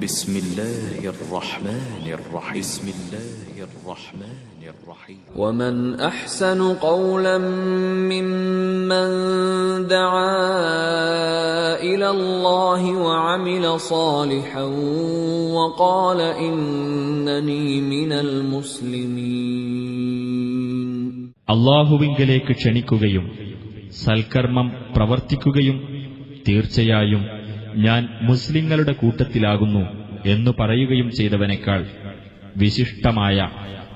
بسم الله الرحمن الرحيم بسم الله الرحمن الرحيم ومن أحسن قولا ممن دعا إلى الله وعمل صالحا وقال إنني من المسلمين. അല്ലാഹുവിങ്കലേക്ക് ക്ഷണിക്കുകയും സൽക്കർമ്മം പ്രവർത്തിക്കുകയും തീർച്ചയായും ഞാൻ മുസ്ലിങ്ങളുടെ കൂട്ടത്തിലാകുന്നു എന്നു പറയുകയും ചെയ്തവനേക്കാൾ വിശിഷ്ടമായ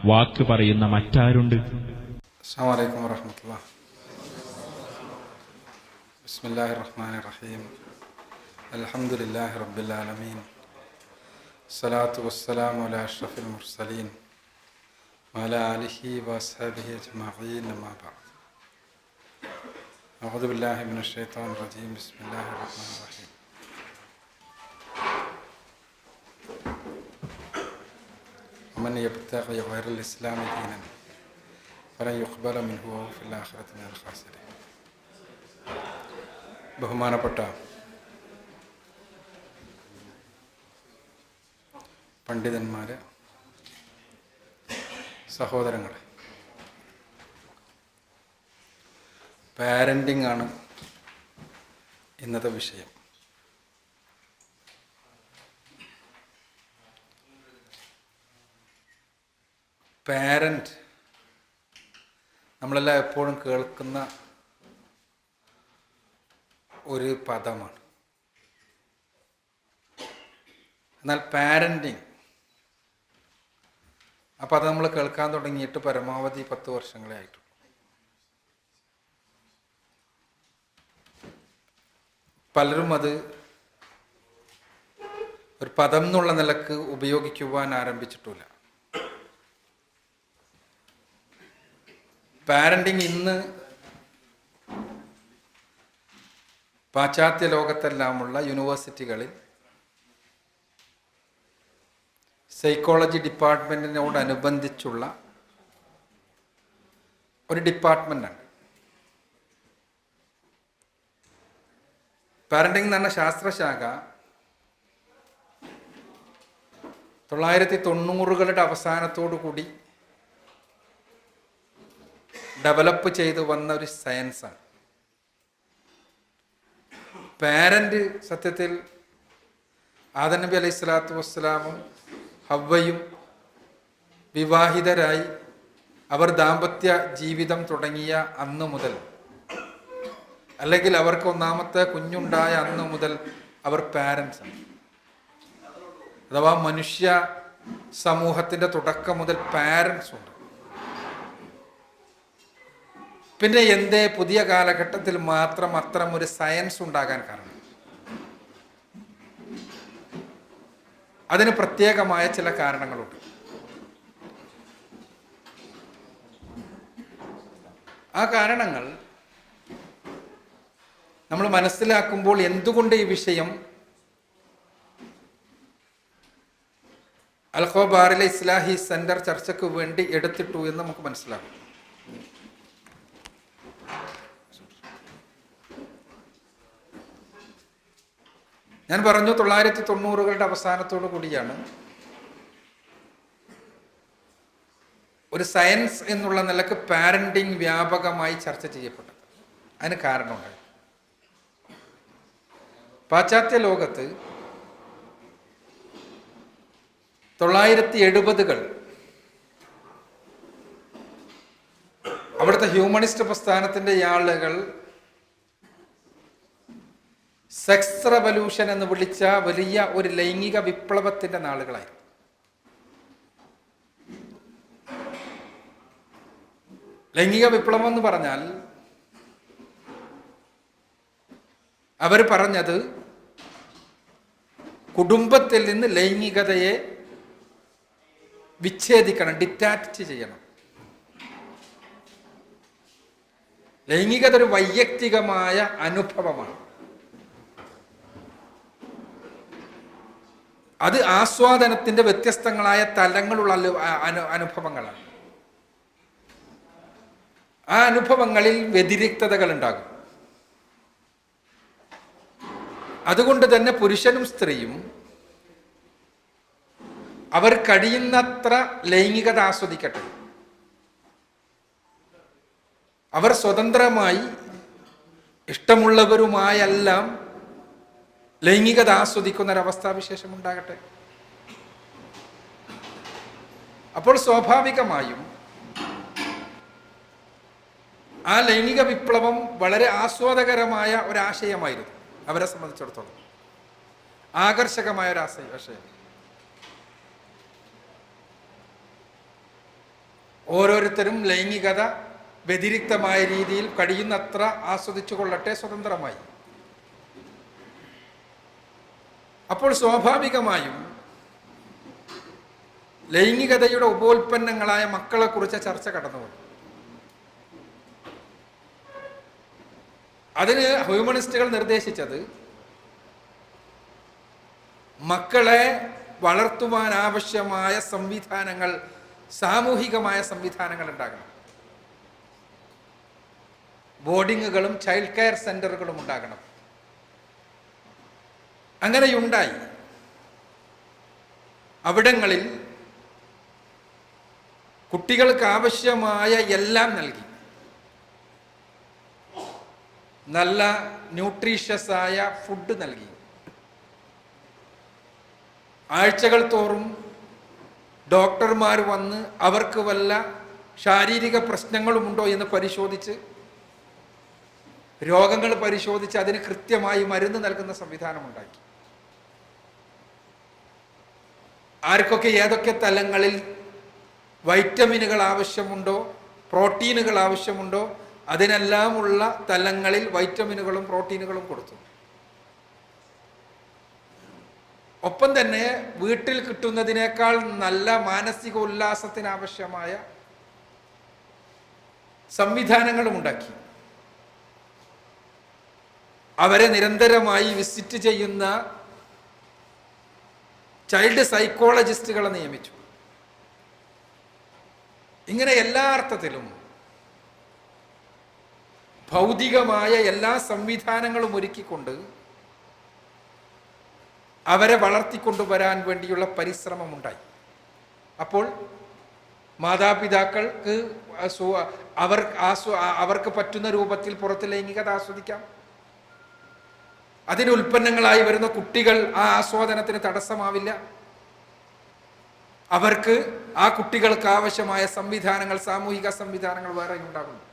വാക്ക് പറയുന്ന മറ്റാരുണ്ട്? അസ്സലാമു അലൈക്കും വറഹ്മത്തുള്ളാഹി. ബിസ്മില്ലാഹിർ റഹ്മാനിർ റഹീം. അൽഹംദുലില്ലാഹി റബ്ബിൽ ആലമീൻ. സ്വലാത്തു വസ്സലാമു അലാ അഷ്റഫിൽ മുർസലീൻ വഅലാ ആലിഹി വഅസ്ഹാബിഹി അജ്മഈൻ. അമ്മാ ബഅദ്. അഊദു ബില്ലാഹി മിനശ് ശൈത്വാനിർ റജീം. ബിസ്മില്ലാഹിർ റഹ്മാനിർ റഹീം. ومن يبتغي غير الإسلام دينا فلن يقبل منه وهو في الآخرة من الخاسرين. ബഹുമാനപ്പെട്ട പണ്ഡിതന്മാരെ, സഹോദരങ്ങളെ, പാരന്റിംഗ് ആണ് ഇന്നത്തെ വിഷയം. പാരന്റ് നമ്മളെല്ലാം എപ്പോഴും കേൾക്കുന്ന ഒരു പദമാണ്. എന്നാൽ പാരന്റിങ് ആ പദം നമ്മൾ കേൾക്കാൻ തുടങ്ങിയിട്ട് പരമാവധി 10 വർഷങ്ങളെ ആയിട്ടുള്ളൂ. പലരും അത് ഒരു പദം എന്നുള്ള നിലക്ക് ഉപയോഗിക്കുവാൻ ആരംഭിച്ചിട്ടില്ല. പാരന്റിങ് ഇന്ന് പാശ്ചാത്യ ലോകത്തെല്ലാമുള്ള യൂണിവേഴ്സിറ്റികളിൽ സൈക്കോളജി ഡിപ്പാർട്ട്മെൻറ്റിനോടനുബന്ധിച്ചുള്ള ഒരു ഡിപ്പാർട്ട്മെൻ്റാണ്. പാരന്റിങ് എന്ന് പറഞ്ഞ ശാസ്ത്രശാഖ 1990കളുടെ അവസാനത്തോടു കൂടി ഡെവലപ്പ് ചെയ്തു വന്ന ഒരു സയൻസാണ്. പാരന്റ് സത്യത്തിൽ ആദം നബി അലൈഹി സ്വലാത്തു വസ്സലാമും ഹവ്വയും വിവാഹിതരായി അവർ ദാമ്പത്യ ജീവിതം തുടങ്ങിയ അന്ന് മുതൽ, അല്ലെങ്കിൽ അവർക്ക് ഒന്നാമത്തെ കുഞ്ഞുണ്ടായ അന്ന് മുതൽ അവർ പാരൻസ് ആണ്. അഥവാ മനുഷ്യ സമൂഹത്തിൻ്റെ തുടക്കം മുതൽ പാരൻസ് ഉണ്ട്. പിന്നെ എന്തേ പുതിയ കാലഘട്ടത്തിൽ മാത്രം അത്തരം ഒരു സയൻസ് ഉണ്ടാകാൻ കാരണം? അതിന് പ്രത്യേകമായ ചില കാരണങ്ങളുണ്ട്. ആ കാരണങ്ങൾ നമ്മൾ മനസ്സിലാക്കുമ്പോൾ എന്തുകൊണ്ട് ഈ വിഷയം അൽ ഖോബാറിലെ ഇസ്ലാഹി സെന്റർ ചർച്ചയ്ക്ക് വേണ്ടി എടുത്തിട്ടു എന്ന് നമുക്ക് മനസ്സിലാകും. ഞാൻ പറഞ്ഞു 1990കളുടെ അവസാനത്തോടു കൂടിയാണ് ഒരു സയൻസ് എന്നുള്ള നിലക്ക് പാരന്റിങ് വ്യാപകമായി ചർച്ച ചെയ്യപ്പെട്ടത്. അതിന് കാരണമുണ്ടായി. പാശ്ചാത്യ ലോകത്ത് 1970കൾ അവിടുത്തെ ഹ്യൂമണിസ്റ്റ് പ്രസ്ഥാനത്തിൻ്റെ ആളുകൾ സെക്സ് റവല്യൂഷൻ എന്ന് വിളിച്ച വലിയ ഒരു ലൈംഗിക വിപ്ലവത്തിന്റെ നാളുകളായിരുന്നു. ലൈംഗിക വിപ്ലവം എന്ന് പറഞ്ഞാൽ അവർ പറഞ്ഞത് കുടുംബത്തിൽ നിന്ന് ലൈംഗികതയെ വിച്ഛേദിക്കണം, ഡിറ്റാച്ച് ചെയ്യണം. ലൈംഗികത ഒരു വൈയക്തികമായ അനുഭവമാണ്. അത് ആസ്വാദനത്തിന്റെ വ്യത്യസ്തങ്ങളായ തലങ്ങളുള്ള അനുഭവങ്ങളാണ്. ആ അനുഭവങ്ങളിൽ വ്യതിരിക്തതകൾ ഉണ്ടാകും. അതുകൊണ്ട് തന്നെ പുരുഷനും സ്ത്രീയും അവർ കഴിയുന്നത്ര ലൈംഗികത ആസ്വദിക്കട്ടെ. അവർ സ്വതന്ത്രമായി ഇഷ്ടമുള്ളവരുമായെല്ലാം ലൈംഗികത ആസ്വദിക്കുന്ന ഒരവസ്ഥാവിശേഷം ഉണ്ടാകട്ടെ. അപ്പോൾ സ്വാഭാവികമായും ആ ലൈംഗിക വിപ്ലവം വളരെ ആസ്വാദകരമായ ഒരാശയമായിരുന്നു അവരെ സംബന്ധിച്ചിടത്തോളം, ആകർഷകമായ ഒരാശയം. ഓരോരുത്തരും ലൈംഗികത വ്യതിരിക്തമായ രീതിയിൽ കഴിയുന്നത്ര ആസ്വദിച്ചു കൊള്ളട്ടെ സ്വതന്ത്രമായി. അപ്പോൾ സ്വാഭാവികമായും ലൈംഗികതയുടെ ഉപോൽപ്പന്നങ്ങളായ മക്കളെക്കുറിച്ച് ചർച്ച കടന്നു വന്നു. അതിന് ഹ്യൂമനിസ്റ്റുകൾ നിർദ്ദേശിച്ചത് മക്കളെ വളർത്തുവാൻ ആവശ്യമായ സംവിധാനങ്ങൾ, സാമൂഹികമായ സംവിധാനങ്ങൾ ഉണ്ടാകണം. ബോർഡിങ്ങുകളും ചൈൽഡ് കെയർ സെന്ററുകളും ഉണ്ടാകണം. അങ്ങനെയുണ്ടായി. അവിടങ്ങളിൽ കുട്ടികൾക്ക് ആവശ്യമായ എല്ലാം നൽകി. നല്ല ന്യൂട്രീഷ്യസ് ആയ ഫുഡ് നൽകി. ആഴ്ചകൾ തോറും ഡോക്ടർമാർ വന്ന് അവർക്ക് വല്ല ശാരീരിക പ്രശ്നങ്ങളുമുണ്ടോ എന്ന് പരിശോധിച്ച്, രോഗങ്ങൾ പരിശോധിച്ച് അതിന് കൃത്യമായി മരുന്ന് നൽകുന്ന സംവിധാനമുണ്ടാക്കി. ആർക്കൊക്കെ ഏതൊക്കെ തലങ്ങളിൽ വൈറ്റമിനുകൾ ആവശ്യമുണ്ടോ, പ്രോട്ടീനുകൾ ആവശ്യമുണ്ടോ, അതിനെല്ലാമുള്ള തലങ്ങളിൽ വൈറ്റമിനുകളും പ്രോട്ടീനുകളും കൊടുത്തു. ഒപ്പം തന്നെ വീട്ടിൽ കിട്ടുന്നതിനേക്കാൾ നല്ല മാനസിക ഉല്ലാസത്തിനാവശ്യമായ സംവിധാനങ്ങളും ഉണ്ടാക്കി. അവരെ നിരന്തരമായി വിസിറ്റ് ചെയ്യുന്ന ചൈൽഡ് സൈക്കോളജിസ്റ്റുകളെ നിയമിച്ചു. ഇങ്ങനെ എല്ലാ അർത്ഥത്തിലും ഭൗതികമായ എല്ലാ സംവിധാനങ്ങളും ഒരുക്കിക്കൊണ്ട് അവരെ വളർത്തിക്കൊണ്ടുവരാൻ വേണ്ടിയുള്ള പരിശ്രമമുണ്ടായി. അപ്പോൾ മാതാപിതാക്കൾക്ക് അവർക്ക് പറ്റുന്ന രൂപത്തിൽ പുറത്ത് ലൈംഗികത ആസ്വദിക്കാം. അതിന് ഉൽപ്പന്നങ്ങളായി വരുന്ന കുട്ടികൾ ആ ആസ്വാദനത്തിന് തടസ്സമാവില്ല. അവർക്ക് ആ കുട്ടികൾക്ക് ആവശ്യമായ സംവിധാനങ്ങൾ, സാമൂഹിക സംവിധാനങ്ങൾ വേറെ ഉണ്ടാകുന്നു.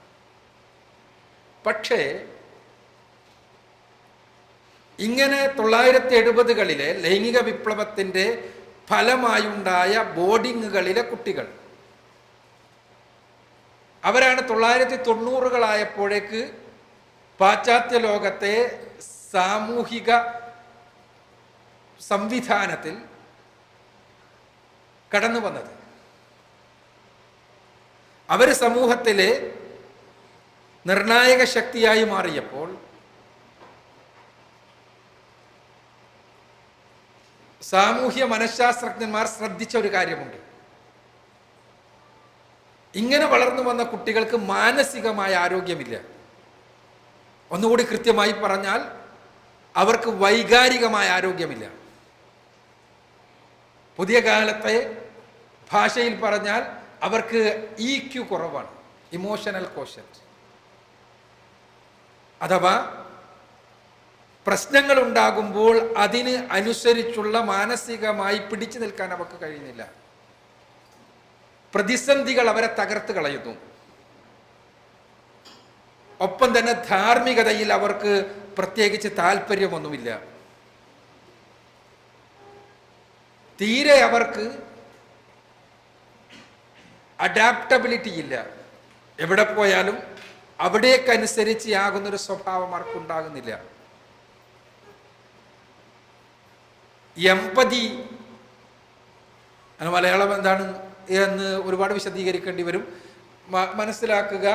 പക്ഷേ ഇങ്ങനെ 1970-കളിലെ ലൈംഗിക വിപ്ലവത്തിൻ്റെ ഫലമായുണ്ടായ ബോർഡിങ്ങുകളിലെ കുട്ടികൾ, അവരാണ് 1990-കളായപ്പോഴേക്ക് പാശ്ചാത്യ ലോകത്തെ സാമൂഹിക സംവിധാനത്തിൽ കടന്നു വന്നത്. അവർ സമൂഹത്തിലെ നിർണായക ശക്തിയായി മാറിയപ്പോൾ സാമൂഹ്യ മനഃശാസ്ത്രജ്ഞന്മാർ ശ്രദ്ധിച്ച ഒരു കാര്യമുണ്ട്. ഇങ്ങനെ വളർന്നു വന്ന കുട്ടികൾക്ക് മാനസികമായ ആരോഗ്യമില്ല. ഒന്നുകൂടി കൃത്യമായി പറഞ്ഞാൽ അവർക്ക് വൈകാരികമായ ആരോഗ്യമില്ല. പുതിയ കാലത്തെ ഭാഷയിൽ പറഞ്ഞാൽ അവർക്ക് EQ കുറവാണ്, ഇമോഷണൽ കോഷ്യന്റ്. അഥവാ പ്രശ്നങ്ങൾ ഉണ്ടാകുമ്പോൾ അതിന് അനുസരിച്ചുള്ള മാനസികമായി പിടിച്ചു നിൽക്കാൻ അവർക്ക് കഴിയുന്നില്ല. പ്രതിസന്ധികൾ അവരെ തകർത്ത് കളയുന്നു. ഒപ്പം തന്നെ ധാർമ്മികതയിൽ അവർക്ക് പ്രത്യേകിച്ച് താല്പര്യമൊന്നുമില്ല. തീരെ അവർക്ക് അഡാപ്റ്റബിലിറ്റി ഇല്ല. എവിടെ പോയാലും അവിടേക്കനുസരിച്ച് ആകുന്നൊരു സ്വഭാവം അവർക്കുണ്ടാകുന്നില്ല. എമ്പതി, മലയാളം എന്താണ് എന്ന് ഒരുപാട് വിശദീകരിക്കേണ്ടി വരും. മനസ്സിലാക്കുക,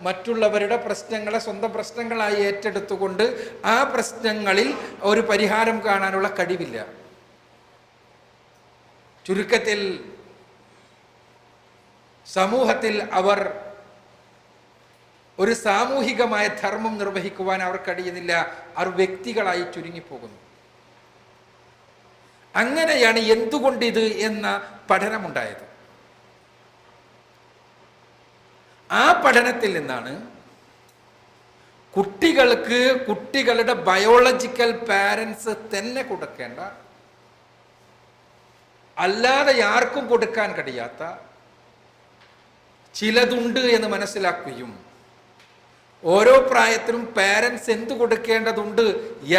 മറ്റുള്ളവരുടെ പ്രശ്നങ്ങളെ സ്വന്തം പ്രശ്നങ്ങളായി ഏറ്റെടുത്തുകൊണ്ട് ആ പ്രശ്നങ്ങളിൽ ഒരു പരിഹാരം കാണാനുള്ള കഴിവില്ല. ചുരുക്കത്തിൽ സമൂഹത്തിൽ അവർ ഒരു സാമൂഹികമായ ധർമ്മം നിർവഹിക്കുവാൻ അവർ കഴിയുന്നില്ല. അവർ വ്യക്തികളായി ചുരുങ്ങിപ്പോകുന്നു. അങ്ങനെയാണ് എന്തുകൊണ്ടിത് എന്ന പഠനമുണ്ടായത്. ആ പഠനത്തിൽ നിന്നാണ് കുട്ടികൾക്ക് കുട്ടികളുടെ ബയോളജിക്കൽ പാരൻസ് തന്നെ കൊടുക്കേണ്ട, അല്ലാതെ ആർക്കും കൊടുക്കാൻ കഴിയാത്ത ചിലതുണ്ട് എന്ന് മനസ്സിലാക്കുകയും ഓരോ പ്രായത്തിലും പാരൻസ് എന്ത് കൊടുക്കേണ്ടതുണ്ട്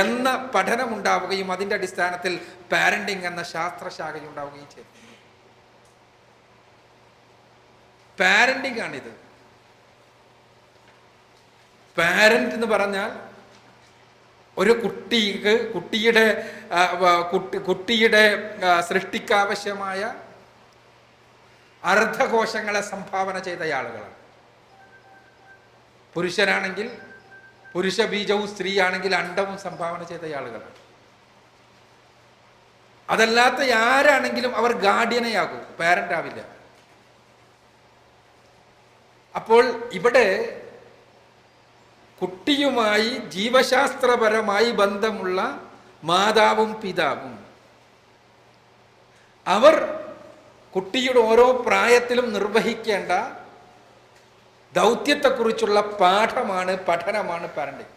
എന്ന പഠനം ഉണ്ടാവുകയും അതിൻ്റെ അടിസ്ഥാനത്തിൽ പാരന്റിങ് എന്ന ശാസ്ത്രശാഖ ഉണ്ടാവുകയും ചെയ്തു. പാരന്റിങ് ആണിത്. പാരന്റ് എന്ന് പറഞ്ഞാൽ ഒരു കുട്ടിയുടെ സൃഷ്ടിക്കാവശ്യമായ അർദ്ധകോശങ്ങളെ സംഭാവന ചെയ്ത ആളുകളാണ്. പുരുഷനാണെങ്കിൽ പുരുഷ ബീജവും, സ്ത്രീയാണെങ്കിൽ അണ്ഡവും സംഭാവന ചെയ്ത ആളുകളാണ്. അതല്ലാത്ത ആരാണെങ്കിലും അവർ ഗാർഡിയനെയാകും, പാരന്റ് ആവില്ല. അപ്പോൾ ഇവിടെ കുട്ടിയുമായി ജീവശാസ്ത്രപരമായി ബന്ധമുള്ള മാതാവും പിതാവും അവർ കുട്ടിയുടെ ഓരോ പ്രായത്തിലും നിർവഹിക്കേണ്ട ദൗത്യത്തെക്കുറിച്ചുള്ള പഠനമാണ് പാരന്റിങ്.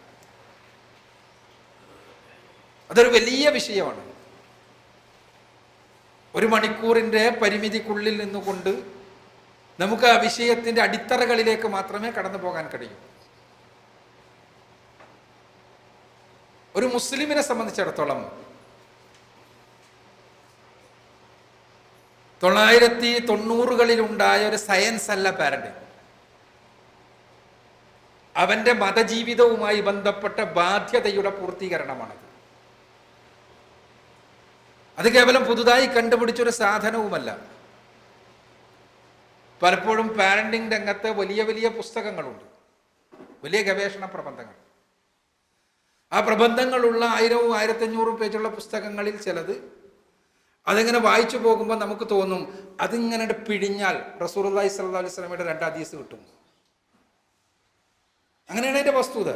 അതൊരു വലിയ വിഷയമാണ്. 1 മണിക്കൂറിൻ്റെ പരിമിതിക്കുള്ളിൽ നിന്നുകൊണ്ട് നമുക്ക് ആ വിഷയത്തിൻ്റെ അടിത്തറകളിലേക്ക് മാത്രമേ കടന്നു പോകാൻ കഴിയൂ. ഒരു മുസ്ലിമിനെ സംബന്ധിച്ചിടത്തോളം 1990-കളിൽ ഉണ്ടായ ഒരു സയൻസ് അല്ല പാരന്റിങ്. അവന്റെ മതജീവിതവുമായി ബന്ധപ്പെട്ട ബാധ്യതയുടെ പൂർത്തീകരണമാണത്. അത് കേവലം പുതുതായി കണ്ടുപിടിച്ചൊരു സാധനവുമല്ല. പലപ്പോഴും പാരന്റിങ് രംഗത്ത് വലിയ വലിയ പുസ്തകങ്ങളുണ്ട്, വലിയ ഗവേഷണ പ്രബന്ധങ്ങൾ. ആ പ്രബന്ധങ്ങളുള്ള 1000-ഉം 1500-ഉം പേജുള്ള പുസ്തകങ്ങളിൽ ചിലത് അതിങ്ങനെ വായിച്ചു പോകുമ്പോൾ നമുക്ക് തോന്നും അതിങ്ങനെ പിഴിഞ്ഞാൽ റസൂലുള്ളാഹി സ്വല്ലല്ലാഹു അലൈഹി വസല്ലമയുടെ 2 ഹദീസ് കിട്ടും. അങ്ങനെയാണ് അതിൻ്റെ വസ്തുത.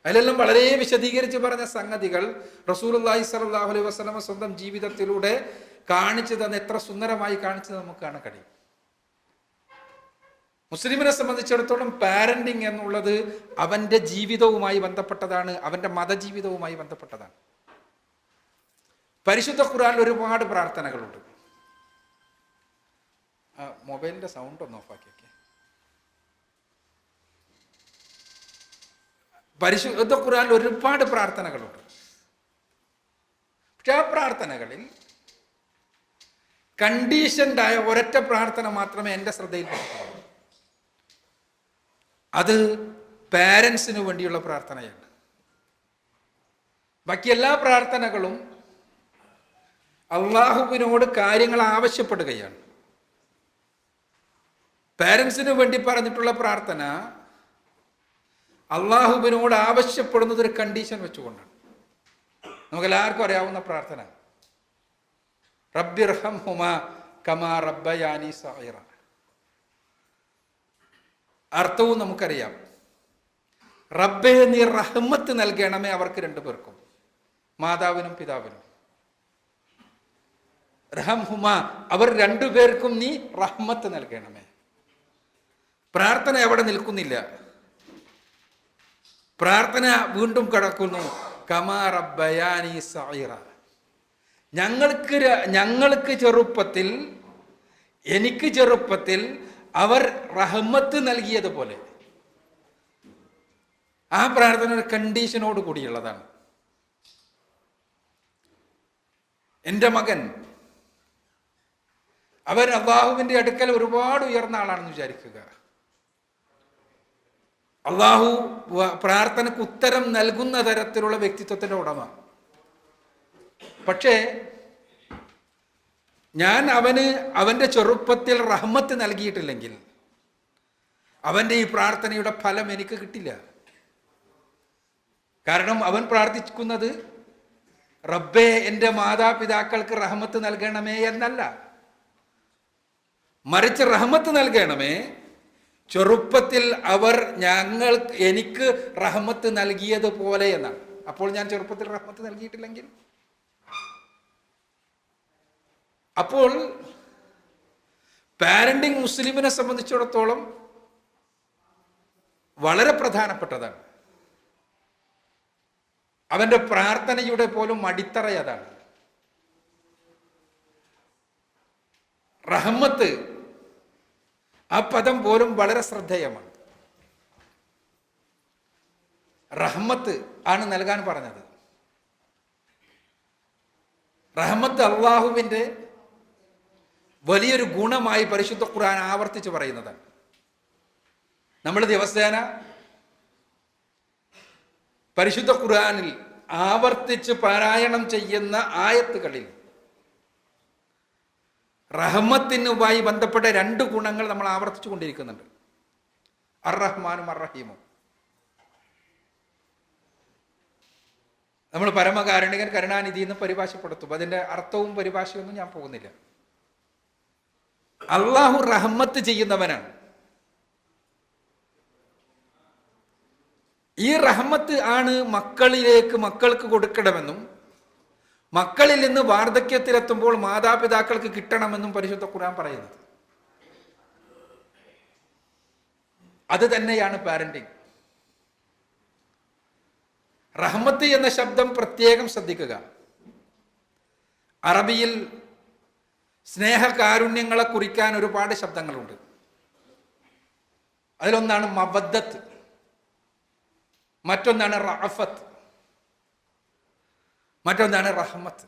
അതിലെല്ലാം വളരെ വിശദീകരിച്ച് പറഞ്ഞ സംഗതികൾ റസൂലുള്ളാഹി സ്വല്ലല്ലാഹു അലൈഹി വസല്ലമ സ്വന്തം ജീവിതത്തിലൂടെ കാണിച്ചു തന്ന, എത്ര സുന്ദരമായി കാണിച്ചത് നമുക്ക് കാണാൻ കഴിയും. മുസ്ലിമിനെ സംബന്ധിച്ചിടത്തോളം പാരന്റിങ് എന്നുള്ളത് അവന്റെ ജീവിതവുമായി ബന്ധപ്പെട്ടതാണ്, അവന്റെ മതജീവിതവുമായി ബന്ധപ്പെട്ടതാണ്. പരിശുദ്ധ ഖുർആനിൽ ഒരുപാട് പ്രാർത്ഥനകളുണ്ട്. മൊബൈലിന്റെ സൗണ്ട് ഒന്ന് ഓഫാക്കിയൊക്കെ. പരിശുദ്ധ ഖുർആനിൽ ഒരുപാട് പ്രാർത്ഥനകളുണ്ട്. പക്ഷെ ആ പ്രാർത്ഥനകളിൽ കണ്ടീഷൻഡായ ഒരൊറ്റ പ്രാർത്ഥന മാത്രമേ എൻ്റെ ശ്രദ്ധയിൽപ്പെട്ടുള്ളൂ. അത് പാരൻസിന് വേണ്ടിയുള്ള പ്രാർത്ഥനയാണ്. ബാക്കി എല്ലാ പ്രാർത്ഥനകളും അള്ളാഹുവിനോട് കാര്യങ്ങൾ ആവശ്യപ്പെടുകയാണ്. പാരൻസിന് വേണ്ടി പറഞ്ഞിട്ടുള്ള പ്രാർത്ഥന അള്ളാഹുവിനോട് ആവശ്യപ്പെടുന്നത് ഒരു കണ്ടീഷൻ വെച്ചുകൊണ്ടാണ്. നമുക്കെല്ലാവർക്കും അറിയാവുന്ന പ്രാർത്ഥന, റബ്ബിർഹംഹുമാ കമാ റബ്ബയാനി സഗീറ. അർത്ഥവും നമുക്കറിയാം. റബ്ബേ നീ റഹ്മത്ത് നൽകണമേ അവർക്ക് 2 പേർക്കും, മാതാവിനും പിതാവിനും. റഹംഹുമാ, അവർ 2 പേർക്കും നീ റഹ്മത്ത് നൽകണമേ. പ്രാർത്ഥന എവിടെ നിൽക്കുന്നില്ല. പ്രാർത്ഥന വീണ്ടും കടക്കുന്നു, കമാ റബ്ബയാനി സഗീറ. ഞങ്ങൾക്ക് ചെറുപ്പത്തിൽ, എനിക്ക് ചെറുപ്പത്തിൽ അവർ റഹ്മത്ത് നൽകിയതുപോലെ. ആ പ്രാർത്ഥന ഒരു കണ്ടീഷനോട് കൂടിയുള്ളതാണ്. എൻ്റെ മകൻ, അവൻ അള്ളാഹുവിൻ്റെ അടുക്കൽ ഒരുപാട് ഉയർന്ന ആളാണെന്ന് വിചാരിക്കുക. അള്ളാഹു പ്രാർത്ഥനക്ക് ഉത്തരം നൽകുന്ന തരത്തിലുള്ള വ്യക്തിത്വത്തിൻ്റെ ഉടമ. പക്ഷേ ഞാൻ അവൻ്റെ ചെറുപ്പത്തിൽ റഹ്മത്ത് നൽകിയിട്ടില്ലെങ്കിൽ അവൻ്റെ ഈ പ്രാർത്ഥനയുടെ ഫലം എനിക്ക് കിട്ടില്ല. കാരണം അവൻ പ്രാർത്ഥിക്കുന്നത് റബ്ബേ എൻ്റെ മാതാപിതാക്കൾക്ക് റഹ്മത്ത് നൽകണമേ എന്നല്ല, മറിച്ച് റഹ്മത്ത് നൽകണമേ ചെറുപ്പത്തിൽ അവർ എനിക്ക് റഹ്മത്ത് നൽകിയതുപോലെ എന്നാണ്. അപ്പോൾ ഞാൻ ചെറുപ്പത്തിൽ റഹ്മത്ത് നൽകിയിട്ടില്ലെങ്കിൽ അപ്പോൾ പാരന്റിങ് മുസ്ലിമിനെ സംബന്ധിച്ചിടത്തോളം വളരെ പ്രധാനപ്പെട്ടതാണ്. അവന്റെ പ്രാർത്ഥനയുടെ പോലും അടിത്തറ അതാണ്. റഹ്മത്ത്, ആ പദം പോലും വളരെ ശ്രദ്ധേയമാണ്. റഹ്മത്ത് ആണ് നൽകാൻ പറഞ്ഞത്. റഹ്മത്ത് അള്ളാഹുവിൻ്റെ വലിയൊരു ഗുണമായി പരിശുദ്ധ ഖുർആൻ ആവർത്തിച്ച് പറയുന്നതാണ്. നമ്മൾ ദിവസേന പരിശുദ്ധ ഖുർആനിൽ ആവർത്തിച്ച് പാരായണം ചെയ്യുന്ന ആയത്തുകളിൽ റഹ്മത്തിനുമായി ബന്ധപ്പെട്ട 2 ഗുണങ്ങൾ നമ്മൾ ആവർത്തിച്ചു കൊണ്ടിരിക്കുന്നുണ്ട്. അർ റഹ്മാനും അർ റഹീമും. നമ്മൾ പരമകാരുണികൻ, കരുണാനിധി എന്ന് പരിഭാഷപ്പെടുത്തും. അതിന്റെ അർത്ഥവും പരിഭാഷയൊന്നും ഞാൻ പോകുന്നില്ല. അള്ളാഹു റഹ്മത്ത് ചെയ്യുന്നവനാണ്. ഈ റഹ്മത്ത് ആണ് മക്കൾക്ക് കൊടുക്കണമെന്നും മക്കളിൽ നിന്ന് വാർദ്ധക്യത്തിലെത്തുമ്പോൾ മാതാപിതാക്കൾക്ക് കിട്ടണമെന്നും പരിശുദ്ധ ഖുർആൻ പറയുന്നത്. അത് തന്നെയാണ് പാരന്റിങ്. റഹ്മത്ത് എന്ന ശബ്ദം പ്രത്യേകം ശ്രദ്ധിക്കുക. അറബിയിൽ സ്നേഹകാരുണ്യങ്ങളെ കുറിക്കാൻ ഒരുപാട് ശബ്ദങ്ങളുണ്ട്. അതിലൊന്നാണ് മവദ്ദത്ത്, മറ്റൊന്നാണ് റഅഫത്ത്, മറ്റൊന്നാണ് റഹ്മത്ത്.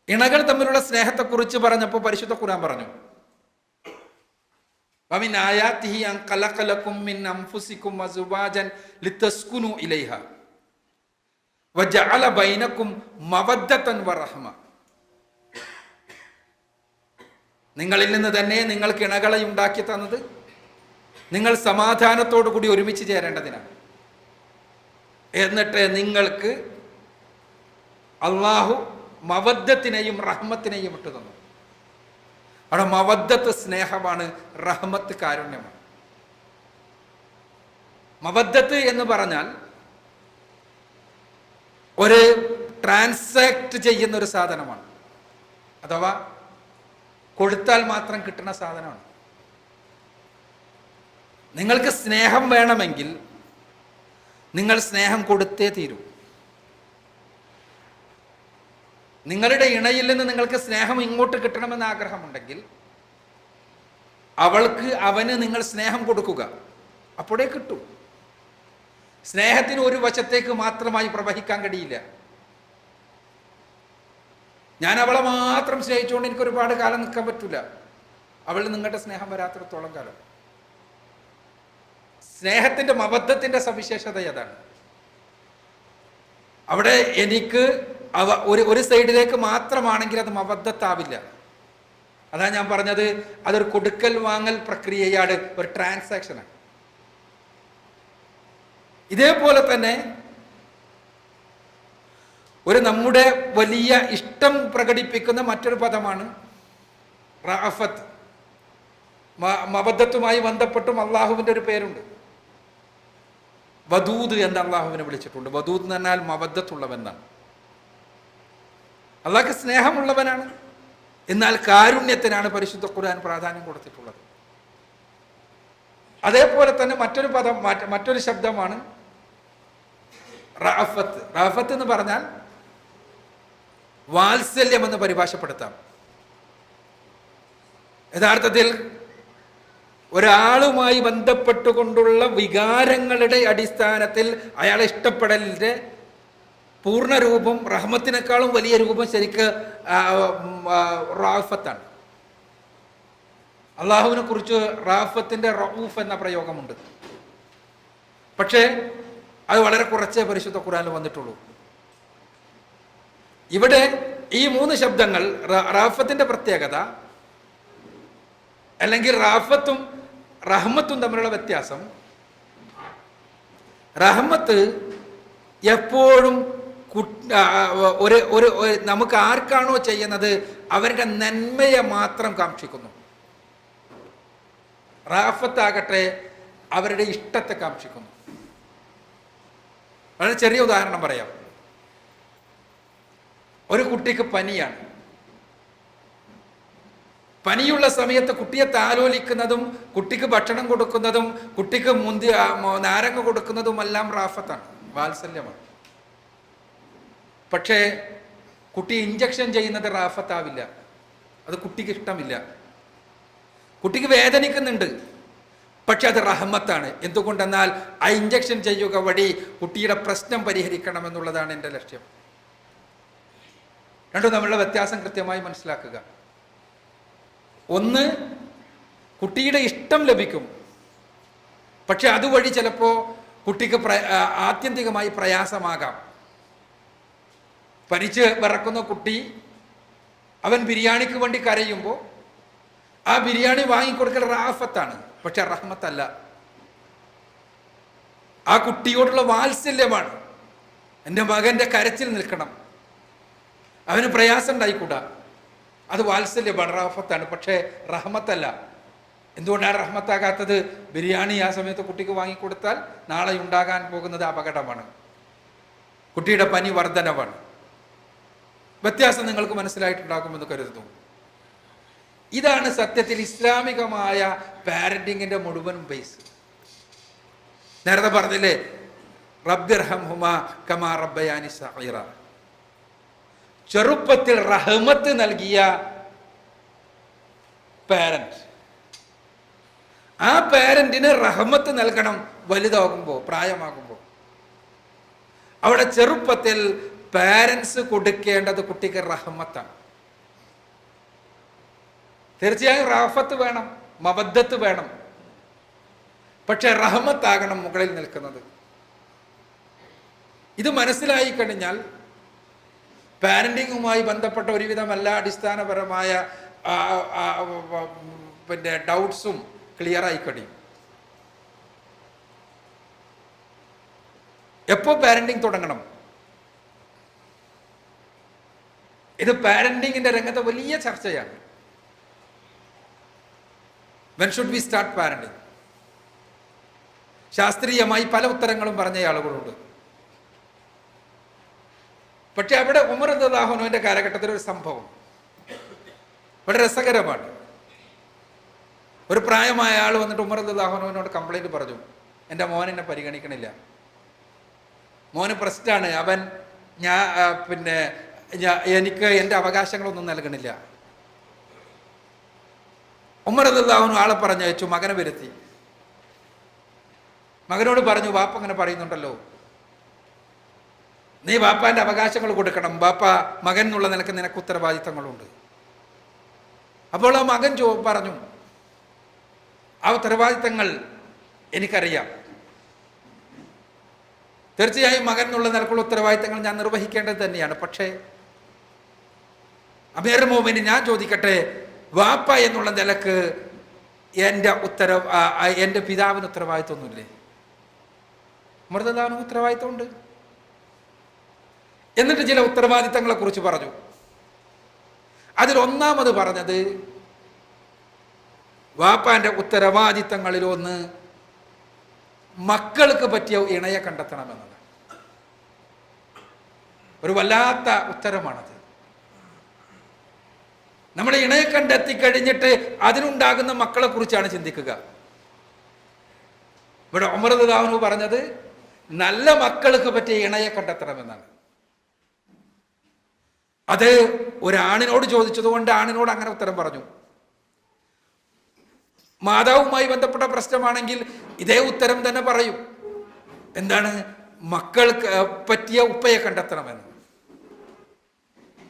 ഇണകൾ തമ്മിലുള്ള സ്നേഹത്തെക്കുറിച്ച് പറഞ്ഞപ്പോൾ പരിശുദ്ധ ഖുർആൻ പറഞ്ഞു, വമിൻ ആയാതിഹി അൻ ഖലഖലകും മിൻ അൻഫുസികും അസ്വാജൻ ലിതസ്കുനു ഇലൈഹ വജഅല ബൈനകും മവദ്ദതൻ വറഹ്മ. നിങ്ങളിൽ നിന്ന് തന്നെ നിങ്ങൾക്ക് ഇണകളെ ഉണ്ടാക്കി തന്നത് നിങ്ങൾ സമാധാനത്തോടു കൂടി ഒരുമിച്ച് ചേരേണ്ടതിനാണ്. എന്നിട്ട് നിങ്ങൾക്ക് അള്ളാഹു മവദ്ദത്തിനെയും റഹ്മത്തിനെയും ഇട്ടു തന്നു. അവിടെ മവദ്ദത്ത് സ്നേഹമാണ്, റഹ്മത്ത് കാരുണ്യമാണ്. മവദ്ദത്ത് എന്ന് പറഞ്ഞാൽ ഒരു ട്രാൻസാക്ട് ചെയ്യുന്ന ഒരു സാധനമാണ്, അഥവാ കൊടുത്താൽ മാത്രം കിട്ടുന്ന സാധനമാണ്. നിങ്ങൾക്ക് സ്നേഹം വേണമെങ്കിൽ നിങ്ങൾ സ്നേഹം കൊടുത്തേ തീരൂ. നിങ്ങളുടെ ഇണയിൽ നിന്ന് നിങ്ങൾക്ക് സ്നേഹം ഇങ്ങോട്ട് കിട്ടണമെന്ന് ആഗ്രഹമുണ്ടെങ്കിൽ അവന് നിങ്ങൾ സ്നേഹം കൊടുക്കുക, അപ്പോഴേ കിട്ടൂ. സ്നേഹത്തിന് ഒരു വശത്തേക്ക് മാത്രമായി പ്രവഹിക്കാൻ കഴിയില്ല. ഞാൻ അവളെ മാത്രം സ്നേഹിച്ചുകൊണ്ട് എനിക്ക് ഒരുപാട് കാലം നിൽക്കാൻ പറ്റില്ല. അവളിൽ നിങ്ങളുടെ സ്നേഹം വരാത്തിടത്തോളം കാലം. സ്നേഹത്തിന്റെ മബദ്ധത്തിന്റെ സവിശേഷത അതാണ്. അവിടെ എനിക്ക് ഒരു സൈഡിലേക്ക് മാത്രമാണെങ്കിൽ അത് മബദ്ധത്താവില്ല. അതാ ഞാൻ പറഞ്ഞത്, അതൊരു കൊടുക്കൽ വാങ്ങൽ പ്രക്രിയയാണ്, ഒരു ട്രാൻസാക്ഷനാണ്. ഇതേപോലെ തന്നെ ഒരു നമ്മുടെ വലിയ ഇഷ്ടം പ്രകടിപ്പിക്കുന്ന മറ്റൊരു പദമാണ് റഅഫത്ത്. മബദ്ധത്തുമായി ബന്ധപ്പെട്ടും അള്ളാഹുവിൻ്റെ ഒരു പേരുണ്ട്, വദൂദ് എന്ന് അള്ളാഹുവിനെ വിളിച്ചിട്ടുണ്ട്. വദൂദ് എന്ന് പറഞ്ഞാൽ മബദ്ധത്തുള്ളവനാണ്. അള്ളാഹ്ക്ക് സ്നേഹമുള്ളവനാണ്, എന്നാൽ കാരുണ്യത്തിനാണ് പരിശുദ്ധ ഖുർആൻ പ്രാധാന്യം കൊടുത്തിട്ടുള്ളത്. അതേപോലെ തന്നെ മറ്റൊരു ശബ്ദമാണ് റഅഫത്ത്. റഅഫത്ത് എന്ന് പറഞ്ഞാൽ വാത്സല്യം എന്ന് പരിഭാഷപ്പെടുത്താം. യഥാർത്ഥത്തിൽ ഒരാളുമായി ബന്ധപ്പെട്ടുകൊണ്ടുള്ള വികാരങ്ങളുടെ അടിസ്ഥാനത്തിൽ അയാളെ ഇഷ്ടപ്പെടലിൻ്റെ പൂർണ്ണരൂപം, റഹ്മത്തിനേക്കാളും വലിയ രൂപം ശരിക്ക് റാഫത്താണ്. അള്ളാഹുവിനെ കുറിച്ച് റാഫത്തിന്റെ റഊഫ് എന്ന പ്രയോഗമുണ്ട്. പക്ഷേ അത് വളരെ കുറച്ചേ പരിശുദ്ധ ഖുർആനിൽ വന്നിട്ടുള്ളൂ. ഇവിടെ ഈ 3 ശബ്ദങ്ങൾ, റാഫത്തിന്റെ പ്രത്യേകത അല്ലെങ്കിൽ റാഫത്തും റഹ്മത്തും തമ്മിലുള്ള വ്യത്യാസം, റഹ്മത്ത് എപ്പോഴും നമുക്ക് ആർക്കാണോ ചെയ്യുന്നത് അവരുടെ നന്മയെ മാത്രം കാക്ഷിക്കുന്നു. റാഫത്താകട്ടെ അവരുടെ ഇഷ്ടത്തെ കാക്ഷിക്കുന്നു. വളരെ ചെറിയ ഉദാഹരണം പറയാം. ഒരു കുട്ടിക്ക് പനിയാണ്. പനിയുള്ള സമയത്ത് കുട്ടിയെ താലോലിക്കുന്നതും കുട്ടിക്ക് ഭക്ഷണം കൊടുക്കുന്നതും കുട്ടിക്ക് നാരങ്ങ കൊടുക്കുന്നതുമെല്ലാം റാഫത്താണ്, വാത്സല്യമാണ്. പക്ഷേ കുട്ടി ഇഞ്ചക്ഷൻ ചെയ്യുന്നത് റാഫത്താവില്ല, അത് കുട്ടിക്ക് ഇഷ്ടമില്ല. കുട്ടിക്ക് വേദനിക്കുന്നുണ്ട്, പക്ഷെ അത് റഹ്മത്താണ്. എന്തുകൊണ്ടെന്നാൽ ആ ഇഞ്ചക്ഷൻ ചെയ്യുക വഴി കുട്ടിയുടെ പ്രശ്നം പരിഹരിക്കണമെന്നുള്ളതാണ് എൻ്റെ ലക്ഷ്യം. രണ്ടും തമ്മിലുള്ള വ്യത്യാസം കൃത്യമായി മനസ്സിലാക്കുക. ഒന്ന്, കുട്ടിയുടെ ഇഷ്ടം ലഭിക്കും, പക്ഷെ അതുവഴി ചിലപ്പോൾ കുട്ടിക്ക് ആത്യന്തികമായി പ്രയാസമാകാം. പനിച്ച് വിറക്കുന്ന കുട്ടി അവൻ ബിരിയാണിക്ക് വേണ്ടി കരയുമ്പോൾ ആ ബിരിയാണി വാങ്ങിക്കൊടുക്കൽ റാഫത്താണ്, പക്ഷെ റഹ്മത്തല്ല. ആ കുട്ടിയോടുള്ള വാത്സല്യമാണ്. എൻ്റെ മകൻ്റെ കരച്ചിൽ നിൽക്കണം, അവന് പ്രയാസം ഉണ്ടായിക്കൂടാ, അത് വാത്സല്യമാണ്, റാഫത്താണ്, പക്ഷേ റഹ്മത്തല്ല. എന്തുകൊണ്ടാണ് റഹ്മത്താകാത്തത്? ബിരിയാണി ആ സമയത്ത് കുട്ടിക്ക് വാങ്ങിക്കൊടുത്താൽ നാളെ ഉണ്ടാകാൻ പോകുന്നത് അപകടമാണ്, കുട്ടിയുടെ പനി വർധനവാണ്. വ്യത്യാസം നിങ്ങൾക്ക് മനസ്സിലായിട്ടുണ്ടാകുമെന്ന് കരുതുന്നു. ഇതാണ് സത്യത്തിൽ ഇസ്ലാമികമായ പാരന്റിങ്ങിന്റെ മുഴുവൻ ബേസ്. നേരത്തെ പറഞ്ഞില്ലേ, റബ്ബിർഹംഹുമാ കമാ റബ്ബയാനി സഗീറ. ചെറുപ്പത്തിൽ റഹ്മത്ത് നൽകിയ പാരന്റ്, ആ പാരന്റിന് റഹ്മത്ത് നൽകണം വലുതാകുമ്പോൾ, പ്രായമാകുമ്പോൾ. അവിടെ ചെറുപ്പത്തിൽ പാരന്റ്സ് കൊടുക്കേണ്ടത് കുട്ടിക്ക് റഹ്മത്താണ്. തീർച്ചയായും റാഫത്ത് വേണം, മവദ്ദത്ത് വേണം, പക്ഷെ റഹ്മത്താകണം മുകളിൽ നിൽക്കുന്നത്. ഇത് മനസ്സിലായി കഴിഞ്ഞാൽ പാരന്റിങ്ങുമായി ബന്ധപ്പെട്ട ഒരുവിധം എല്ലാ അടിസ്ഥാനപരമായ ഡൗട്ട്സും ക്ലിയർ ആയി കഴിയും. എപ്പോ പാരന്റിങ് തുടങ്ങണം? ഇത് പാരന്റിങ്ങിന്റെ രംഗത്തെ വലിയ ചർച്ചയാണ്. When should we start parenting? ശാസ്ത്രീയമായി പല ഉത്തരങ്ങളും പറഞ്ഞ ആളുകളുണ്ട്. പക്ഷെ അവിടെ ഉമർ റളിയല്ലാഹു അൻഹുവിന്റെ കാലഘട്ടത്തിൽ ഒരു സംഭവം വളരെ രസകരമാണ്. ഒരു പ്രായമായ ആൾ വന്നിട്ട് ഉമർ റളിയല്ലാഹു അൻഹുവിനോട് കംപ്ലൈന്റ് പറഞ്ഞു, എൻ്റെ മോൻ എന്നെ പരിഗണിക്കണില്ല, മോന് പ്രശ്നമാണ്, അവൻ എനിക്ക് എൻ്റെ അവകാശങ്ങളൊന്നും നൽകണില്ല. ഉമർ റളിയല്ലാഹു അൻഹു ആളെ പറഞ്ഞയച്ചു, മകനെ വരുത്തി. മകനോട് പറഞ്ഞു, വാപ്പ അങ്ങനെ പറയുന്നുണ്ടല്ലോ, നീ വാപ്പാന്റെ അവകാശങ്ങൾ കൊടുക്കണം, വാപ്പ മകൻ എന്നുള്ള നിലക്ക് നിനക്ക് ഉത്തരവാദിത്തങ്ങളുണ്ട്. അപ്പോൾ ആ മകൻ പറഞ്ഞു, ആ ഉത്തരവാദിത്തങ്ങൾ എനിക്കറിയാം, തീർച്ചയായും മകൻ എന്നുള്ള നിലക്കുള്ള ഉത്തരവാദിത്തങ്ങൾ ഞാൻ നിർവഹിക്കേണ്ടത് തന്നെയാണ്. പക്ഷേ അമീറുൽ മുഅ്മിനീൻ, ഞാൻ ചോദിക്കട്ടെ, വാപ്പ എന്നുള്ള നിലക്ക് എൻ്റെ പിതാവിന് ഉത്തരവാദിത്തമൊന്നുമില്ലേ? മൃതദാനം ഉത്തരവാദിത്തമുണ്ട്. എന്നിട്ട് ചില ഉത്തരവാദിത്തങ്ങളെ കുറിച്ച് പറഞ്ഞു. അതിലൊന്നാമത് പറഞ്ഞത്, വാപ്പാന്റെ ഉത്തരവാദിത്തങ്ങളിലൊന്ന് മക്കൾക്ക് പറ്റിയ ഇണയെ കണ്ടെത്തണമെന്നത്. ഒരു വല്ലാത്ത ഉത്തരമാണത്. നമ്മൾ ഇണയെ കണ്ടെത്തി കഴിഞ്ഞിട്ട് അതിനുണ്ടാകുന്ന മക്കളെ കുറിച്ചാണ് ചിന്തിക്കുക. ഇവിടെ ഉമർ റളിയല്ലാഹു അൻഹു പറഞ്ഞത് നല്ല മക്കൾക്ക് പറ്റിയ ഇണയെ കണ്ടെത്തണമെന്നാണ്. അത് ഒരാണിനോട് ചോദിച്ചതുകൊണ്ട് ആണിനോട് അങ്ങനെ ഉത്തരം പറഞ്ഞു. മാതാവുമായി ബന്ധപ്പെട്ട പ്രശ്നമാണെങ്കിൽ ഇതേ ഉത്തരം തന്നെ പറയും. എന്താണ്? മക്കൾക്ക് പറ്റിയ ഉപ്പയെ കണ്ടെത്തണമെന്ന്.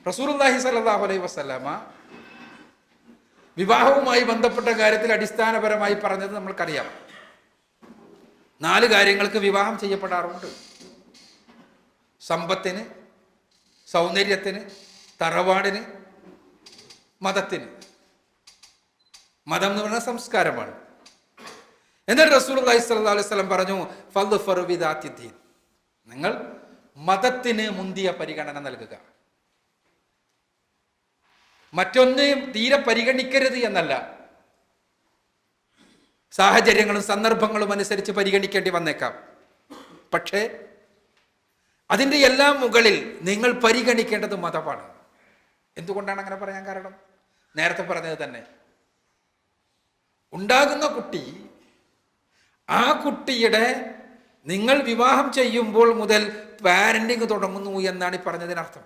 റസൂലുള്ളാഹി സ്വല്ലല്ലാഹു അലൈഹി വസല്ലമ വിവാഹവുമായി ബന്ധപ്പെട്ട കാര്യത്തിൽ അടിസ്ഥാനപരമായി പറഞ്ഞത് നമ്മൾക്കറിയാം. 4 കാര്യങ്ങൾക്ക് വിവാഹം ചെയ്യപ്പെടാറുണ്ട്: സമ്പത്തിന്, സൗന്ദര്യത്തിന്, തറവാടിന്, മതത്തിന്. മതം എന്ന് പറഞ്ഞാൽ സംസ്കാരമാണ്. എന്നിട്ട് റസൂലുള്ളാഹി സ്വല്ലല്ലാഹു അലൈഹി വസല്ലം പറഞ്ഞു, ഫദ്ഫറു ബിദാത്തിദ്ദീൻ, നിങ്ങൾ മതത്തിന് മുന്തിയ പരിഗണന നൽകുക. മറ്റൊന്നും തീരെ പരിഗണിക്കരുത് എന്നല്ല, സാഹചര്യങ്ങളും സന്ദർഭങ്ങളും അനുസരിച്ച് പരിഗണിക്കേണ്ടി വന്നേക്കാം. പക്ഷേ അതിൻ്റെ എല്ലാം മുകളിൽ നിങ്ങൾ പരിഗണിക്കേണ്ടത് മതമാണ്. എന്തുകൊണ്ടാണ് അങ്ങനെ പറയാൻ കാരണം? നേരത്തെ പറഞ്ഞത് തന്നെ, ഉണ്ടാകുന്ന കുട്ടി, ആ കുട്ടിയുടെ നിങ്ങൾ വിവാഹം ചെയ്യുമ്പോൾ മുതൽ പാരന്റിങ് തുടങ്ങുന്നു എന്നാണ് ഈ പറഞ്ഞതിനർത്ഥം.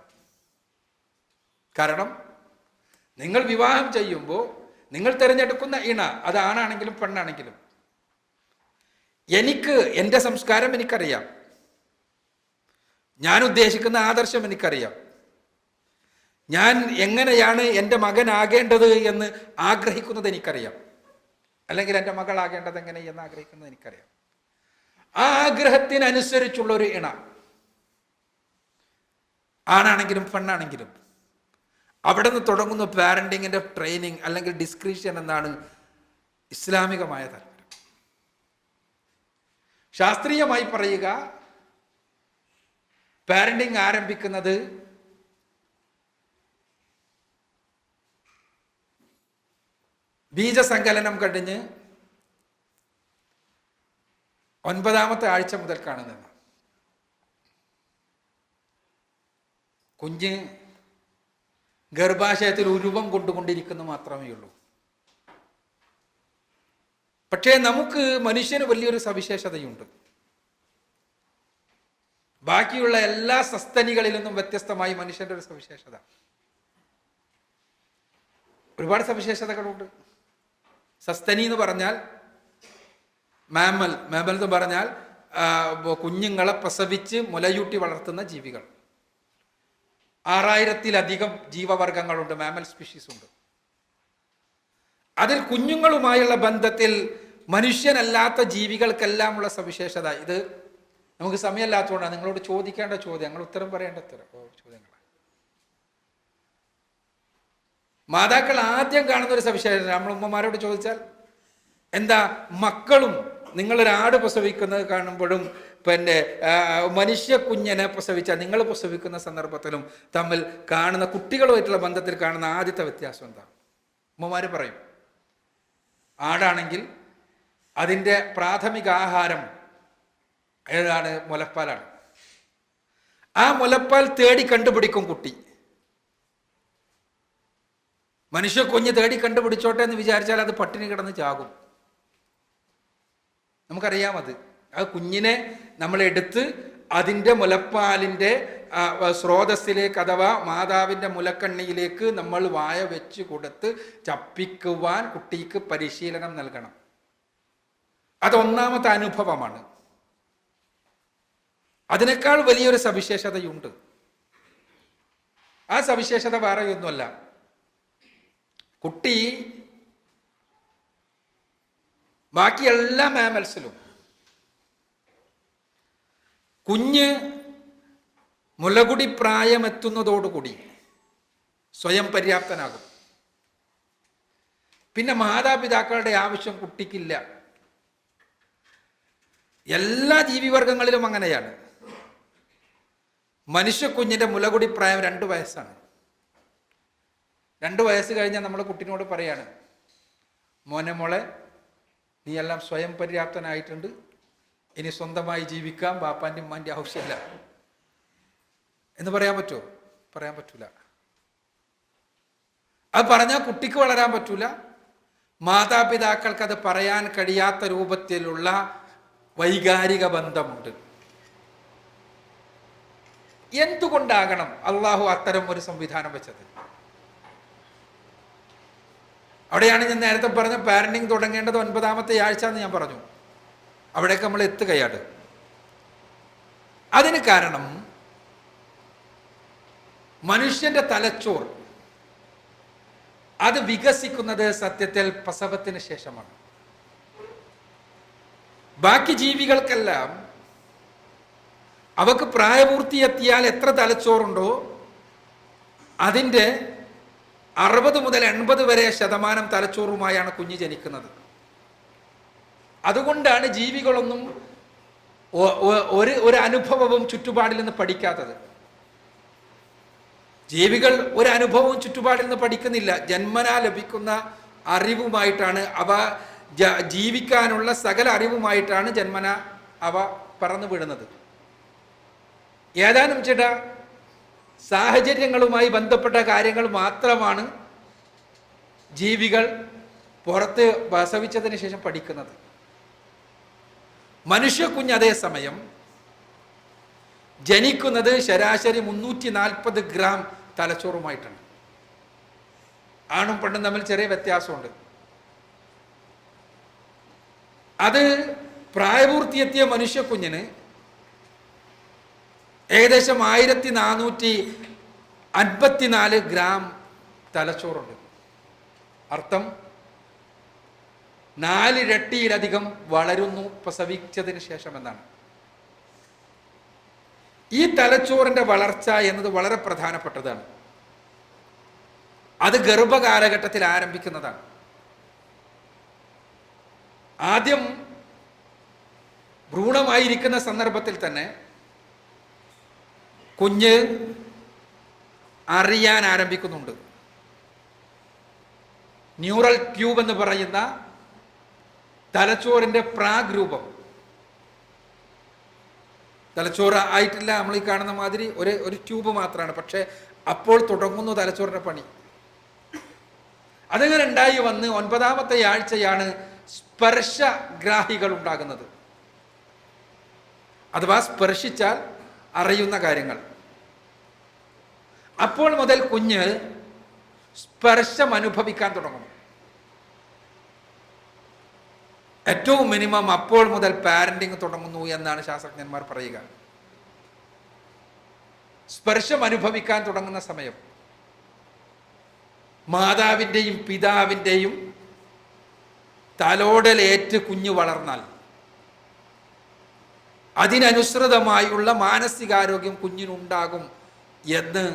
കാരണം നിങ്ങൾ വിവാഹം ചെയ്യുമ്പോൾ നിങ്ങൾ തിരഞ്ഞെടുക്കുന്ന ഇണ, അത് ആണാണെങ്കിലും പെണ്ണാണെങ്കിലും, എൻ്റെ സംസ്കാരം എനിക്കറിയാം, ഞാൻ ഉദ്ദേശിക്കുന്ന ആദർശം എനിക്കറിയാം, ഞാൻ എങ്ങനെയാണ് എൻ്റെ മകനാകേണ്ടത് എന്ന് ആഗ്രഹിക്കുന്നത് എനിക്കറിയാം, അല്ലെങ്കിൽ എൻ്റെ മകളാകേണ്ടത് എങ്ങനെ എന്ന് ആഗ്രഹിക്കുന്നത് എനിക്കറിയാം. ആ ആഗ്രഹത്തിനനുസരിച്ചുള്ള ഒരു ഇണ, ആണാണെങ്കിലും പെണ്ണാണെങ്കിലും, അവിടെ നിന്ന് തുടങ്ങുന്ന പാരന്റിങ്ങിന്റെ ട്രെയിനിങ് അല്ലെങ്കിൽ ഡിസ്ക്രിപ്ഷൻ എന്നാണ് ഇസ്ലാമികമായ താല്പര്യം. ശാസ്ത്രീയമായി പറയുക, പാരന്റിങ് ആരംഭിക്കുന്നത് ബീജസങ്കലനം കഴിഞ്ഞ് 9ാമത്തെ ആഴ്ച മുതൽ കാണുന്നത്. കുഞ്ഞ് ഗർഭാശയത്തിൽ ഉരുവം കൊണ്ടുകൊണ്ടിരിക്കുന്നു മാത്രമേ ഉള്ളൂ. പക്ഷേ നമുക്ക് മനുഷ്യന് വലിയൊരു സവിശേഷതയുണ്ട്. ബാക്കിയുള്ള എല്ലാ സസ്തനികളിൽ നിന്നും വ്യത്യസ്തമായി മനുഷ്യന്റെ ഒരു സവിശേഷത, ഒരുപാട് സവിശേഷതകളുണ്ട്. സസ്തനി എന്ന് പറഞ്ഞാൽ മാമൽ എന്ന് പറഞ്ഞാൽ കുഞ്ഞുങ്ങളെ പ്രസവിച്ച് മുലയൂട്ടി വളർത്തുന്ന ജീവികൾ. 6000-ത്തിലധികം ജീവവർഗങ്ങളുണ്ട്, മാമൽ സ്പീഷീസ് ഉണ്ട്. അതിൽ കുഞ്ഞുങ്ങളുമായുള്ള ബന്ധത്തിൽ മനുഷ്യനല്ലാത്ത ജീവികൾക്കെല്ലാം ഉള്ള സവിശേഷത, ഇത് നമുക്ക് സമയമില്ലാത്തതുകൊണ്ടാണ് നിങ്ങളോട് ചോദിക്കേണ്ട ചോദ്യം, നിങ്ങൾ ഉത്തരം പറയേണ്ട ചോദ്യങ്ങൾ. മാതാക്കൾ ആദ്യം കാണുന്ന ഒരു സവിശേഷത, നമ്മൾ ഉമ്മമാരോട് ചോദിച്ചാൽ എന്താ, മക്കളും നിങ്ങളൊരാട് പ്രസവിക്കുന്നത് കാണുമ്പോഴും പിന്നെ മനുഷ്യ കുഞ്ഞിനെ പ്രസവിച്ചാൽ നിങ്ങൾ പ്രസവിക്കുന്ന സന്ദർഭത്തിലും തമ്മിൽ കാണുന്ന, കുട്ടികളുമായിട്ടുള്ള ബന്ധത്തിൽ കാണുന്ന ആദ്യത്തെ വ്യത്യാസം എന്താ? ഉമ്മമാര് പറയും, ആടാണെങ്കിൽ അതിൻ്റെ പ്രാഥമിക ആഹാരം ഏതാണ്? മുലപ്പാലാണ്. ആ മുലപ്പാൽ തേടി കണ്ടുപിടിക്കും കുട്ടി. മനുഷ്യ കുഞ്ഞ് തേടി കണ്ടുപിടിച്ചോട്ടെ എന്ന് വിചാരിച്ചാൽ അത് പട്ടിണി കിടന്ന് ചാകും. നമുക്കറിയാം. ആ കുഞ്ഞിനെ നമ്മളെടുത്ത് അതിൻ്റെ മുലപ്പാലിൻ്റെ സ്രോതസ്സിലേക്ക് അഥവാ മാതാവിൻ്റെ മുലക്കണ്ണിയിലേക്ക് നമ്മൾ വായ വെച്ച് കൊടുത്ത് ചപ്പിക്കുവാൻ കുട്ടിക്ക് പരിശീലനം നൽകണം. അതൊന്നാമത്തെ അനുഭവമാണ്. അതിനേക്കാൾ വലിയൊരു സവിശേഷതയുണ്ട്. ആ സവിശേഷത വേറെയൊന്നുമല്ല, കുട്ടി ബാക്കി എല്ലാ മാമൽസിലും കുഞ്ഞ് മുലകുടി പ്രായമെത്തുന്നതോടുകൂടി സ്വയം പര്യാപ്തനാകും. പിന്നെ മാതാപിതാക്കളുടെ ആവശ്യം കുട്ടിക്കില്ല. എല്ലാ ജീവിവർഗങ്ങളിലും അങ്ങനെയാണ്. മനുഷ്യ കുഞ്ഞിന്റെ മുലകുടി പ്രായം 2 വയസ്സാണ്. 2 വയസ്സ് കഴിഞ്ഞാൽ നമ്മൾ കുട്ടിനോട് പറയാണ്, മോനെ നീ എല്ലാം സ്വയം പര്യാപ്തനായിട്ടുണ്ട്, ഇനി സ്വന്തമായി ജീവിക്കാം, ബാപ്പാൻ്റെ ഉമ്മാൻ്റെ ആവശ്യമില്ല എന്ന് പറയാൻ പറ്റുമോ? പറയാൻ പറ്റൂല. അത് പറഞ്ഞാൽ കുട്ടിക്ക് വളരാൻ പറ്റൂല. മാതാപിതാക്കൾക്ക് അത് പറയാൻ കഴിയാത്ത രൂപത്തിലുള്ള വൈകാരിക ബന്ധമുണ്ട്. എന്തുകൊണ്ടാകണം അള്ളാഹു അത്തരം ഒരു സംവിധാനം വെച്ചത്? അവിടെയാണ് ഞാൻ നേരത്തെ പറഞ്ഞ പാരന്റിങ് തുടങ്ങേണ്ടത് 9ാമത്തെ ആഴ്ച എന്ന് ഞാൻ പറഞ്ഞു. അവിടേക്ക് നമ്മൾ എത്തുകയാണ്. അതിന് കാരണം മനുഷ്യന്റെ തലച്ചോർ അത് വികസിക്കുന്നത് സത്യത്തിൽ പ്രസവത്തിന് ശേഷമാണ്. ബാക്കി ജീവികൾക്കെല്ലാം അവക്ക് പ്രായപൂർത്തിയെത്തിയാൽ എത്ര തലച്ചോറുണ്ടോ അതിൻ്റെ 60 മുതൽ 80 വരെ ശതമാനം തലച്ചോറുമായാണ് കുഞ്ഞ് ജനിക്കുന്നത്. അതുകൊണ്ടാണ് ജീവികളൊന്നും ഒരു അനുഭവവും ചുറ്റുപാടിൽ നിന്ന് പഠിക്കാത്തത്. ജീവികൾ ഒരു അനുഭവവും ചുറ്റുപാടിൽ നിന്ന് പഠിക്കുന്നില്ല. ജന്മനാ ലഭിക്കുന്ന അറിവുമായിട്ടാണ് അവ ജീവിക്കാനുള്ള സകല അറിവുമായിട്ടാണ് ജന്മന അവ പറന്നു വിടുന്നത്. ഏതാനും ചില സാഹചര്യങ്ങളുമായി ബന്ധപ്പെട്ട കാര്യങ്ങൾ മാത്രമാണ് ജീവികൾ പുറത്ത് പ്രസവിച്ചതിന് ശേഷം പഠിക്കുന്നത്. മനുഷ്യക്കുഞ്ഞ് അതേസമയം ജനിക്കുന്നത് ശരാശരി 340 ഗ്രാം തലച്ചോറുമായിട്ടാണ്. ആണും പെണ്ണും തമ്മിൽ ചെറിയ വ്യത്യാസമുണ്ട്. അത് പ്രായപൂർത്തിയെത്തിയ മനുഷ്യക്കുഞ്ഞിന് ഏകദേശം 1454 ഗ്രാം തലച്ചോറുണ്ട്. അർത്ഥം 4 ഇരട്ടിയിലധികം വളരുന്നു പ്രസവിച്ചതിന് ശേഷം എന്നാണ്. ഈ തലച്ചോറിന്റെ വളർച്ച എന്നത് വളരെ പ്രധാനപ്പെട്ടതാണ്. അത് ഗർഭകാലഘട്ടത്തിൽ ആരംഭിക്കുന്നതാണ്. ആദ്യം ഭ്രൂണമായിരിക്കുന്ന സന്ദർഭത്തിൽ തന്നെ കുഞ്ഞ് അറിയാൻ ആരംഭിക്കുന്നുണ്ട്. ന്യൂറൽ ട്യൂബ് എന്ന് പറയുന്ന തലച്ചോറിന്റെ പ്രാഗ്രൂപം, തലച്ചോറ് ആയിട്ടില്ല, നമ്മൾ ഈ കാണുന്ന മാതിരി ഒരു ട്യൂബ് മാത്രമാണ്. പക്ഷെ അപ്പോൾ തുടങ്ങുന്നു തലച്ചോറിന്റെ പണി. അതങ്ങനെ ഉണ്ടായി വന്ന് 9ാമത്തെ ആഴ്ചയാണ് സ്പർശഗ്രാഹികൾ ഉണ്ടാകുന്നത്. അഥവാ സ്പർശിച്ചാൽ അറിയുന്ന കാര്യങ്ങൾ. അപ്പോൾ മുതൽ കുഞ്ഞ് സ്പർശം അനുഭവിക്കാൻ തുടങ്ങും. ഏറ്റവും മിനിമം അപ്പോൾ മുതൽ പാരന്റിങ് തുടങ്ങുന്നു എന്നാണ് ശാസ്ത്രജ്ഞന്മാർ പറയുക. സ്പർശം അനുഭവിക്കാൻ തുടങ്ങുന്ന സമയം മാതാവിൻ്റെയും പിതാവിൻ്റെയും തലോടലേറ്റ് കുഞ്ഞു വളർന്നാൽ അതിനനുസൃതമായുള്ള മാനസികാരോഗ്യം കുഞ്ഞിനുണ്ടാകും എന്ന്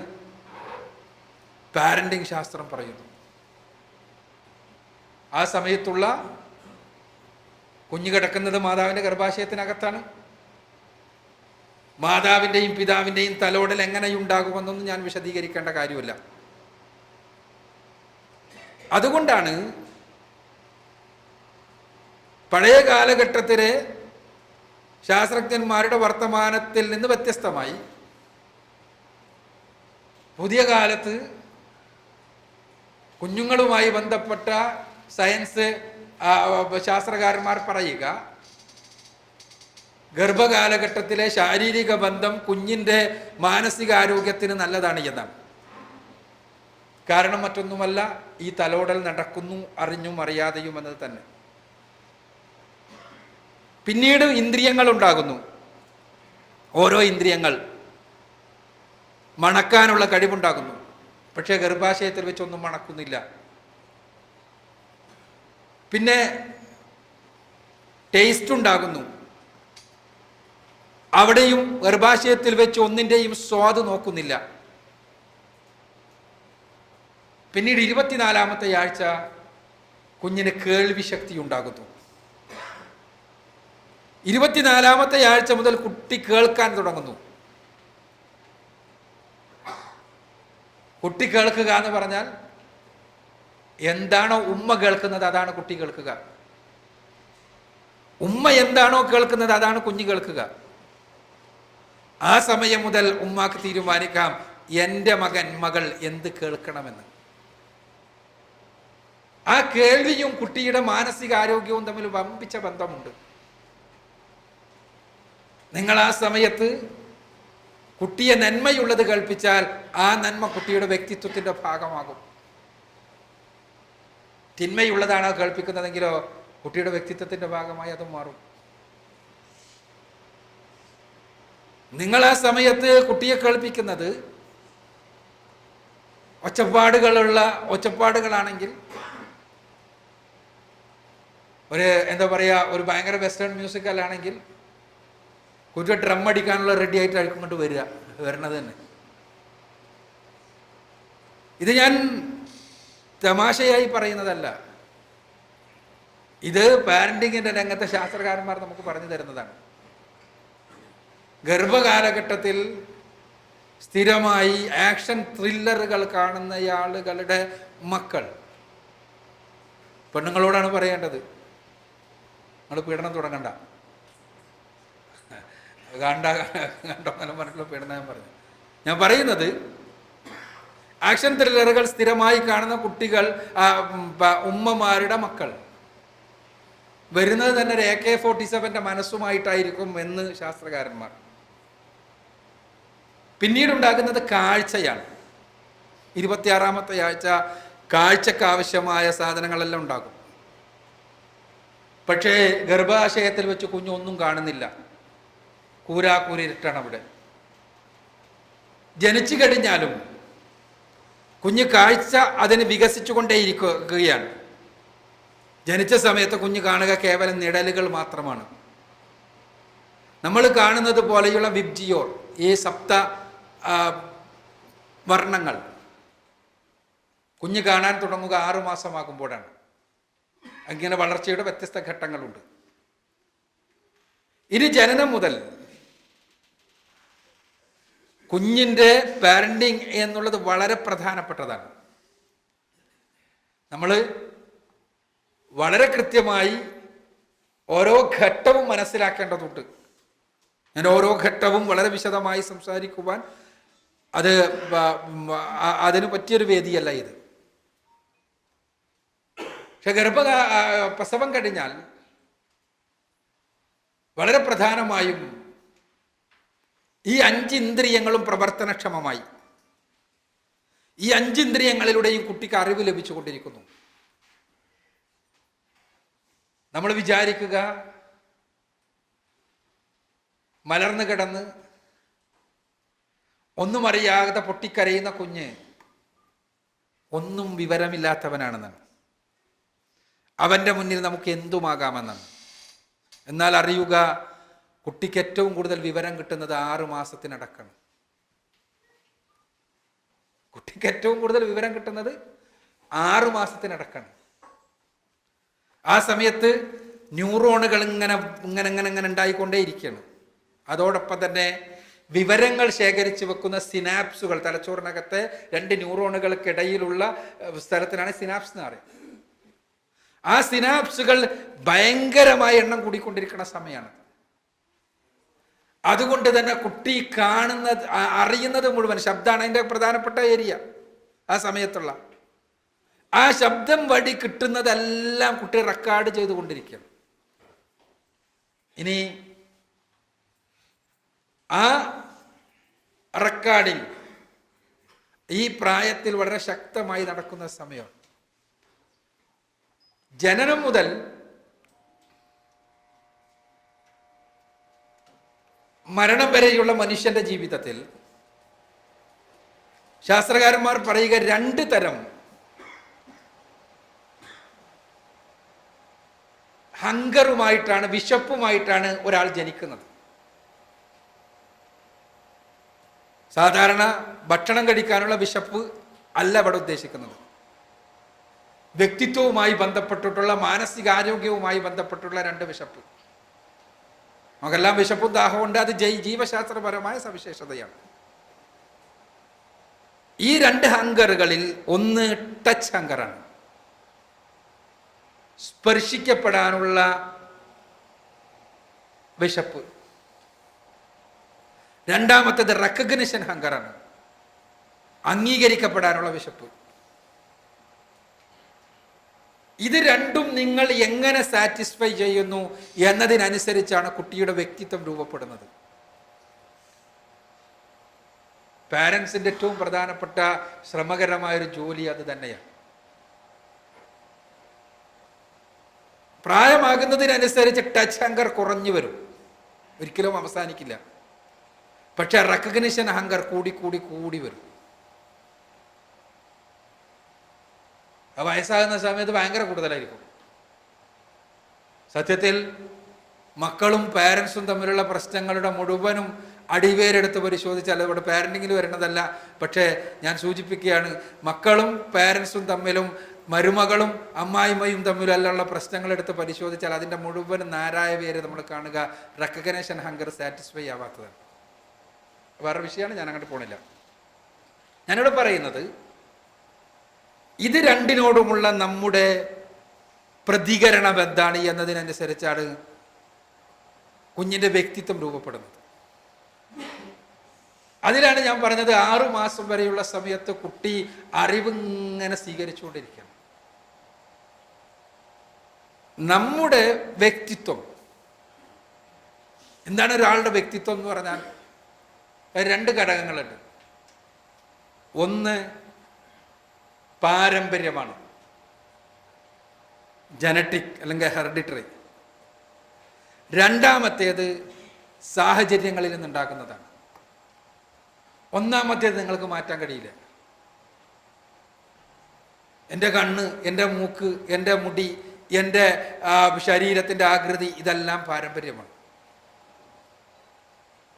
പാരന്റിങ് ശാസ്ത്രം പറയുന്നു. ആ സമയത്തുള്ള കുഞ്ഞു കിടക്കുന്നത് മാതാവിൻ്റെ ഗർഭാശയത്തിനകത്താണ്. മാതാവിൻ്റെയും പിതാവിൻ്റെയും തലോടൽ എങ്ങനെയുണ്ടാകുമെന്നൊന്നും ഞാൻ വിശദീകരിക്കേണ്ട കാര്യമില്ല. അതുകൊണ്ടാണ് പഴയ കാലഘട്ടത്തിലെ ശാസ്ത്രജ്ഞന്മാരുടെ വർത്തമാനത്തിൽ നിന്ന് വ്യത്യസ്തമായി പുതിയ കാലത്ത് കുഞ്ഞുങ്ങളുമായി ബന്ധപ്പെട്ട സയൻസ് ശാസ്ത്രകാരന്മാർ പറയുക, ഗർഭകാലഘട്ടത്തിലെ ശാരീരിക ബന്ധം കുഞ്ഞിൻ്റെ മാനസികാരോഗ്യത്തിന് നല്ലതാണ് എന്നാണ്. കാരണം മറ്റൊന്നുമല്ല, ഈ തലോടൽ നടക്കുന്നു അറിഞ്ഞും അറിയാതെയും എന്നത് തന്നെ. പിന്നീട് ഇന്ദ്രിയങ്ങൾ ഉണ്ടാകുന്നു. ഓരോ ഇന്ദ്രിയങ്ങൾ മണക്കാനുള്ള കഴിവുണ്ടാകുന്നു. പക്ഷേ ഗർഭാശയത്തിൽ വെച്ചൊന്നും മണക്കുന്നില്ല. പിന്നെ ടേസ്റ്റ് ഉണ്ടാകുന്നു. അവിടെയും ഗർഭാശയത്തിൽ വെച്ച് ഒന്നിൻ്റെയും സ്വാദ് നോക്കുന്നില്ല. പിന്നീട് 24ാമത്തെ ആഴ്ച കുഞ്ഞിന് കേൾവി ശക്തി ഉണ്ടാകുന്നു. 24ാമത്തെ ആഴ്ച മുതൽ കുട്ടി കേൾക്കാൻ തുടങ്ങുന്നു. കുട്ടി കേൾക്കുക എന്ന് പറഞ്ഞാൽ എന്താണോ ഉമ്മ കേൾക്കുന്നത് അതാണ് കുട്ടി കേൾക്കുക. ഉമ്മ എന്താണോ കേൾക്കുന്നത് അതാണ് കുഞ്ഞ് കേൾക്കുക. ആ സമയം മുതൽ ഉമ്മാക്ക് തീരുമാനിക്കാം എൻ്റെ മകൾ എന്ത് കേൾക്കണമെന്ന്. ആ കേൾവിയും കുട്ടിയുടെ മാനസികാരോഗ്യവും തമ്മിൽ വമ്പിച്ച ബന്ധമുണ്ട്. നിങ്ങൾ ആ സമയത്ത് കുട്ടിയെ നന്മയുള്ളത് കേൾപ്പിച്ചാൽ ആ നന്മ കുട്ടിയുടെ വ്യക്തിത്വത്തിൻ്റെ ഭാഗമാകും. തിന്മയുള്ളതാണ് കേൾപ്പിക്കുന്നതെങ്കിലോ കുട്ടിയുടെ വ്യക്തിത്വത്തിൻ്റെ ഭാഗമായി അതും മാറും. നിങ്ങൾ ആ സമയത്ത് കുട്ടിയെ കേൾപ്പിക്കുന്നത് ഒച്ചപ്പാടുകളാണെങ്കിൽ, ഒരു ഭയങ്കര വെസ്റ്റേൺ മ്യൂസിക്കലാണെങ്കിൽ കുട്ടി ഡ്രം അടിക്കാനുള്ള റെഡി ആയിട്ടായിരിക്കും കൊണ്ട് വരണത് തന്നെ. ഇത് ഞാൻ തമാശയായി പറയുന്നതല്ല. ഇത് പാരന്റിങ്ങിന്റെ രംഗത്തെ ശാസ്ത്രകാരന്മാർ നമുക്ക് പറഞ്ഞു തരുന്നതാണ്. ഗർഭകാലഘട്ടത്തിൽ സ്ഥിരമായി ആക്ഷൻ ത്രില്ലറുകൾ കാണുന്ന ആളുകളുടെ മക്കൾ, പെണ്ണുങ്ങളോടാണ് പറയേണ്ടത്, നിങ്ങൾ പീഡനം തുടങ്ങണ്ട. കണ്ടോ അങ്ങനെ പറഞ്ഞിട്ടുള്ള പെടുന്ന ഞാൻ പറയുന്നത് ആക്ഷൻ ത്രില്ലറുകൾ സ്ഥിരമായി കാണുന്ന കുട്ടികൾ, ഉമ്മമാരുടെ മക്കൾ വരുന്നത് തന്നെ ഒരു AK-47 മനസ്സുമായിട്ടായിരിക്കും എന്ന് ശാസ്ത്രകാരന്മാർ. പിന്നീടുണ്ടാകുന്നത് കാഴ്ചയാണ്. 26ാമത്തെ ആഴ്ച കാഴ്ചക്ക് ആവശ്യമായ സാധനങ്ങളെല്ലാം ഉണ്ടാകും. പക്ഷേ ഗർഭാശയത്തിൽ വെച്ച് കുഞ്ഞൊന്നും കാണുന്നില്ല, കൂരാക്കൂരിട്ടാണ് അവിടെ. ജനിച്ചു കഴിഞ്ഞാലും കുഞ്ഞ് കാഴ്ച അതിന് വികസിച്ചുകൊണ്ടേയിരിക്കുകയാണ്. ജനിച്ച സമയത്ത് കുഞ്ഞ് കാണുക കേവലം നിഴലുകൾ മാത്രമാണ്. നമ്മൾ കാണുന്നത് പോലെയുള്ള വിബ്ജിയോർ, ഈ സപ്ത വർണ്ണങ്ങൾ കുഞ്ഞ് കാണാൻ തുടങ്ങുക 6 മാസമാകുമ്പോഴാണ്. അങ്ങനെ വളർച്ചയുടെ വ്യത്യസ്ത ഘട്ടങ്ങളുണ്ട്. ഇനി ജനനം മുതൽ കുഞ്ഞിൻ്റെ പാരന്റിങ് എന്നുള്ളത് വളരെ പ്രധാനപ്പെട്ടതാണ്. നമ്മൾ വളരെ കൃത്യമായി ഓരോ ഘട്ടവും മനസ്സിലാക്കേണ്ടതുണ്ട്. ഞാൻ ഓരോ ഘട്ടവും വളരെ വിശദമായി സംസാരിക്കുവാൻ അതിന് പറ്റിയൊരു വേദിയല്ല ഇത്. പക്ഷെ പ്രസവം കഴിഞ്ഞാൽ വളരെ പ്രധാനമായും ഈ 5 ഇന്ദ്രിയങ്ങളും പ്രവർത്തനക്ഷമമായി. ഈ 5 ഇന്ദ്രിയങ്ങളിലൂടെയും കുട്ടിക്ക് അറിവ് ലഭിച്ചുകൊണ്ടിരിക്കുന്നു. നമ്മൾ വിചാരിക്കുക, മലർന്നു കിടന്ന് ഒന്നും അറിയാതെ പൊട്ടിക്കരയുന്ന കുഞ്ഞ് ഒന്നും വിവരമില്ലാത്തവനാണെന്നാണ്. അവൻ്റെ മുന്നിൽ നമുക്ക് എന്തുമാകാമെന്നാണ്. എന്നാൽ അറിയുക, കുട്ടിക്ക് ഏറ്റവും കൂടുതൽ വിവരം കിട്ടുന്നത് 6 മാസത്തിനടക്കാണ്. കുട്ടിക്ക് ഏറ്റവും കൂടുതൽ വിവരം കിട്ടുന്നത് 6 മാസത്തിനടക്കാണ്. ആ സമയത്ത് ന്യൂറോണുകൾ ഇങ്ങനെ ഉണ്ടായിക്കൊണ്ടേയിരിക്കുകയാണ്. അതോടൊപ്പം തന്നെ വിവരങ്ങൾ ശേഖരിച്ച് വെക്കുന്ന സിനാപ്സുകൾ, തലച്ചോറിനകത്തെ 2 ന്യൂറോണുകൾക്കിടയിലുള്ള സ്ഥലത്തിനാണ് സിനാപ്സ് എന്ന് പറയുന്നത്. ആ സിനാപ്സുകൾ ഭയങ്കരമായ എണ്ണം കൂടിക്കൊണ്ടിരിക്കുന്ന സമയമാണ്. അതുകൊണ്ട് തന്നെ കുട്ടി കാണുന്നത്, അറിയുന്നത് മുഴുവൻ ശബ്ദമാണ് അതിൻ്റെ പ്രധാനപ്പെട്ട ഏരിയ. ആ സമയത്തുള്ള ആ ശബ്ദം വഴി കിട്ടുന്നതെല്ലാം കുട്ടി റെക്കോർഡ് ചെയ്തുകൊണ്ടിരിക്കുകയാണ്. ഇനി ആ റെക്കോർഡിങ് ഈ പ്രായത്തിൽ വളരെ ശക്തമായി നടക്കുന്ന സമയമാണ്. ജനനം മുതൽ മരണം വരെയുള്ള മനുഷ്യന്റെ ജീവിതത്തിൽ ശാസ്ത്രകാരന്മാർ പറയുക 2 തരം ഹങ്കറുമായിട്ടാണ്, വിശപ്പുമായിട്ടാണ് ഒരാൾ ജനിക്കുന്നത്. സാധാരണ ഭക്ഷണം കഴിക്കാനുള്ള വിശപ്പ് അല്ല ഇവിടെ ഉദ്ദേശിക്കുന്നത്. വ്യക്തിത്വവുമായി ബന്ധപ്പെട്ടിട്ടുള്ള, മാനസികാരോഗ്യവുമായി ബന്ധപ്പെട്ടുള്ള 2 വിശപ്പ്. നമുക്കെല്ലാം വിശപ്പും ദാഹമുണ്ട്. അത് ജീവശാസ്ത്രപരമായ സവിശേഷതയാണ്. ഈ 2 ഹങ്കറുകളിൽ ഒന്ന് ടച്ച് ഹങ്കറാണ്, സ്പർശിക്കപ്പെടാനുള്ള വിശപ്പ്. രണ്ടാമത്തേത് റെക്കഗ്നിഷൻ ഹങ്കറാണ്, അംഗീകരിക്കപ്പെടാനുള്ള വിശപ്പ്. ഇത് രണ്ടും നിങ്ങൾ എങ്ങനെ സാറ്റിസ്ഫൈ ചെയ്യുന്നു എന്നതിനനുസരിച്ചാണ് കുട്ടിയുടെ വ്യക്തിത്വം രൂപപ്പെടുന്നത്. പാരൻസിൻ്റെ ഏറ്റവും പ്രധാനപ്പെട്ട ശ്രമകരമായൊരു ജോലി അത് തന്നെയാണ്. പ്രായമാകുന്നതിനനുസരിച്ച് ടച്ച് ഹങ്കർ കുറഞ്ഞു വരും, ഒരിക്കലും അവസാനിക്കില്ല. പക്ഷെ റെക്കഗ്നിഷൻ ഹങ്കർ കൂടി വരും. വയസ്സാകുന്ന സമയത്ത് ഭയങ്കര കൂടുതലായിരിക്കും. സത്യത്തിൽ മക്കളും പാരൻസും തമ്മിലുള്ള പ്രശ്നങ്ങളുടെ മുഴുവനും അടിവേരെടുത്ത് പരിശോധിച്ചാൽ ഇവിടെ പാരൻറ്റിങ്ങിൽ വരുന്നതല്ല. പക്ഷേ ഞാൻ സൂചിപ്പിക്കുകയാണ്, മക്കളും പാരൻസും തമ്മിലും മരുമകളും അമ്മായിമ്മയും തമ്മിലുള്ള പ്രശ്നങ്ങളെടുത്ത് പരിശോധിച്ചാൽ അതിൻ്റെ മുഴുവൻ നാരായ പേര് നമ്മൾ കാണുക റെക്കഗ്നേഷൻ ഹങ്കർ സാറ്റിസ്ഫൈ ആവാത്തതാണ്. വേറെ വിഷയമാണ്, ഞാൻ അങ്ങോട്ട് പോണില്ല. ഞാനിവിടെ പറയുന്നത് ഇത് രണ്ടിനോടുമുള്ള നമ്മുടെ പ്രതികരണം എന്താണ് എന്നതിനനുസരിച്ചാണ് കുഞ്ഞിൻ്റെ വ്യക്തിത്വം രൂപപ്പെടുന്നത്. അതിലാണ് ഞാൻ പറഞ്ഞത് 6 മാസം വരെയുള്ള സമയത്ത് കുട്ടി അറിവിങ്ങനെ സ്വീകരിച്ചുകൊണ്ടിരിക്കണം. നമ്മുടെ വ്യക്തിത്വം എന്താണ്? ഒരാളുടെ വ്യക്തിത്വം എന്ന് പറഞ്ഞാൽ 2 ഘടകങ്ങളുണ്ട്. ഒന്ന് പാരമ്പര്യമാണ്, ജനറ്റിക് അല്ലെങ്കിൽ ഹെറിഡിറ്ററി. രണ്ടാമത്തേത് സാഹചര്യങ്ങളിൽ നിന്നുണ്ടാക്കുന്നതാണ്. ഒന്നാമത്തേത് നിങ്ങൾക്ക് മാറ്റാൻ കഴിയില്ല. എൻ്റെ കണ്ണ്, എൻ്റെ മൂക്ക്, എൻ്റെ മുടി, എൻ്റെ ശരീരത്തിൻ്റെ ആകൃതി, ഇതെല്ലാം പാരമ്പര്യമാണ്.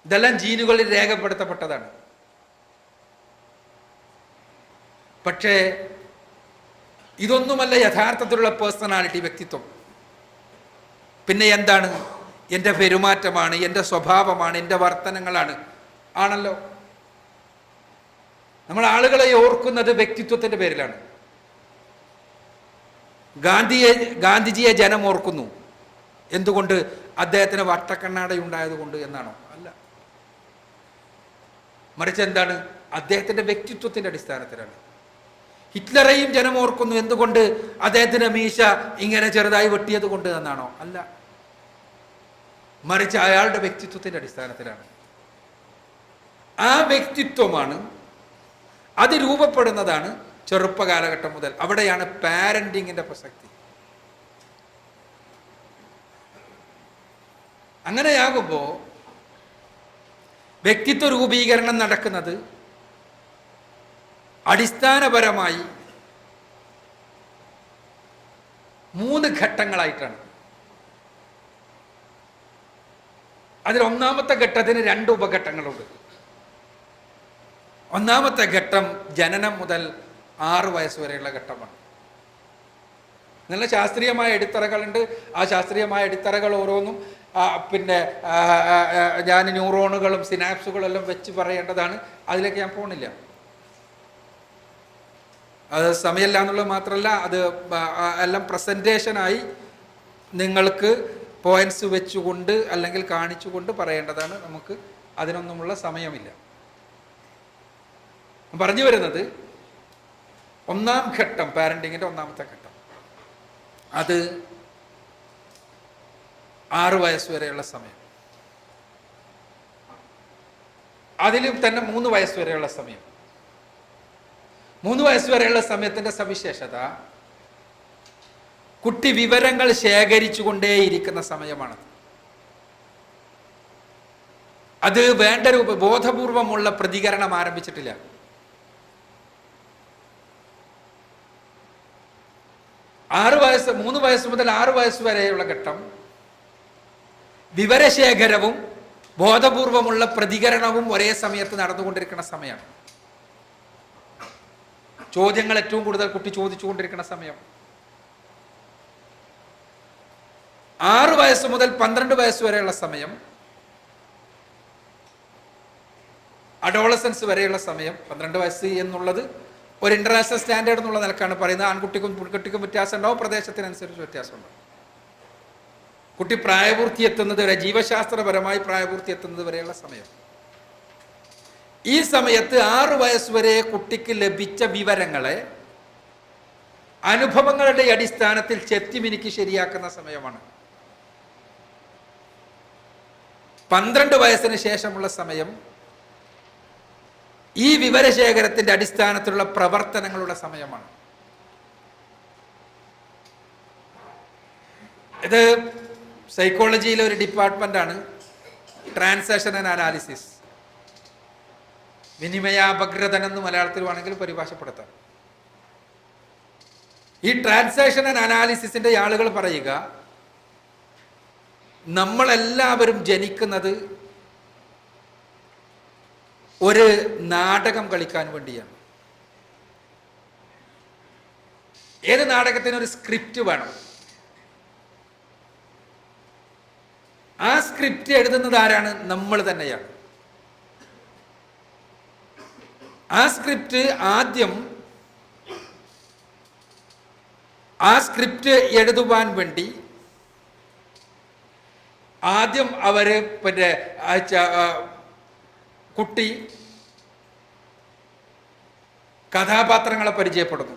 ഇതെല്ലാം ജീനുകളിൽ രേഖപ്പെടുത്തപ്പെട്ടതാണ്. പക്ഷേ ഇതൊന്നുമല്ല യഥാർത്ഥത്തിലുള്ള പേഴ്സണാലിറ്റി, വ്യക്തിത്വം. പിന്നെ എന്താണ്? എൻ്റെ പെരുമാറ്റമാണ്, എൻ്റെ സ്വഭാവമാണ്, എൻ്റെ വർത്തനങ്ങളാണ്. ആണല്ലോ. നമ്മൾ ആളുകളെ ഓർക്കുന്നത് വ്യക്തിത്വത്തിൻ്റെ പേരിലാണ്. ഗാന്ധിജിയെ ജനം ഓർക്കുന്നു എന്തുകൊണ്ട്? അദ്ദേഹത്തിന് വട്ടക്കണ്ണാടയുണ്ടായത് കൊണ്ട് എന്നാണോ? അല്ല. മറിച്ച് എന്താണ്? അദ്ദേഹത്തിൻ്റെ വ്യക്തിത്വത്തിൻ്റെ അടിസ്ഥാനത്തിലാണ്. ഹിറ്റ്ലറെയും ജനം ഓർക്കുന്നു എന്തുകൊണ്ട്? അദ്ദേഹത്തിൻ്റെ മീശ ഇങ്ങനെ ചെറുതായി വെട്ടിയത് കൊണ്ട് എന്നാണോ? അല്ല. മറിച്ച് അയാളുടെ വ്യക്തിത്വത്തിൻ്റെ അടിസ്ഥാനത്തിലാണ്. ആ വ്യക്തിത്വമാണ്, അത് രൂപപ്പെടുന്നതാണ് ചെറുപ്പ കാലഘട്ടം മുതൽ. അവിടെയാണ് പാരന്റിങ്ങിന്റെ പ്രസക്തി. അങ്ങനെയാകുമ്പോൾ വ്യക്തിത്വ രൂപീകരണം നടക്കുന്നത് അടിസ്ഥാനപരമായി 3 ഘട്ടങ്ങളായിട്ടാണ്. അതിൽ ഒന്നാമത്തെ ഘട്ടത്തിന് 2 ഉപഘട്ടങ്ങളുണ്ട്. ഒന്നാമത്തെ ഘട്ടം ജനനം മുതൽ 6 വയസ്സ് വരെയുള്ള ഘട്ടമാണ്. നല്ല ശാസ്ത്രീയമായ അടിത്തറകളുണ്ട്. ആ ശാസ്ത്രീയമായ അടിത്തറകൾ ഓരോന്നും പിന്നെ ഞാൻ ന്യൂറോണുകളും സിനാപ്സുകളും എല്ലാം വെച്ച് പറയേണ്ടതാണ്. അതിലേക്ക് ഞാൻ പോണില്ല. അത് സമയമില്ല എന്നുള്ളത് മാത്രമല്ല, അത് എല്ലാം പ്രസൻറ്റേഷനായി നിങ്ങൾക്ക് പോയിന്റ്സ് വെച്ചുകൊണ്ട് അല്ലെങ്കിൽ കാണിച്ചുകൊണ്ട് പറയേണ്ടതാണ്. നമുക്ക് അതിനൊന്നുമുള്ള സമയമില്ല. പറഞ്ഞു വരുന്നത്, ഒന്നാം ഘട്ടം, പാരന്റിങ്ങിന്റെ ഒന്നാമത്തെ ഘട്ടം, അത് 6 വയസ്സ് വരെയുള്ള സമയം. അതിലും തന്നെ 3 വയസ്സ് വരെയുള്ള സമയം. 3 വയസ്സ് വരെയുള്ള സമയത്തിന്റെ സവിശേഷത, കുട്ടി വിവരങ്ങൾ ശേഖരിച്ചുകൊണ്ടേയിരിക്കുന്ന സമയമാണ്. അത് വേണ്ട ബോധപൂർവമുള്ള പ്രതികരണം ആരംഭിച്ചിട്ടില്ല. 3 വയസ്സ് മുതൽ 6 വയസ്സ് വരെയുള്ള ഘട്ടം വിവരശേഖരവും ബോധപൂർവമുള്ള പ്രതികരണവും ഒരേ സമയത്ത് നടന്നുകൊണ്ടിരിക്കുന്ന സമയമാണ്. ചോദ്യങ്ങൾ ഏറ്റവും കൂടുതൽ കുട്ടി ചോദിച്ചുകൊണ്ടിരിക്കുന്ന സമയം. 6 വയസ്സ് മുതൽ 12 വയസ്സ് വരെയുള്ള സമയം, അഡോളസൻസ് വരെയുള്ള സമയം. 12 വയസ്സ് എന്നുള്ളത് ഒരു ഇന്റർനാഷണൽ സ്റ്റാൻഡേർഡ് എന്നുള്ള നിലക്കാണ് പറയുന്നത്. ആൺകുട്ടിക്കും പെൺകുട്ടിക്കും വ്യത്യാസം ഉണ്ടാവും, പ്രദേശത്തിനനുസരിച്ച് വ്യത്യാസമുണ്ടാവും. കുട്ടി പ്രായപൂർത്തി എത്തുന്നത് വരെ, ജീവശാസ്ത്രപരമായി പ്രായപൂർത്തി എത്തുന്നത് വരെയുള്ള സമയം. ഈ സമയത്ത് 6 വയസ്സ് വരെ കുട്ടിക്ക് ലഭിച്ച വിവരങ്ങളെ അനുഭവങ്ങളുടെ അടിസ്ഥാനത്തിൽ ചെത്തിമിനുക്കി ശരിയാക്കുന്ന സമയമാണ്. 12 വയസ്സിന് ശേഷമുള്ള സമയം ഈ വിവരശേഖരത്തിന്റെ അടിസ്ഥാനത്തിലുള്ള പ്രവർത്തനങ്ങളുടെ സമയമാണ്. ഇത് സൈക്കോളജിയിലെ ഒരു ഡിപ്പാർട്ട്മെന്റാണ്, ട്രാൻസാക്ഷൻ ആൻഡ് അനാലിസിസ്. വിനിമയാപഗ്രഥൻ എന്ന് മലയാളത്തിൽ വേണമെങ്കിൽ പരിഭാഷപ്പെടുത്താം. ഈ ട്രാൻസാക്ഷൻ ആൻഡ് അനാലിസിസിന്റെ ആളുകൾ പറയുക, നമ്മളെല്ലാവരും ജനിക്കുന്നത് ഒരു നാടകം കളിക്കാൻ വേണ്ടിയാണ്. ഏത് നാടകത്തിനൊരു സ്ക്രിപ്റ്റ് വേണം. ആ സ്ക്രിപ്റ്റ് എഴുതുന്നത് ആരാണ്? നമ്മൾ തന്നെയാണ്. ആ സ്ക്രിപ്റ്റ് എഴുതുവാൻ വേണ്ടി ആദ്യം അവര് കുട്ടി കഥാപാത്രങ്ങളെ പരിചയപ്പെടുന്നു.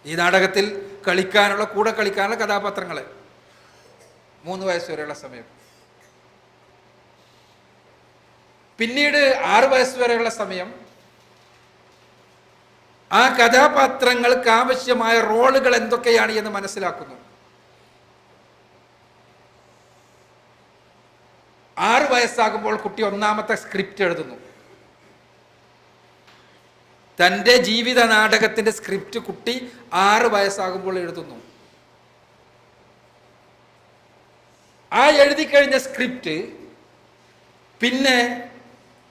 ഈ നാടകത്തിൽ കൂടെ കളിക്കാനുള്ള കഥാപാത്രങ്ങളെ 3 വയസ്സ് വരെയുള്ള സമയം. പിന്നീട് 6 വയസ്സ് വരെയുള്ള സമയം ആ കഥാപാത്രങ്ങൾക്ക് ആവശ്യമായ റോളുകൾ എന്തൊക്കെയാണ് എന്ന് മനസ്സിലാക്കുന്നു. 6 വയസ്സാകുമ്പോൾ കുട്ടി 1ാമത്തെ സ്ക്രിപ്റ്റ് എഴുതുന്നു. തൻ്റെ ജീവിത നാടകത്തിന്റെ സ്ക്രിപ്റ്റ് കുട്ടി 6 വയസ്സാകുമ്പോൾ എഴുതുന്നു. ആ എഴുതി കഴിഞ്ഞ സ്ക്രിപ്റ്റ് പിന്നെ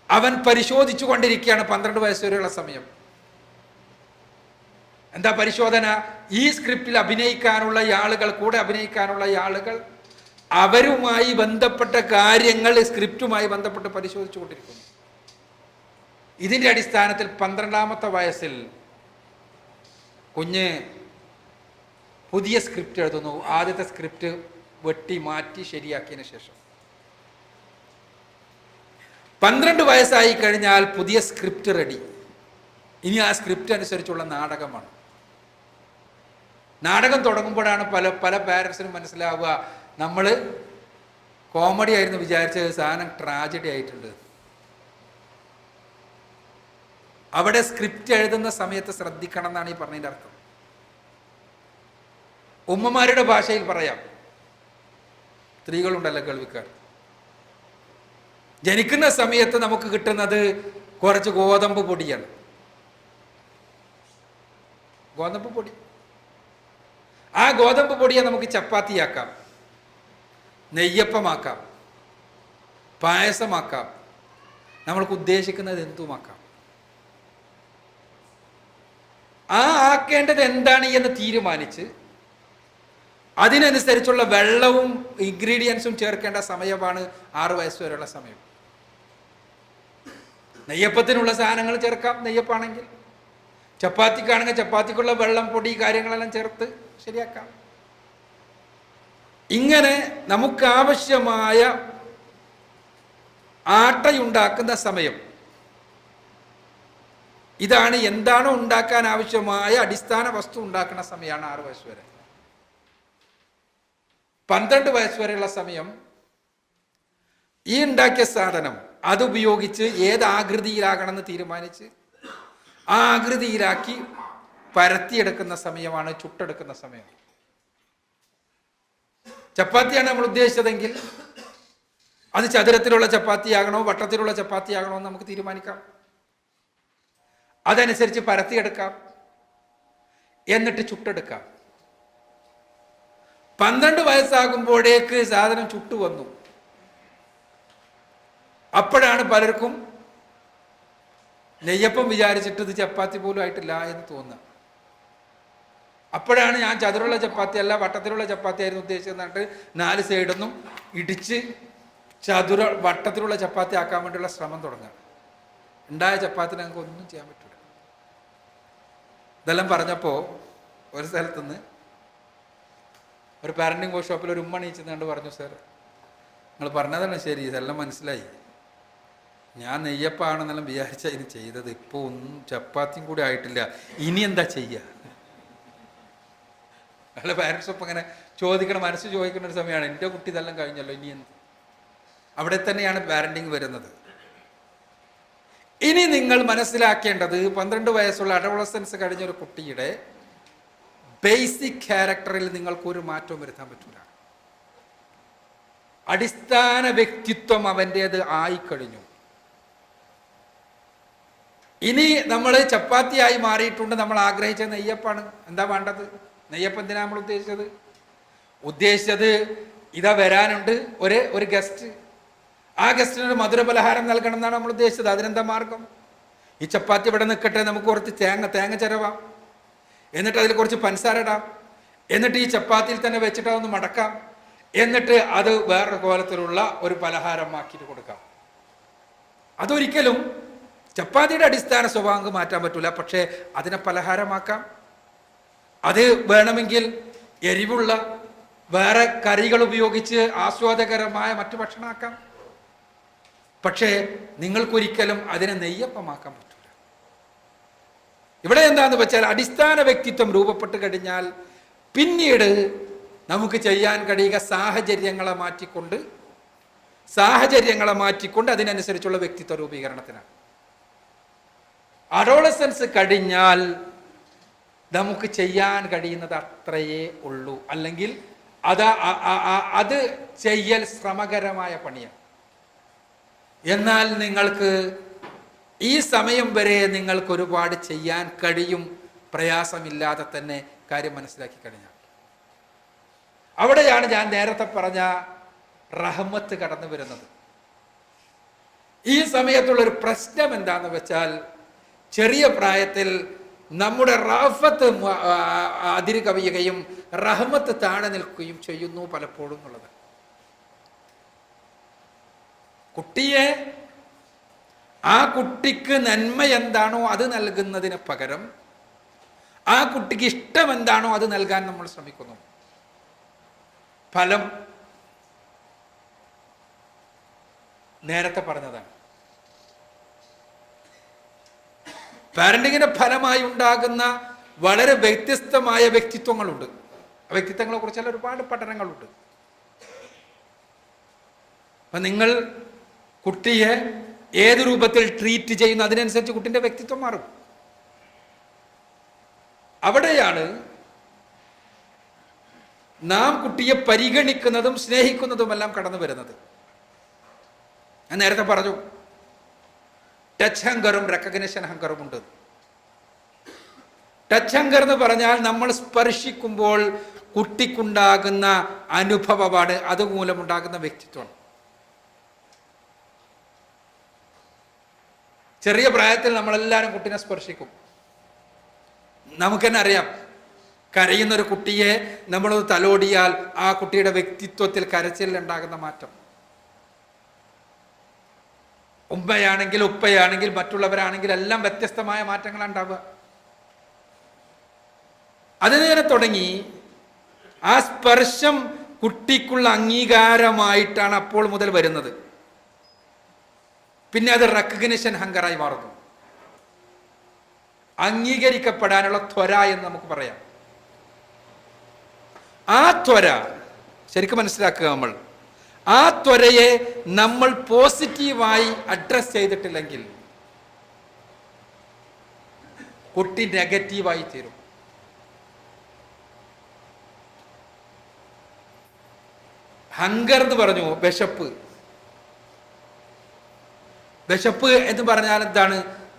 അവൻ പരിശോധിച്ചു കൊണ്ടിരിക്കുകയാണ് 12 വയസ്സ് വരെയുള്ള സമയം. എന്താ പരിശോധന? ഈ സ്ക്രിപ്റ്റിൽ അഭിനയിക്കാനുള്ള ആളുകൾ, കൂടെ അഭിനയിക്കാനുള്ള ആളുകൾ അവരുമായി ബന്ധപ്പെട്ട കാര്യങ്ങൾ സ്ക്രിപ്റ്റുമായി ബന്ധപ്പെട്ട് പരിശോധിച്ചു കൊണ്ടിരിക്കുന്നു. ഇതിന്റെ അടിസ്ഥാനത്തിൽ 12ാമത്തെ വയസ്സിൽ കുഞ്ഞ് പുതിയ സ്ക്രിപ്റ്റ് എഴുതുന്നു. ആദ്യത്തെ സ്ക്രിപ്റ്റ് വെട്ടി മാറ്റി ശരിയാക്കിയതിനു ശേഷം 12 വയസ്സായി കഴിഞ്ഞാൽ പുതിയ സ്ക്രിപ്റ്റ് റെഡി. ഇനി ആ സ്ക്രിപ്റ്റ് അനുസരിച്ചുള്ള നാടകമാണ്. നാടകം തുടങ്ങുമ്പോഴാണ് പല പാരൻസിനും മനസ്സിലാവുക, നമ്മൾ കോമഡി ആയിരുന്നു വിചാരിച്ചത്, സാധനം ട്രാജഡി ആയിട്ടുണ്ട്. അവിടെ സ്ക്രിപ്റ്റ് എഴുതുന്ന സമയത്ത് ശ്രദ്ധിക്കണം എന്നാണ് ഈ പറഞ്ഞതിൻ്റെ അർത്ഥം. ഉമ്മമാരുടെ ഭാഷയിൽ പറയാം, സ്ത്രീകളുണ്ടല്ലോ കേൾവിക്കാർ, ജനിക്കുന്ന സമയത്ത് നമുക്ക് കിട്ടുന്നത് കുറച്ച് ഗോതമ്പ് പൊടിയാണ്. ഗോതമ്പ് പൊടി, ആ ഗോതമ്പ് പൊടിയെ നമുക്ക് ചപ്പാത്തിയാക്കാം, നെയ്യപ്പമാക്കാം, പായസമാക്കാം, നമ്മൾക്ക് ഉദ്ദേശിക്കുന്നത് എന്തുമാക്കാം. ആ ആക്കേണ്ടത് എന്താണ് എന്ന് തീരുമാനിച്ച് അതിനനുസരിച്ചുള്ള വെള്ളവും ഇൻഗ്രീഡിയൻസും ചേർക്കേണ്ട സമയമാണ് 6 വയസ്സ് വരെയുള്ള സമയം. നെയ്യപ്പത്തിനുള്ള സാധനങ്ങൾ ചേർക്കാം, നെയ്യപ്പാണെങ്കിൽ. ചപ്പാത്തിക്കാണെങ്കിൽ ചപ്പാത്തിക്കുള്ള വെള്ളം, പൊടി, കാര്യങ്ങളെല്ലാം ചേർത്ത് ശരിയാക്കാം. ഇങ്ങനെ നമുക്കാവശ്യമായ ആട്ടയുണ്ടാക്കുന്ന സമയം ഇതാണ്. എന്താണോ ഉണ്ടാക്കാൻ ആവശ്യമായ അടിസ്ഥാന വസ്തു ഉണ്ടാക്കുന്ന സമയമാണ് 6 വയസ്സ് വരെ. 12 വയസ്സ് വരെയുള്ള സമയം ഈ ഉണ്ടാക്കിയ സാധനം അതുപയോഗിച്ച് ഏത് ആകൃതിയിലാകണമെന്ന് തീരുമാനിച്ച് ആ ആകൃതിയിലാക്കി പരത്തിയെടുക്കുന്ന സമയമാണ്, ചുട്ടെടുക്കുന്ന സമയം. ചപ്പാത്തിയാണ് നമ്മൾ ഉദ്ദേശിച്ചതെങ്കിൽ അത് ചതുരത്തിലുള്ള ചപ്പാത്തിയാകണോ വട്ടത്തിലുള്ള ചപ്പാത്തിയാകണോ എന്ന് നമുക്ക് തീരുമാനിക്കാം. അതനുസരിച്ച് പരത്തിയെടുക്കാം, എന്നിട്ട് ചുട്ടെടുക്കാം. 12 വയസ്സാകുമ്പോഴേക്ക് സാധനം ചുട്ടു വന്നു. അപ്പോഴാണ് പലർക്കും നെയ്യപ്പം വിചാരിച്ചിട്ട് ഇത് ചപ്പാത്തി പോലും ആയിട്ടില്ല എന്ന് തോന്നുക. അപ്പോഴാണ് ഞാൻ ചതുരുള്ള ചപ്പാത്തി അല്ല വട്ടത്തിലുള്ള ചപ്പാത്തി ആയിരുന്നു ഉദ്ദേശിച്ചെന്നിട്ട് 4 സൈഡൊന്നും ഇടിച്ച് വട്ടത്തിലുള്ള ചപ്പാത്തി ആക്കാൻ വേണ്ടിയുള്ള ശ്രമം തുടങ്ങുക. ഉണ്ടായ ചപ്പാത്തിന് ഞങ്ങൾക്ക് ഒന്നും ചെയ്യാൻ പറ്റില്ല. ഇതെല്ലാം പറഞ്ഞപ്പോൾ ഒരു സ്ഥലത്തുനിന്ന് ഒരു പാരന്റിങ് വർക്ക്ഷോപ്പിൽ ഒരു ഉമ്മ എണീച്ചെന്നുകൊണ്ട് പറഞ്ഞു, സാർ നിങ്ങൾ പറഞ്ഞതാണ് ശരി, ഇതെല്ലാം മനസ്സിലായി, ഞാൻ നെയ്യപ്പാണെന്നെല്ലാം വിചാരിച്ച ഇത് ചെയ്തത്, ഇപ്പോൾ ഒന്നും ചപ്പാത്തിയും കൂടി ആയിട്ടില്ല, ഇനി എന്താ ചെയ്യുക? അല്ല, പാരൻസ് ഒപ്പം അങ്ങനെ ചോദിക്കണം, മനസ്സ് ചോദിക്കുന്ന ഒരു സമയമാണ്, എൻ്റെ കുട്ടി ഇതെല്ലാം കഴിഞ്ഞല്ലോ, ഇനി എന്ത്? അവിടെ തന്നെയാണ് പാരന്റിങ് വരുന്നത്. ഇനി നിങ്ങൾ മനസ്സിലാക്കേണ്ടത് 12 വയസ്സുള്ള അഡോളസൻസ് കഴിഞ്ഞ ഒരു കുട്ടിയുടെ ബേസിക് ക്യാരക്ടറിൽ നിങ്ങൾക്കൊരു മാറ്റവും വരുത്താൻ പറ്റില്ല. അടിസ്ഥാന വ്യക്തിത്വം അവൻ്റേത് ആയിക്കഴിഞ്ഞു. ഇനി നമ്മൾ ചപ്പാത്തിയായി മാറിയിട്ടുണ്ട്. നമ്മൾ ആഗ്രഹിച്ച നെയ്യപ്പാണ്. എന്താ വേണ്ടത്? നെയ്യപ്പം എന്തിനാ നമ്മൾ ഉദ്ദേശിച്ചത് ഇതാ വരാനുണ്ട് ഒരു ഗസ്റ്റ്, ആ ഗസ്റ്റിനൊരു മധുര പലഹാരം നൽകണം എന്നാണ് നമ്മൾ ഉദ്ദേശിച്ചത്. അതിനെന്താ മാർഗം? ഈ ചപ്പാത്തി ഇവിടെ നിൽക്കട്ടെ, നമുക്ക് കുറച്ച് തേങ്ങ ചിരവാം, എന്നിട്ട് അതിൽ കുറച്ച് പഞ്ചസാര ഇടാം, എന്നിട്ട് ഈ ചപ്പാത്തിയിൽ തന്നെ വെച്ചിട്ട് അതൊന്ന് മടക്കാം, എന്നിട്ട് അത് വേറൊരു കോലത്തിലുള്ള ഒരു പലഹാരമാക്കിയിട്ട് കൊടുക്കാം. അതൊരിക്കലും ചപ്പാത്തിയുടെ അടിസ്ഥാന സ്വഭാവം മാറ്റാൻ പറ്റില്ല, പക്ഷേ അതിനെ പലഹാരമാക്കാം. അത് വേണമെങ്കിൽ എരിവുള്ള വേറെ കറികൾ ഉപയോഗിച്ച് ആസ്വാദകരമായ മറ്റു ഭക്ഷണമാക്കാം. പക്ഷേ നിങ്ങൾക്കൊരിക്കലും അതിനെ നെയ്യപ്പമാക്കാൻ പറ്റില്ല. ഇവിടെ എന്താന്ന് വെച്ചാൽ അടിസ്ഥാന വ്യക്തിത്വം രൂപപ്പെട്ട് കഴിഞ്ഞാൽ പിന്നീട് നമുക്ക് ചെയ്യാൻ കഴിയുക സാഹചര്യങ്ങളെ മാറ്റിക്കൊണ്ട് അതിനനുസരിച്ചുള്ള വ്യക്തിത്വ രൂപീകരണത്തിനാണ്. അഡോളസൻസ് കഴിഞ്ഞാൽ നമുക്ക് ചെയ്യാൻ കഴിയുന്നത് അത്രയേ ഉള്ളൂ. അല്ലെങ്കിൽ അത് ചെയ്യൽ ശ്രമകരമായ പണിയാണ്. എന്നാൽ നിങ്ങൾക്ക് ഈ സമയം വരെ നിങ്ങൾക്ക് ഒരുപാട് ചെയ്യാൻ കഴിയും, പ്രയാസമില്ലാതെ തന്നെ കാര്യം മനസ്സിലാക്കി കഴിഞ്ഞാൽ. അവിടെയാണ് ഞാൻ നേരത്തെ പറഞ്ഞ റഹ്മത്ത് കടന്നു വരുന്നത്. ഈ സമയത്തുള്ളൊരു പ്രശ്നം എന്താണെന്ന് വെച്ചാൽ ചെറിയ പ്രായത്തിൽ നമ്മുടെ റാഫത്ത് അതിര് കവിയുകയും റഹ്മത്ത് താഴെ നിൽക്കുകയും ചെയ്യുന്നു പലപ്പോഴും എന്നുള്ളത്. കുട്ടിയെ ആ കുട്ടിക്ക് നന്മ എന്താണോ അത് നൽകുന്നതിന് പകരം ആ കുട്ടിക്ക് ഇഷ്ടം എന്താണോ അത് നൽകാൻ നമ്മൾ ശ്രമിക്കുന്നു. ഫലം നേരത്തെ പറഞ്ഞതാണ്. പാരന്റിങ്ങിന്റെ ഫലമായി ഉണ്ടാകുന്ന വളരെ വ്യത്യസ്തമായ വ്യക്തിത്വങ്ങളുണ്ട്. ആ വ്യക്തിത്വങ്ങളെ കുറിച്ചുള്ള ഒരുപാട് പഠനങ്ങളുണ്ട്. അപ്പൊ നിങ്ങൾ കുട്ടിയെ ഏത് രൂപത്തിൽ ട്രീറ്റ് ചെയ്യുന്നു അതിനനുസരിച്ച് കുട്ടിന്റെ വ്യക്തിത്വം മാറും. അവിടെയാണ് നാം കുട്ടിയെ പരിഗണിക്കുന്നതും സ്നേഹിക്കുന്നതുമെല്ലാം കടന്നു വരുന്നത്. ഞാൻ നേരത്തെ പറഞ്ഞു, ടച്ച് ഹങ്കറും റെക്കഗ്നിഷൻ ഹങ്കറും ഉണ്ട്. ടച്ച് ഹങ്കർ എന്ന് പറഞ്ഞാൽ നമ്മൾ സ്പർശിക്കുമ്പോൾ കുട്ടിക്കുണ്ടാകുന്ന അനുഭവമാണ്, അതുമൂലമുണ്ടാകുന്ന വ്യക്തിത്വമാണ്. ചെറിയ പ്രായത്തിൽ നമ്മളെല്ലാവരും കുട്ടീനെ സ്പർശിക്കും. നമുക്ക് തന്നെ അറിയാം, കരയുന്നൊരു കുട്ടിയെ നമ്മളൊന്ന് തലോടിയാൽ ആ കുട്ടിയുടെ വ്യക്തിത്വത്തിൽ കരച്ചിലുണ്ടാകുന്ന മാറ്റം. ഉമ്മയാണെങ്കിൽ ഉപ്പയാണെങ്കിൽ മറ്റുള്ളവരാണെങ്കിൽ എല്ലാം വ്യത്യസ്തമായ മാറ്റങ്ങളാണ് ഉണ്ടാവുക. അതിനെ തുടങ്ങി ആ സ്പർശം കുട്ടിക്കുള്ള അംഗീകാരമായിട്ടാണ് അപ്പോൾ മുതൽ വരുന്നത്. പിന്നെ അത് റെക്കഗ്നിഷൻ ഹങ്കറായി മാറുന്നു. അംഗീകരിക്കപ്പെടാനുള്ള ത്വര എന്ന് നമുക്ക് പറയാം. ആ ത്വര ശരിക്കും മനസ്സിലാക്കുക. ആ ത്വരയെ നമ്മൾ പോസിറ്റീവായി അഡ്രസ് ചെയ്തിട്ടില്ലെങ്കിൽ കുട്ടി നെഗറ്റീവായി തീരും. ഹങ്കർ എന്ന് പറഞ്ഞു, വിശപ്പ്. വിശപ്പ് എന്ന് പറഞ്ഞാൽ എന്താണ്?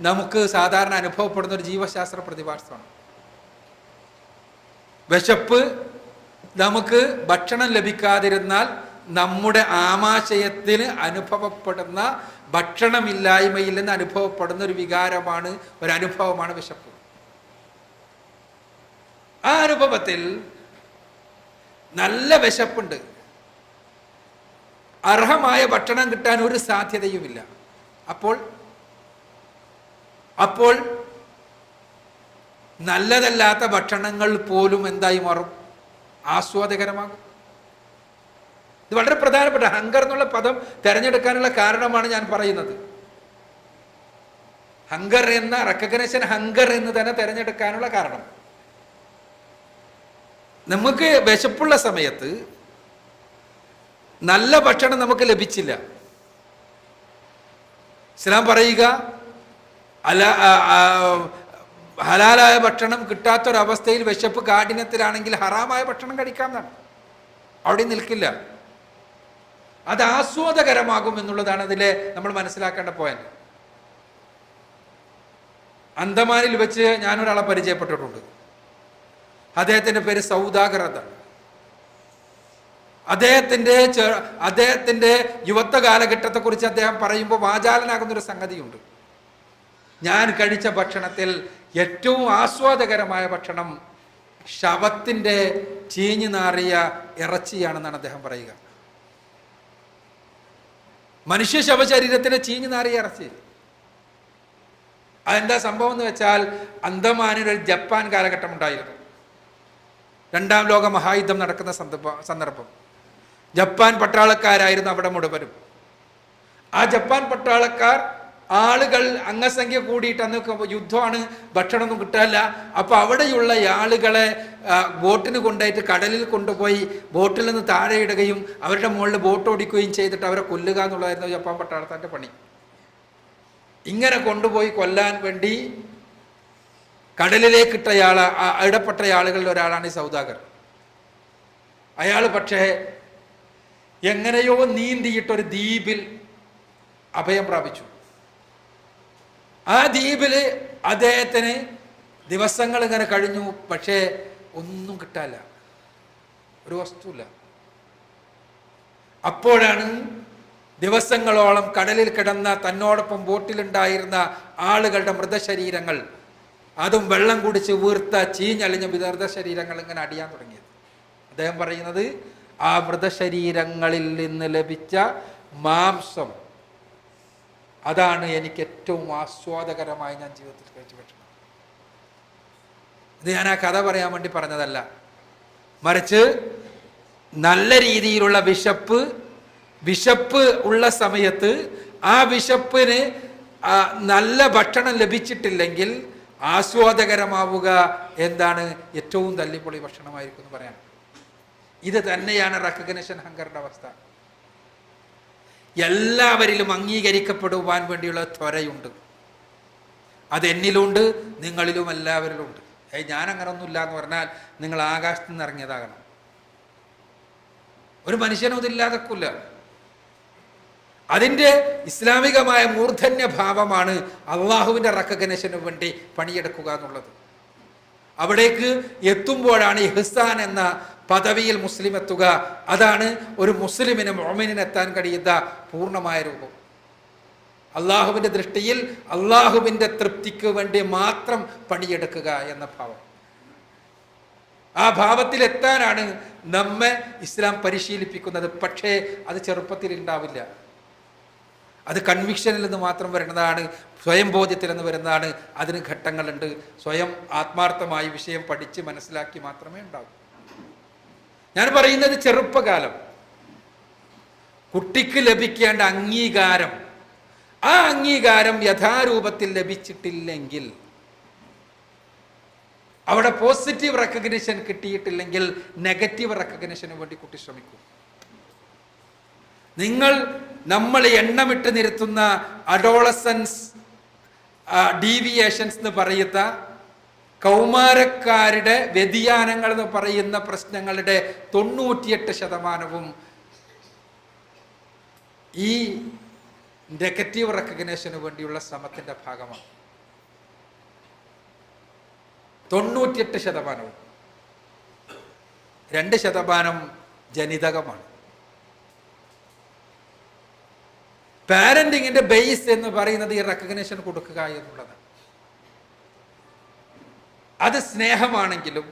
നമുക്ക് സാധാരണ അനുഭവപ്പെടുന്ന ഒരു ജീവശാസ്ത്ര പ്രതിഭാസമാണ്. വിശപ്പ് നമുക്ക് ഭക്ഷണം ലഭിക്കാതിരുന്നാൽ നമ്മുടെ ആമാശയത്തിന് അനുഭവപ്പെടുന്ന ഭക്ഷണമില്ലായ്മയിൽ നിന്ന് അനുഭവപ്പെടുന്ന ഒരു വികാരമാണ്, ഒരു അനുഭവമാണ് വിശപ്പ്. ആ അനുഭവത്തിൽ നല്ല വിശപ്പുണ്ട്, അർഹമായ ഭക്ഷണം കിട്ടാൻ ഒരു സാധ്യതയുമില്ല. അപ്പോൾ നല്ലതല്ലാത്ത ഭക്ഷണങ്ങൾ പോലും എന്തായി മാറും? ആസ്വാദകരമാകും. ഇത് വളരെ പ്രധാനപ്പെട്ട ഹങ്കർ എന്നുള്ള പദം തിരഞ്ഞെടുക്കാനുള്ള കാരണമാണ് ഞാൻ പറയുന്നത്. ഹങ്കർ എന്ന റെക്കഗ്നേഷൻ ഹങ്കർ എന്ന് തന്നെ തിരഞ്ഞെടുക്കാനുള്ള കാരണം, നമുക്ക് വിശപ്പുള്ള സമയത്ത് നല്ല ഭക്ഷണം നമുക്ക് ലഭിച്ചില്ല. ഇസ്ലാം പറയുക ഹലാലായ ഭക്ഷണം കിട്ടാത്തൊരവസ്ഥയിൽ വിശപ്പ് കാഠിന്യത്തിലാണെങ്കിൽ ഹറാമായ ഭക്ഷണം കഴിക്കാമെന്നാണ്. അവിടെ നിൽക്കില്ല. അത് ആസ്വാദകരമാകും എന്നുള്ളതാണ് അതിലെ നമ്മൾ മനസ്സിലാക്കേണ്ട പോയിന്റ്. അന്തമാനിൽ വെച്ച് ഞാനൊരാളെ പരിചയപ്പെട്ടിട്ടുണ്ട്. അദ്ദേഹത്തിൻ്റെ പേര് സൗദാഗർ എന്നാണ്. അദ്ദേഹത്തിൻ്റെ യുവത്വ കാലഘട്ടത്തെക്കുറിച്ച് അദ്ദേഹം പറയുമ്പോൾ വാചാലനാകുന്നൊരു സംഗതിയുണ്ട്. ഞാൻ കഴിച്ച ഭക്ഷണത്തിൽ ഏറ്റവും ആസ്വാദകരമായ ഭക്ഷണം ശവത്തിൻ്റെ ചീഞ്ഞു നാറിയ ഇറച്ചിയാണെന്നാണ് അദ്ദേഹം പറയുക. മനുഷ്യ ശവശരീരത്തിൻ്റെ ചീഞ്ഞു നാറിയ ഇറച്ചി. അതെന്താ സംഭവം എന്ന് വെച്ചാൽ, അന്തമാനിലൊരു ജപ്പാൻ കാലഘട്ടം ഉണ്ടായിരുന്നു. 2ാം ലോക മഹായുദ്ധം നടക്കുന്ന സന്ദർഭം. ജപ്പാൻ പട്ടാളക്കാരായിരുന്നു അവിടെ മുഴുവനും. ആ ജപ്പാൻ പട്ടാളക്കാർ ആളുകൾ അംഗസംഖ്യ കൂടിയിട്ട് അന്ന് യുദ്ധമാണ്, ഭക്ഷണമൊന്നും കിട്ടാനില്ല. അപ്പൊ അവിടെയുള്ള ആളുകളെ ബോട്ടിന് കൊണ്ടുപോയിട്ട് കടലിൽ കൊണ്ടുപോയി ബോട്ടിൽ നിന്ന് താഴെ ഇടുകയും അവരുടെ മുകളിൽ ബോട്ട് ഓടിക്കുകയും ചെയ്തിട്ട് അവരെ കൊല്ലുക എന്നുള്ളതായിരുന്നു ജപ്പാൻ പട്ടാളത്താൻ്റെ പണി. ഇങ്ങനെ കൊണ്ടുപോയി കൊല്ലാൻ വേണ്ടി കടലിലേക്കിട്ടയാൾ ഇടപെട്ട ആളുകളിൽ ഒരാളാണ് ഈ സൗദാഗർ. അയാൾ പക്ഷേ എങ്ങനെയോ നീന്തിയിട്ടൊരു ദ്വീപിൽ അഭയം പ്രാപിച്ചു. ആ ദ്വീപില് അദ്ദേഹത്തിന് ദിവസങ്ങൾ ഇങ്ങനെ കഴിഞ്ഞു, പക്ഷേ ഒന്നും കിട്ടാല്ല, ഒരു വസ്തുല്ല. അപ്പോഴാണ് ദിവസങ്ങളോളം കടലിൽ കിടന്ന തന്നോടൊപ്പം ബോട്ടിലുണ്ടായിരുന്ന ആളുകളുടെ മൃതശരീരങ്ങൾ, അതും വെള്ളം കുടിച്ച് വീർത്ത ചീഞ്ഞളിഞ്ഞ മൃതശരീരങ്ങൾ ഇങ്ങനെ അടിയാൻ തുടങ്ങിയത്. അദ്ദേഹം പറയുന്നത് ആ മൃതശരീരങ്ങളിൽ നിന്ന് ലഭിച്ച മാംസം, അതാണ് എനിക്ക് ഏറ്റവും ആസ്വാദകരമായി ഞാൻ ജീവിതത്തിൽ കഴിച്ച ഭക്ഷണം. ഇത് ഞാൻ ആ കഥ പറയാൻ വേണ്ടി പറഞ്ഞതല്ല, മറിച്ച് നല്ല രീതിയിലുള്ള വിശപ്പ് ഉള്ള സമയത്ത് ആ വിശപ്പിന് നല്ല ഭക്ഷണം ലഭിച്ചിട്ടില്ലെങ്കിൽ ആസ്വാദകരമാവുക എന്താണ് ഏറ്റവും തല്ലിപ്പൊളി ഭക്ഷണമായിരിക്കും എന്ന് പറയാൻ. ഇത് തന്നെയാണ് റെക്കഗ്നിഷൻ ഹങ്കറിന്റെ അവസ്ഥ. എല്ലാവരിലും അംഗീകരിക്കപ്പെടുവാൻ വേണ്ടിയുള്ള ത്വരയുണ്ട്. അതെന്നിലുണ്ട്, നിങ്ങളിലും എല്ലാവരിലും ഉണ്ട്. ഞാൻ അങ്ങനെ ഒന്നുമില്ല എന്ന് പറഞ്ഞാൽ നിങ്ങൾ ആകാശത്ത് നിന്ന് ഇറങ്ങിയതാകണം. ഒരു മനുഷ്യനും ഇതില്ലാതെക്കില്ല. അതിൻ്റെ ഇസ്ലാമികമായ മൂർധന്യ ഭാവമാണ് അള്ളാഹുവിൻ്റെ റെക്കഗ്നിഷന് വേണ്ടി പണിയെടുക്കുക എന്നുള്ളത്. അവിടേക്ക് എത്തുമ്പോഴാണ് ഇഹ്സാൻ എന്ന പദവിയിൽ മുസ്ലിം എത്തുക. അതാണ് ഒരു മുസ്ലിമിന് മുഅ്മിനിന് എത്താൻ കഴിയുന്ന പൂർണ്ണമായ രൂപം. അള്ളാഹുവിൻ്റെ ദൃഷ്ടിയിൽ അള്ളാഹുവിൻ്റെ തൃപ്തിക്ക് വേണ്ടി മാത്രം പണിയെടുക്കുക എന്ന ഭാവം. ആ ഭാവത്തിൽ എത്താനാണ് നമ്മെ ഇസ്ലാം പരിശീലിപ്പിക്കുന്നത്. പക്ഷേ അത് ചെറുപ്പത്തിൽ ഉണ്ടാവില്ല. അത് കൺവിക്ഷനിൽ നിന്ന് മാത്രം വരുന്നതാണ്, സ്വയം ബോധ്യത്തിൽ നിന്ന് വരുന്നതാണ്. അതിന് ഘട്ടങ്ങളുണ്ട്. സ്വയം ആത്മാർത്ഥമായി വിഷയം പഠിച്ച് മനസ്സിലാക്കി മാത്രമേ ഉണ്ടാവൂ. ഞാൻ പറയുന്നത് ചെറുപ്പകാലം, കുട്ടിക്ക് ലഭിക്കേണ്ട അംഗീകാരം, ആ അംഗീകാരം യഥാരൂപത്തിൽ ലഭിച്ചിട്ടില്ലെങ്കിൽ, അവിടെ പോസിറ്റീവ് റെക്കഗ്നിഷൻ കിട്ടിയിട്ടില്ലെങ്കിൽ നെഗറ്റീവ് റെക്കഗ്നിഷന് വേണ്ടി കുട്ടി ശ്രമിക്കും. നമ്മൾ എണ്ണമിട്ട് നിരത്തുന്ന അഡോളസൻസ് ഡീവിയേഷൻസ് എന്ന് പറയുന്ന കൗമാരക്കാരുടെ വ്യതിയാനങ്ങൾ എന്ന് പറയുന്ന പ്രശ്നങ്ങളുടെ 98% ഈ നെഗറ്റീവ് റെക്കഗ്നേഷന് വേണ്ടിയുള്ള ശ്രമത്തിന്റെ ഭാഗമാണ്. 98%. 2% ജനിതകമാണ്. പാരന്റിങ്ങിന്റെ ബേസ് എന്ന് പറയുന്നത് ഈ റെക്കഗ്നേഷൻ കൊടുക്കുക എന്നുള്ളത്. അത് സ്നേഹമാണെങ്കിലും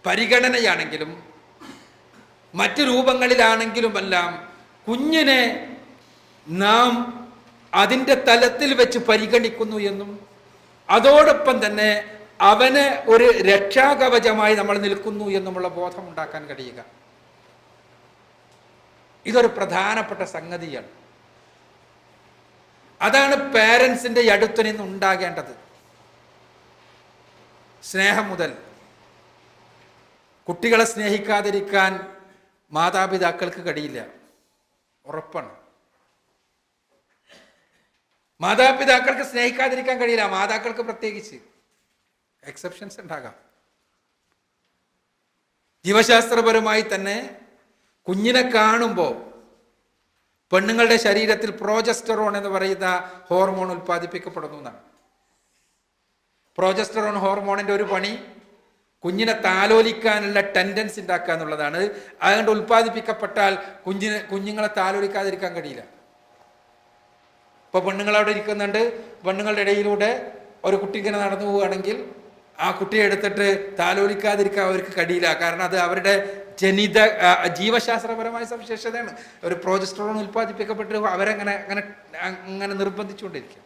പരിഗണനയാണെങ്കിലും മറ്റു രൂപങ്ങളിലാണെങ്കിലുമെല്ലാം കുഞ്ഞിനെ നാം അതിൻ്റെ തലത്തിൽ വെച്ച് പരിഗണിക്കുന്നു എന്നും അതോടൊപ്പം തന്നെ അവന് ഒരു രക്ഷാകവചമായി നമ്മൾ നിൽക്കുന്നു എന്നുമുള്ള ബോധം ഉണ്ടാക്കാൻ കഴിയുക, ഇതൊരു പ്രധാനപ്പെട്ട സംഗതിയാണ്. അതാണ് പേരൻസിന്റെ അടുത്ത് നിന്ന് ഉണ്ടാകേണ്ടത്. സ്നേഹം മുതൽ. കുട്ടികളെ സ്നേഹിക്കാതിരിക്കാൻ മാതാപിതാക്കൾക്ക് കഴിയില്ല, ഉറപ്പാണ്. മാതാപിതാക്കൾക്ക് സ്നേഹിക്കാതിരിക്കാൻ കഴിയില്ല, മാതാക്കൾക്ക് പ്രത്യേകിച്ച്. എക്സെപ്ഷൻസ് ഉണ്ടാകാം. ജീവശാസ്ത്രപരമായി തന്നെ കുഞ്ഞിനെ കാണുമ്പോൾ പെണ്ണുങ്ങളുടെ ശരീരത്തിൽ പ്രോജസ്റ്ററോൺ എന്ന് പറയുന്ന ഹോർമോൺ ഉൽപ്പാദിപ്പിക്കപ്പെടുന്നു എന്നാണ്. പ്രോജസ്റ്ററോൺ ഹോർമോണിന്റെ ഒരു പണി കുഞ്ഞിനെ താലോലിക്കാനുള്ള ടെൻഡൻസി ഉണ്ടാക്കുക എന്നുള്ളതാണ്. അതുകൊണ്ട് ഉൽപ്പാദിപ്പിക്കപ്പെട്ടാൽ കുഞ്ഞുങ്ങളെ താലോലിക്കാതിരിക്കാൻ കഴിയില്ല. ഇപ്പൊ പെണ്ണുങ്ങളവിടെ ഇരിക്കുന്നുണ്ട്, പെണ്ണുങ്ങളുടെ ഇടയിലൂടെ ഒരു കുട്ടി ഇങ്ങനെ നടന്നു പോവുകയാണെങ്കിൽ ആ കുട്ടിയെ എടുത്തിട്ട് താലോലിക്കാതിരിക്കാൻ അവർക്ക് കഴിയില്ല. കാരണം അത് അവരുടെ ജീവശാസ്ത്രപരമായ സവിശേഷതയാണ്. ഒരു പ്രോജസ്റ്ററോൺ ഉൽപ്പാദിപ്പിക്കപ്പെട്ട് അവരങ്ങനെ അങ്ങനെ നിർബന്ധിച്ചുകൊണ്ടിരിക്കും.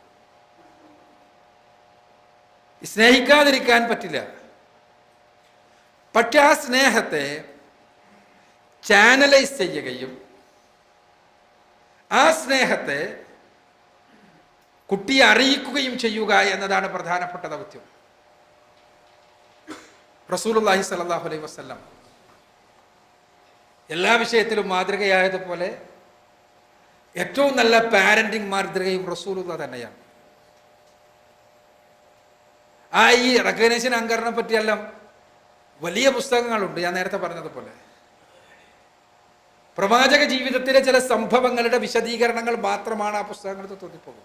സ്നേഹിക്കാതിരിക്കാൻ പറ്റില്ല. പക്ഷെ ആ സ്നേഹത്തെ ചാനലൈസ് ചെയ്യുകയും ആ സ്നേഹത്തെ കുട്ടിയെ അറിയിക്കുകയും ചെയ്യുക എന്നതാണ് പ്രധാനപ്പെട്ട ദൗത്യം. റസൂലുള്ളാഹി സ്വല്ലല്ലാഹു അലൈഹി വസല്ലം എല്ലാ വിഷയത്തിലും മാതൃകയായതുപോലെ ഏറ്റവും നല്ല പാരന്റിങ് മാതൃകയും റസൂലുള്ളാഹി തന്നെയാണ്. ഈ റെക്കഗ്നേഷൻ അങ്കറിനെ പറ്റിയെല്ലാം വലിയ പുസ്തകങ്ങളുണ്ട്. ഞാൻ നേരത്തെ പറഞ്ഞതുപോലെ പ്രവാചക ജീവിതത്തിലെ ചില സംഭവങ്ങളുടെ വിശദീകരണങ്ങൾ മാത്രമാണ് ആ പുസ്തകങ്ങൾ തോന്നിപ്പോകും.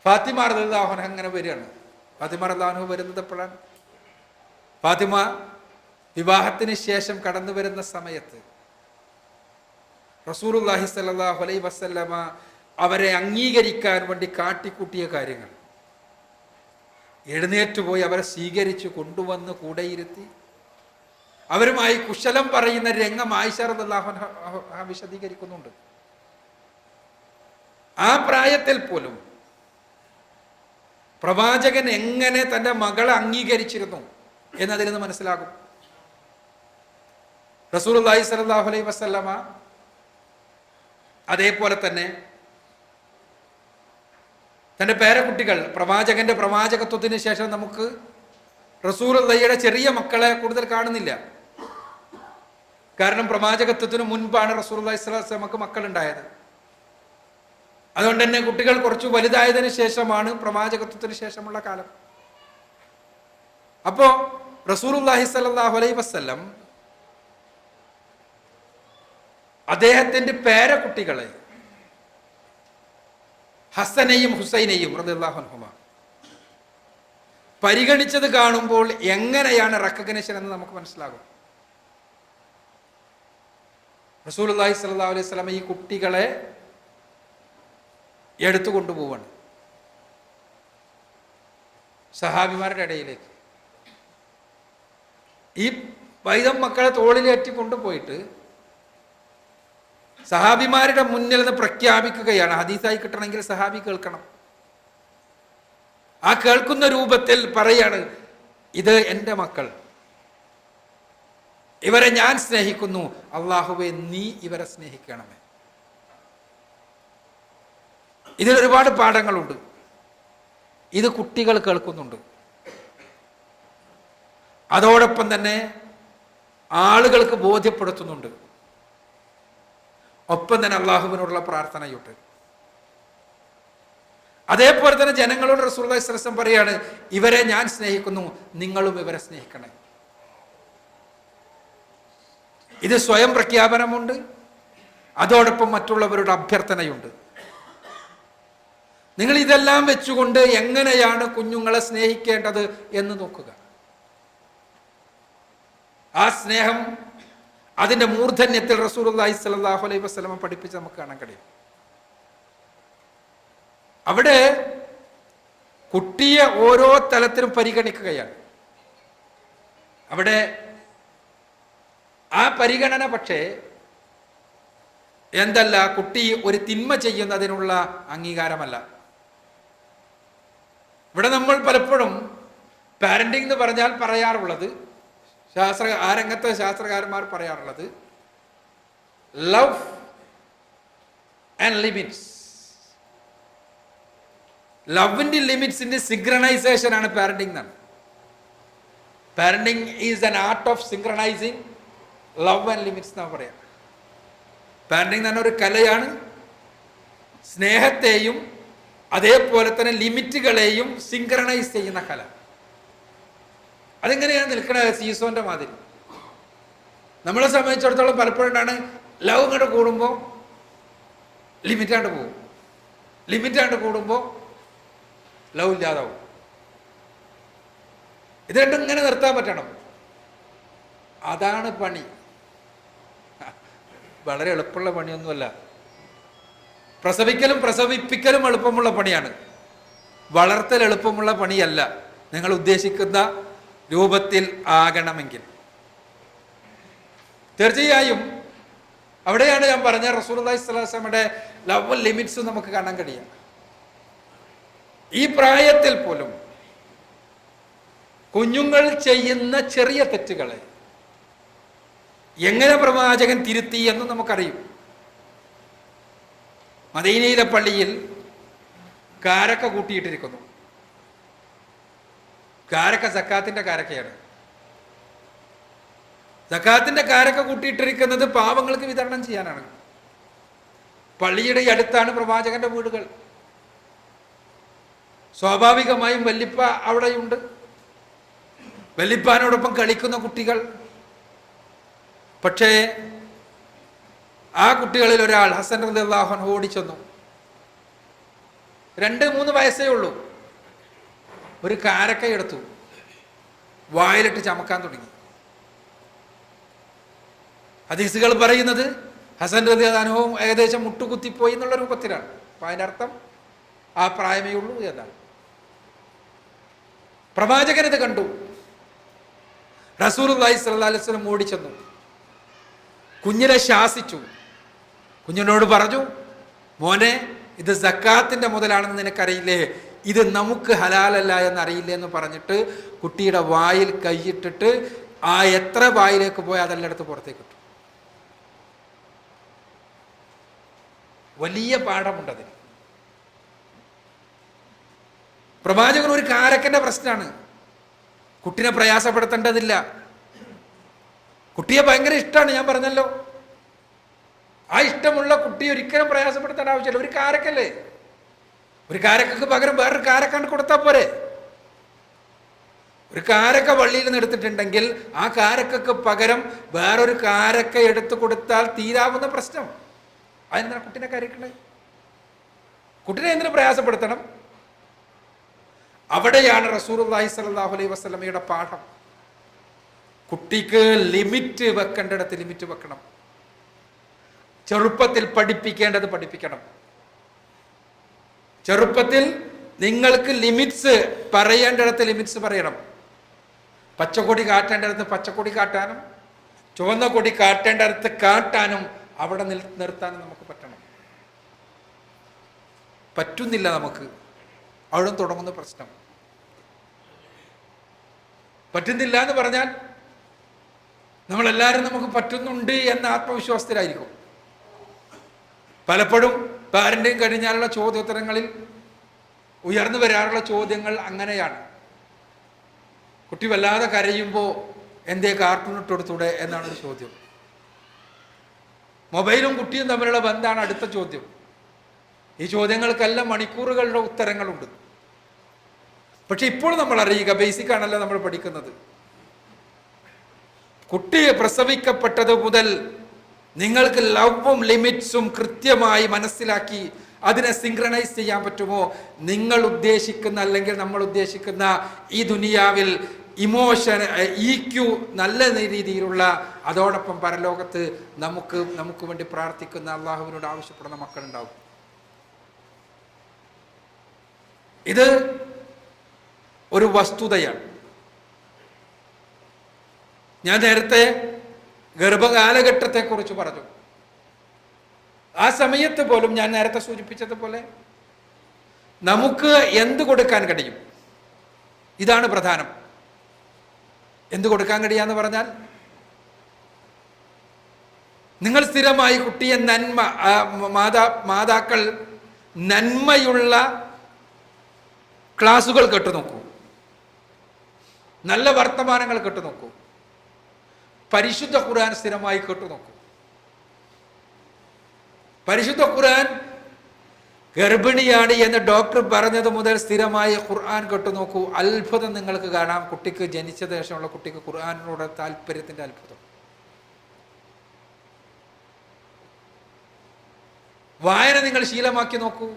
ഫാത്തിമ റളിയല്ലാഹു അൻഹ അങ്ങനെ വരികയാണ്. ഫാത്തിമ റളിയല്ലാഹു അൻഹ വരുന്നത് എപ്പോഴാണ്? ഫാത്തിമ വിവാഹത്തിന് ശേഷം കടന്നു വരുന്ന സമയത്ത് റസൂലുള്ളാഹി സ്വല്ലല്ലാഹു അലൈഹി വസല്ലമ അവരെ അംഗീകരിക്കാൻ വേണ്ടി കാട്ടിക്കൂട്ടിയ കാര്യങ്ങൾ, എഴുന്നേറ്റുപോയി അവരെ സ്വീകരിച്ചു കൊണ്ടുവന്ന് കൂടെയിരുത്തി അവരുമായി കുശലം പറയുന്ന രംഗം ആയിഷ റളിയല്ലാഹു അൻഹ വിശദീകരിക്കുന്നുണ്ട്. ആ പ്രായത്തിൽ പോലും പ്രവാചകൻ എങ്ങനെ തൻ്റെ മകളെ അംഗീകരിച്ചിരുന്നു എന്നതിൽ നിന്ന് മനസ്സിലാകും. റസൂലുള്ളാഹി സ്വല്ലല്ലാഹു അലൈഹി വസല്ലമ അതേപോലെ തന്നെ തൻ്റെ പേരക്കുട്ടികൾ, പ്രവാചകന്റെ പ്രവാചകത്വത്തിന് ശേഷം നമുക്ക് റസൂലുള്ളാഹിയുടെ ചെറിയ മക്കളെ കൂടുതൽ കാണുന്നില്ല. കാരണം പ്രവാചകത്വത്തിന് മുൻപാണ് റസൂലുള്ളാഹി സ്വല്ലല്ലാഹു അലൈഹി വസല്ലമക്ക് മക്കളുണ്ടായത്. അതുകൊണ്ട് തന്നെ കുട്ടികൾ കുറച്ച് വലുതായതിനു ശേഷമാണ് പ്രവാചകത്വത്തിന് ശേഷമുള്ള കാലം. അപ്പോ റസൂലുള്ളാഹി സ്വല്ലല്ലാഹു അലൈഹി വസല്ലം അദ്ദേഹത്തിന്റെ പേരക്കുട്ടികളെ ഹസനെയും ഹുസൈനെയും റളിയല്ലാഹു അൻഹുമ പരിഗണിച്ചത് കാണുമ്പോൾ എങ്ങനെയാണ് റെക്കഗ്നിഷൻ എന്ന് നമുക്ക് മനസ്സിലാകും. റസൂലുള്ളാഹി സ്വല്ലല്ലാഹു അലൈഹി വസല്ലം ഈ കുട്ടികളെ എടുത്തുകൊണ്ടുപോവാണ് സഹാബിമാരുടെ ഇടയിലേക്ക്. ഈ പൈതം മക്കളെ തോളിലേറ്റി കൊണ്ടുപോയിട്ട് സഹാബിമാരുടെ മുന്നിൽ നിന്ന് പ്രഖ്യാപിക്കുകയാണ്. ഹദീസായി കിട്ടണമെങ്കിൽ സഹാബി കേൾക്കണം. ആ കേൾക്കുന്ന രൂപത്തിൽ പറയാണ്, ഇത് എൻ്റെ മക്കൾ, ഇവരെ ഞാൻ സ്നേഹിക്കുന്നു, അല്ലാഹുവേ നീ ഇവരെ സ്നേഹിക്കണമേ. ഇതിൽ ഒരുപാട് പാഠങ്ങളുണ്ട്. ഇത് കുട്ടികൾ കേൾക്കുന്നുണ്ട്. അതോടൊപ്പം തന്നെ ആളുകൾക്ക് ബോധ്യപ്പെടുത്തുന്നുണ്ട്. ഒപ്പം തന്നെ അള്ളാഹുവിനോടുള്ള പ്രാർത്ഥനയുണ്ട്. അതേപോലെ തന്നെ ജനങ്ങളോട് റസൂലുള്ളാഹി സ്വല്ലല്ലാഹു അലൈഹി വസല്ലം പറയാണ്, ഇവരെ ഞാൻ സ്നേഹിക്കുന്നു, നിങ്ങളും ഇവരെ സ്നേഹിക്കണേ. ഇത് സ്വയം പ്രഖ്യാപനമുണ്ട്, അതോടൊപ്പം മറ്റുള്ളവരുടെ അഭ്യർത്ഥനയുണ്ട്. നിങ്ങൾ ഇതെല്ലാം വെച്ചുകൊണ്ട് എങ്ങനെയാണ് കുഞ്ഞുങ്ങളെ സ്നേഹിക്കേണ്ടത് എന്ന് നോക്കുക. ആ സ്നേഹം അതിന്റെ മൂർധന്യത്തിൽ റസൂലുള്ളാഹി സ്വല്ലല്ലാഹു അലൈഹി വസല്ലം പഠിപ്പിച്ച് നമുക്ക് കാണാൻ കഴിയും. അവിടെ കുട്ടിയെ ഓരോ തലത്തിലും പരിഗണിക്കുകയാണ്. അവിടെ ആ പരിഗണന പക്ഷേ എന്തല്ല, കുട്ടി ഒരു തിന്മ ചെയ്യുന്നതിനുള്ള അംഗീകാരമല്ല. ഇവിടെ നമ്മൾ പലപ്പോഴും പാരന്റിംഗ് എന്ന് പറഞ്ഞാൽ പറയാറുള്ളത്, ആ രംഗത്തെ ശാസ്ത്രകാരന്മാർ പറയാറുള്ളത് ലവ് ആൻഡ് ലിമിറ്റ്സ്. ലവിന്റെ ലിമിറ്റ്സിന്റെ സിങ്ക്രണൈസേഷൻ ആണ് പാരന്റിംഗ് എന്നാണ്. Parenting is an art of synchronising love and limits എന്നാണ് പറയാം. പാരന്റിംഗ് തന്നെ ഒരു കലയാണ്. സ്നേഹത്തെയും അതേപോലെ തന്നെ ലിമിറ്റുകളെയും സിങ്ക്രണൈസ് ചെയ്യുന്ന കല. അതെങ്ങനെയാണ് നിൽക്കുന്നത്? സീസോന്റെ മാതിരി. നമ്മളെ സംബന്ധിച്ചിടത്തോളം പലപ്പോഴാണ് ലവ് ഇങ്ങോട്ട് കൂടുമ്പോൾ ലിമിറ്റാണ്ട് പോകും, ലിമിറ്റാണ്ട് കൂടുമ്പോൾ ലവ് ഇല്ലാതാവും. ഇത് രണ്ടും ഇങ്ങനെ നിർത്താൻ പറ്റണം. അതാണ് പണി. വളരെ എളുപ്പമുള്ള പണിയൊന്നുമല്ല. പ്രസവിക്കലും പ്രസവിപ്പിക്കലും എളുപ്പമുള്ള പണിയാണ്, വളർത്തൽ എളുപ്പമുള്ള പണിയല്ല. നിങ്ങൾ ഉദ്ദേശിക്കുന്ന രൂപത്തിൽ ആകണമെങ്കിൽ തീർച്ചയായും അവിടെയാണ് ഞാൻ പറഞ്ഞ റസൂലുള്ളാഹി സ്വല്ലല്ലാഹു അലൈഹി വസല്ലമയുടെ ലവ് ലിമിറ്റ്സ് നമുക്ക് കാണാൻ കഴിയും. ഈ പ്രായത്തിൽ പോലും കുഞ്ഞുങ്ങൾ ചെയ്യുന്ന ചെറിയ തെറ്റുകളെ എങ്ങനെ പ്രവാചകൻ തിരുത്തി എന്ന് നമുക്കറിയും. മദീനയിലെ പള്ളിയിൽ കാരക്ക കൂട്ടിയിട്ടിരിക്കുന്നു. കാരക്ക സക്കാത്തിന്റെ കാരക്കയാണ്. സക്കാത്തിന്റെ കാരക്ക കൂട്ടിയിട്ടിരിക്കുന്നത് പാവങ്ങൾക്ക് വിതരണം ചെയ്യാനാണ്. പള്ളിയുടെ അടുത്താണ് പ്രവാചകന്റെ വീടുകൾ. സ്വാഭാവികമായും വല്ലിപ്പ അവിടെയുണ്ട്. വല്ലിപ്പാനോടൊപ്പം കളിക്കുന്ന കുട്ടികൾ. പക്ഷേ ആ കുട്ടികളിൽ ഒരാൾ ഹസൻ റളിയല്ലാഹു അൻഹു ഓടിച്ചെന്നു. 2-3 വയസ്സേ ഉള്ളൂ. ഒരു കാരക്ക എടുത്തു, വായിലിട്ട് ചമക്കാൻ തുടങ്ങി. ഹദീസുകൾ പറയുന്നത് ഹസൻ റളിയല്ലാഹു അൻഹു ഏകദേശം മുട്ടുകുത്തിപ്പോയി എന്നുള്ള രൂപത്തിലാണ്. അപ്പൊ അതിൻ്റെ അർത്ഥം ആ പ്രായമേ ഉള്ളൂ എന്നാണ്. പ്രവാചകൻ ഇത് കണ്ടു. റസൂലുള്ളാഹി സ്വല്ലല്ലാഹു അലൈഹി വസല്ലം ഓടിച്ചെന്നു, കുഞ്ഞിനെ ശാസിച്ചു. കുഞ്ഞിനോട് പറഞ്ഞു, മോനെ, ഇത് സക്കാത്തിന്റെ മുതലാണെന്ന് നിനക്കറിയില്ലേ, ഇത് നമുക്ക് ഹലാലല്ല എന്നറിയില്ലേ എന്ന് പറഞ്ഞിട്ട് കുട്ടിയുടെ വായിൽ കൈയിട്ടിട്ട് ആ എത്ര വായിലേക്ക് പോയി അതെല്ലാം എടുത്ത് പുറത്തേക്ക് ഇട്ടു. വലിയ പാഠമുണ്ടതിന്. പ്രവാചകൻ ഒരു കാരക്കന്റെ പ്രശ്നമാണ്. കുട്ടിനെ പ്രയാസപ്പെടുത്തേണ്ടതില്ല. കുട്ടിയെ ഭയങ്കര ഇഷ്ടമാണ്, ഞാൻ പറഞ്ഞല്ലോ. ആ ഇഷ്ടമുള്ള കുട്ടി ഒരിക്കലും പ്രയാസപ്പെടുത്തേണ്ട ആവശ്യമില്ല. ഒരു കാരക്കല്ലേ, ഒരു കാരക്കക്ക് പകരം വേറൊരു കാരക്കാണ്ട് കൊടുത്താൽ പോരെ. ഒരു കാരക്ക വള്ളിയിൽ നിന്ന് എടുത്തിട്ടുണ്ടെങ്കിൽ ആ കാരക്കക്ക് പകരം വേറൊരു കാരക്ക എടുത്തു കൊടുത്താൽ തീരാവുന്ന പ്രശ്നം. അതെന്താ കുട്ടിനെ കരക്കണേ? കുട്ടിനെ എന്തിനു പ്രയാസപ്പെടുത്തണം? അവിടെയാണ് റസൂലുള്ളാഹി സ്വല്ലല്ലാഹു അലൈഹി വസല്ലമയുടെ പാഠം. കുട്ടിക്ക് ലിമിറ്റ് വെക്കേണ്ടിടത്ത് ലിമിറ്റ് വെക്കണം. ചെറുപ്പത്തിൽ പഠിപ്പിക്കേണ്ടത് പഠിപ്പിക്കണം. ചെറുപ്പത്തിൽ നിങ്ങൾക്ക് ലിമിറ്റ്സ് പറയേണ്ടിടത്ത് ലിമിറ്റ്സ് പറയണം. പച്ചക്കൊടി കാട്ടേണ്ടിടത്ത് പച്ചക്കൊടി കാട്ടാനും ചുവന്ന കൊടി കാട്ടേണ്ടിടത്ത് കാട്ടാനും അവിടെ നിർത്താനും നമുക്ക് പറ്റണം. പറ്റുന്നില്ല നമുക്ക്. അവിടെ തുടങ്ങുന്ന പ്രശ്നം. പറ്റുന്നില്ല എന്ന് പറഞ്ഞാൽ നമ്മളെല്ലാവരും നമുക്ക് പറ്റുന്നുണ്ട് എന്ന ആത്മവിശ്വാസത്തിലായിരിക്കും. പലപ്പോഴും പാരന്റിങ് കഴിഞ്ഞാലുള്ള ചോദ്യോത്തരങ്ങളിൽ ഉയർന്നു വരാറുള്ള ചോദ്യങ്ങൾ അങ്ങനെയാണ്. കുട്ടി വല്ലാതെ കരയുമ്പോൾ എന്തേ കാർട്ടൂൺ ഇട്ടെടുത്തൂടെ എന്നാണ് ഒരു ചോദ്യം. മൊബൈലും കുട്ടിയും തമ്മിലുള്ള ബന്ധമാണ് അടുത്ത ചോദ്യം. ഈ ചോദ്യങ്ങൾക്കെല്ലാം മണിക്കൂറുകളുടെ ഉത്തരങ്ങളുണ്ട്. പക്ഷെ ഇപ്പോൾ നമ്മൾ അറിയുക, ബേസിക് ആണല്ലോ നമ്മൾ പഠിക്കുന്നത്. കുട്ടിയെ പ്രസവിക്കപ്പെട്ടത് മുതൽ നിങ്ങൾക്ക് ലവും ലിമിറ്റ്സും കൃത്യമായി മനസ്സിലാക്കി അതിനെ സിങ്ക്രണൈസ് ചെയ്യാൻ പറ്റുമോ? നിങ്ങൾ ഉദ്ദേശിക്കുന്ന അല്ലെങ്കിൽ നമ്മൾ ഉദ്ദേശിക്കുന്ന ഈ ദുനിയാവിൽ ഇമോഷൻ EQ നല്ല രീതിയിലുള്ള, അതോടൊപ്പം പരലോകത്ത് നമുക്ക് വേണ്ടി പ്രാർത്ഥിക്കുന്ന, അള്ളാഹുവിനോട് ആവശ്യപ്പെടുന്ന മക്കളുണ്ടാവും. ഇത് ഒരു വസ്തുതയാണ്. ഞാൻ നേരത്തെ ഗർഭകാലഘട്ടത്തെക്കുറിച്ച് പറഞ്ഞു. ആ സമയത്ത് പോലും ഞാൻ നേരത്തെ സൂചിപ്പിച്ചതുപോലെ നമുക്ക് എന്ത് കൊടുക്കാൻ കഴിയും? ഇതാണ് പ്രധാനം. എന്ത് കൊടുക്കാൻ കഴിയാന്ന് പറഞ്ഞാൽ, നിങ്ങൾ സ്ഥിരമായി കുട്ടിയെ മാതാക്കൾ നന്മയുള്ള ക്ലാസുകൾ കേട്ടുനോക്കൂ, നല്ല വർത്തമാനങ്ങൾ കേട്ടുനോക്കൂ, പരിശുദ്ധ ഖുർആൻ സ്ഥിരമായി കേട്ടുനോക്കൂ. പരിശുദ്ധ ഖുർആൻ ഗർഭിണിയാണ് എന്ന് ഡോക്ടർ പറഞ്ഞത് മുതൽ സ്ഥിരമായി ഖുർആൻ കേട്ടുനോക്കൂ. അത്ഭുതം നിങ്ങൾക്ക് കാണാം. കുട്ടിക്ക് ജനിച്ച ശേഷമുള്ള കുട്ടിക്ക് ഖുർആനിനോട് താല്പര്യത്തിന്റെ അത്ഭുതം. വായന നിങ്ങൾ ശീലമാക്കി നോക്കൂ.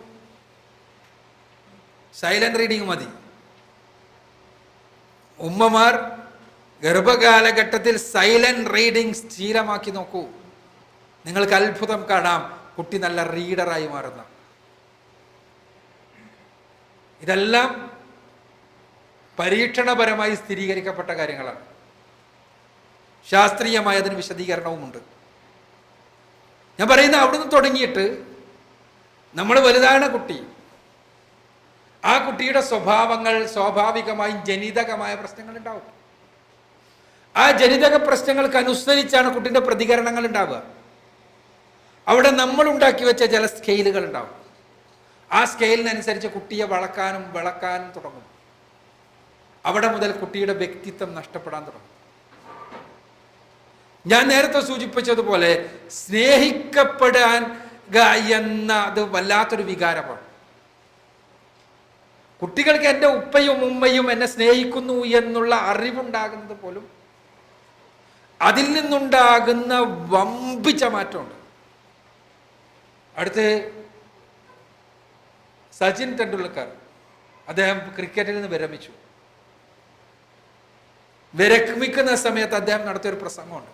സൈലന്റ് റീഡിങ് മതി. ഉമ്മമാർ ഗർഭകാലഘട്ടത്തിൽ സൈലന്റ് റീഡിങ് ശീലമാക്കി നോക്കൂ. നിങ്ങൾക്ക് അത്ഭുതം കാണാം. കുട്ടി നല്ല റീഡറായി മാറുന്ന. ഇതെല്ലാം പരീക്ഷണപരമായി സ്ഥിരീകരിക്കപ്പെട്ട കാര്യങ്ങളാണ്. ശാസ്ത്രീയമായ അതിന് വിശദീകരണവുമുണ്ട്. ഞാൻ പറയുന്ന അവിടുന്ന് തുടങ്ങിയിട്ട് നമ്മൾ വലുതാണ് കുട്ടി. ആ കുട്ടിയുടെ സ്വഭാവങ്ങൾ സ്വാഭാവികമായും ജനിതകമായ പ്രശ്നങ്ങൾ ഉണ്ടാവും. ആ ജനിതക പ്രശ്നങ്ങൾക്ക് അനുസരിച്ചാണ് കുട്ടിയുടെ പ്രതികരണങ്ങൾ ഉണ്ടാവുക. അവിടെ നമ്മൾ ഉണ്ടാക്കി വെച്ച ചില സ്കെയിലുകൾ ഉണ്ടാവും. ആ സ്കെയിലിനനുസരിച്ച് കുട്ടിയെ വിളക്കാനും തുടങ്ങും. അവിടെ മുതൽ കുട്ടിയുടെ വ്യക്തിത്വം നഷ്ടപ്പെടാൻ തുടങ്ങും. ഞാൻ നേരത്തെ സൂചിപ്പിച്ചതുപോലെ സ്നേഹിക്കപ്പെടാൻ എന്ന അത് വല്ലാത്തൊരു വികാരമാണ്. കുട്ടികൾക്ക് എൻ്റെ ഉപ്പയും ഉമ്മയും എന്നെ സ്നേഹിക്കുന്നു എന്നുള്ള അറിവുണ്ടാകുന്നത് പോലും അതിൽ നിന്നുണ്ടാകുന്ന വമ്പിച്ച മാറ്റമുണ്ട്. അടുത്ത് സച്ചിൻ ടെണ്ടുൽക്കർ, അദ്ദേഹം ക്രിക്കറ്റിൽ നിന്ന് വിരമിക്കുന്ന സമയത്ത് അദ്ദേഹം നടത്തിയൊരു പ്രസംഗമുണ്ട്.